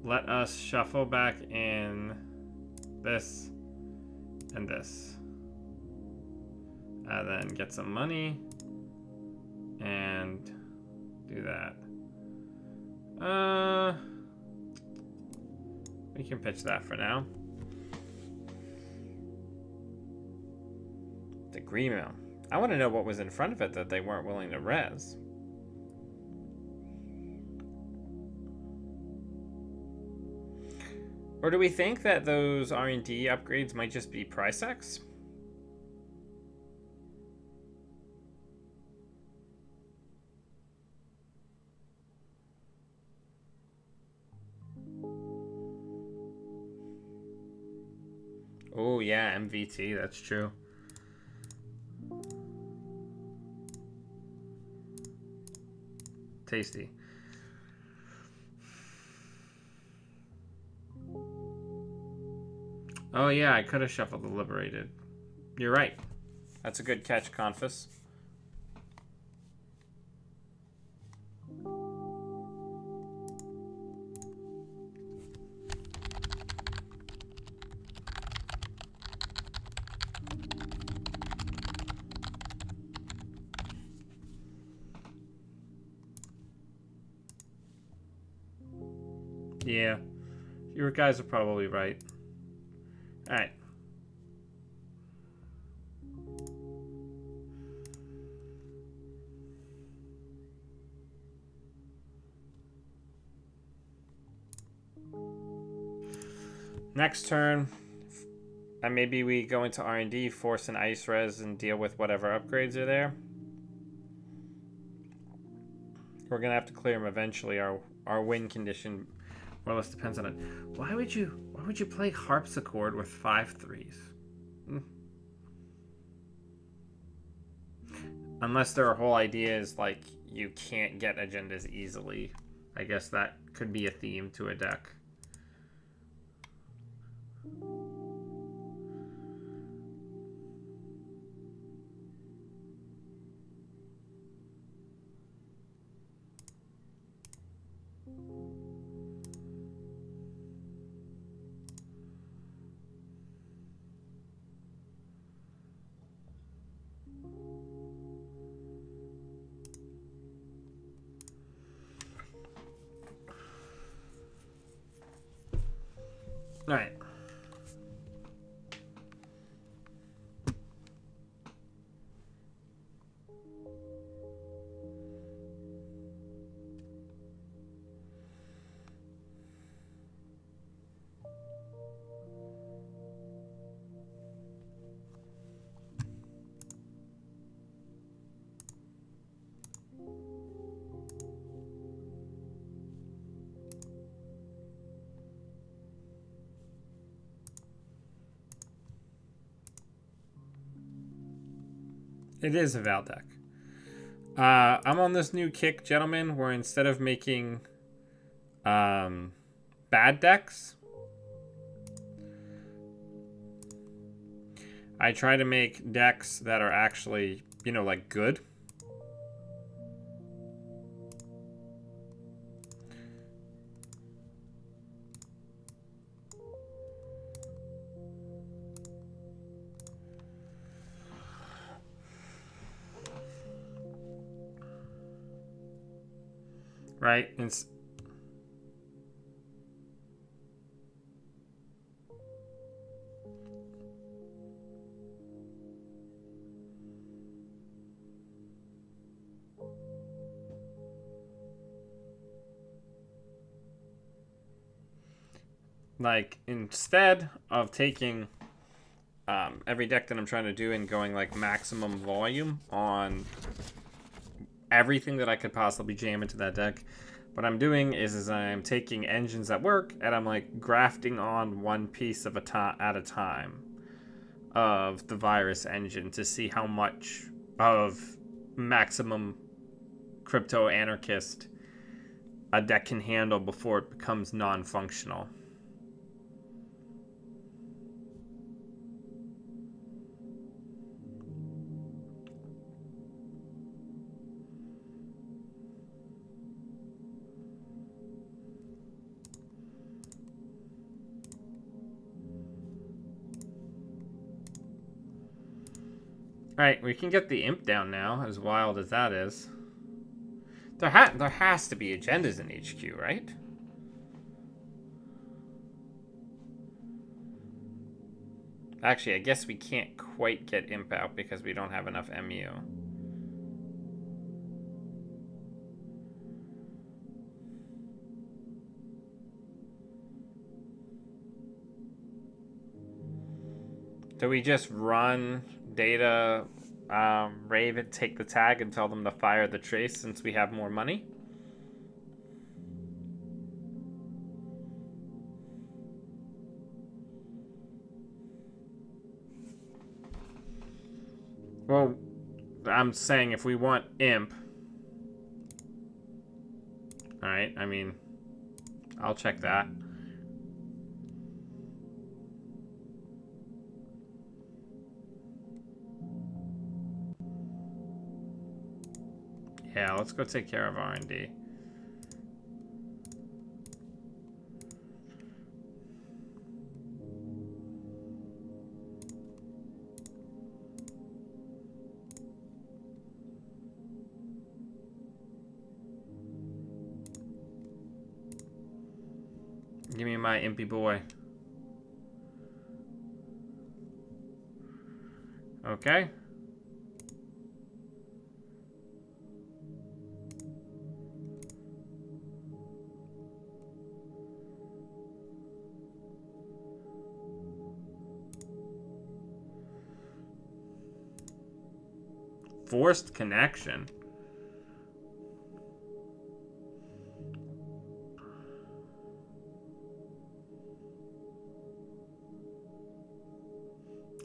Let us shuffle back in this and this. And then get some money. And do that. We can pitch that for now. Degree mill. I want to know what was in front of it that they weren't willing to res. Or do we think that those R&D upgrades might just be price X? Oh yeah, MVT, that's true. Tasty. Oh yeah, I could have shuffled the Liberated. You're right. That's a good catch, Confus. Yeah, your guys are probably right. All right. Next turn, maybe we go into R&D, force an ice res, and deal with whatever upgrades are there. We're gonna have to clear them eventually. Our win condition more or less depends on it. Why would you play Harpsichord with 5 3s? Unless their whole idea is like you can't get agendas easily. I guess that could be a theme to a deck. All right. It is a Val deck. I'm on this new kick, gentlemen, where instead of making bad decks, I try to make decks that are actually, you know, like good. Right? Like, instead of taking every deck that I'm trying to do and going like maximum volume on everything that I could possibly jam into that deck, what I'm doing is I'm taking engines that work and I'm like grafting on one piece of at a time of the virus engine to see how much of maximum crypto anarchist a deck can handle before it becomes non-functional. Alright, we can get the imp down now, as wild as that is. There has to be agendas in HQ, right? Actually, I guess we can't quite get imp out because we don't have enough MU. Do we just run data, Raven, take the tag and tell them to fire the trace since we have more money? Well, I'm saying if we want imp. Alright, I mean, I'll check that. Yeah, let's go take care of R&D. Give me my impy boy. Okay. Forced connection.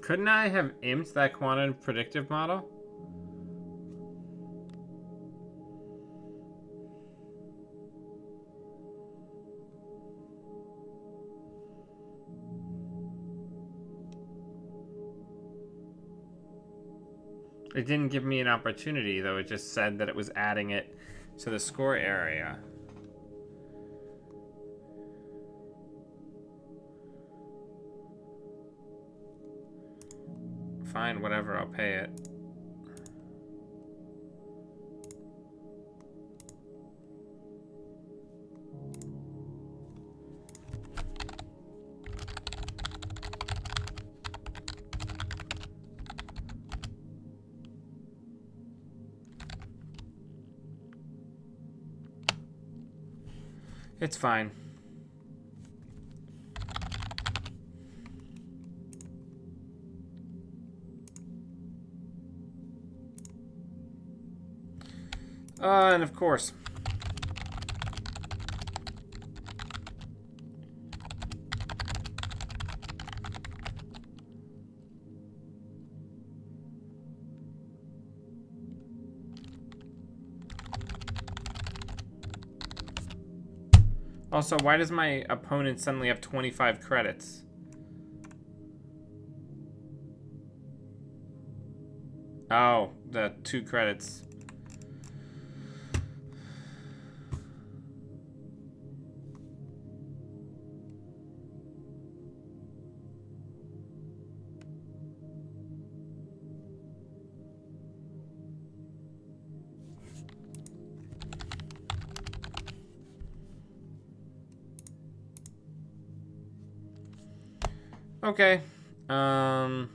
Couldn't I have imped that quantitative predictive model? It didn't give me an opportunity, though. It just said that it was adding it to the score area. Fine, whatever, I'll pay it. It's fine. And of course. Also, why does my opponent suddenly have 25 credits? Oh, the 2 credits. Okay. I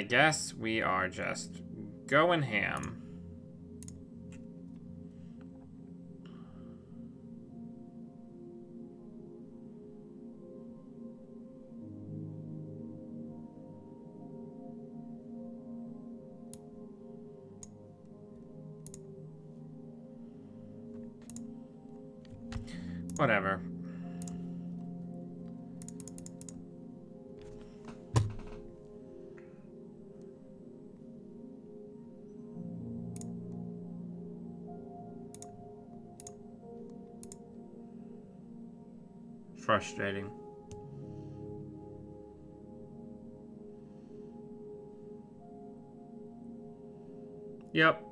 guess we are just going ham. Whatever. Frustrating. Yep.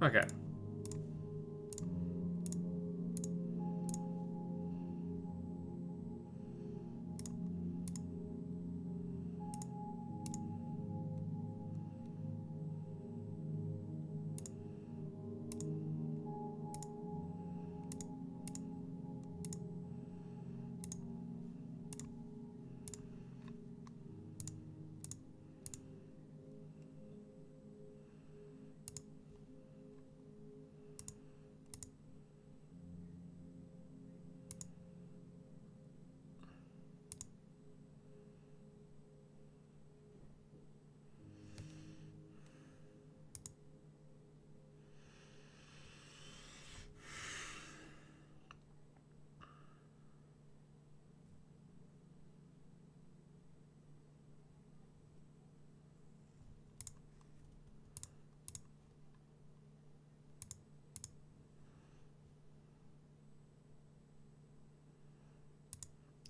Okay.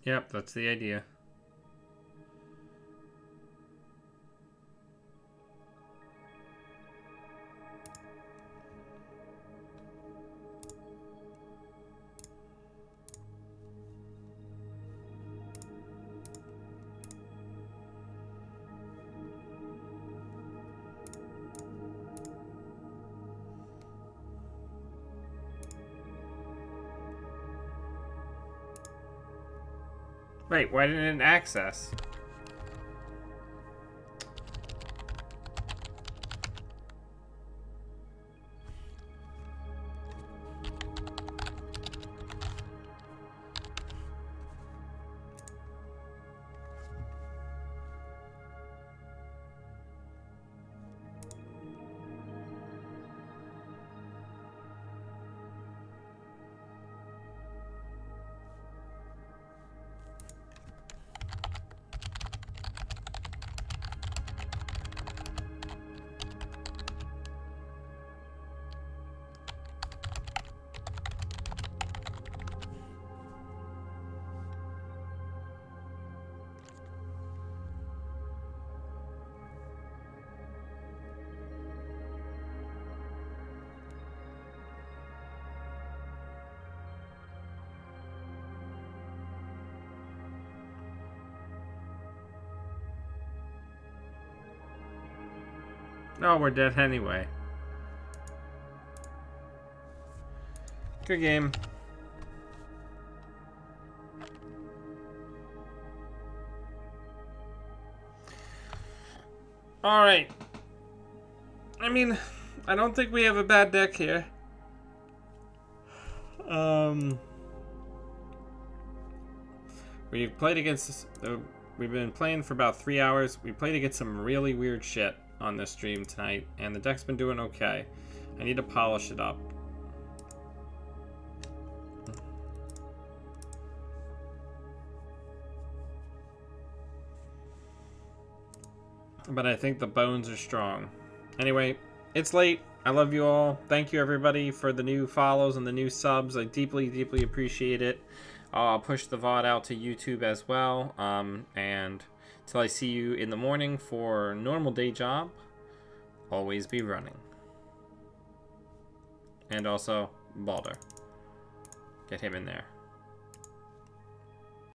Yep, that's the idea. Wait, why didn't it access? No, we're dead anyway. Good game. Alright. I mean, I don't think we have a bad deck here. We've played against... we've been playing for about 3 hours. We played against some really weird shit on this stream tonight, and the deck's been doing okay. I need to polish it up. But I think the bones are strong. Anyway, it's late. I love you all. Thank you, everybody, for the new follows and the new subs. I deeply, deeply appreciate it. I'll push the VOD out to YouTube as well. And until I see you in the morning for normal day job, always be running. And also, Balder. Get him in there.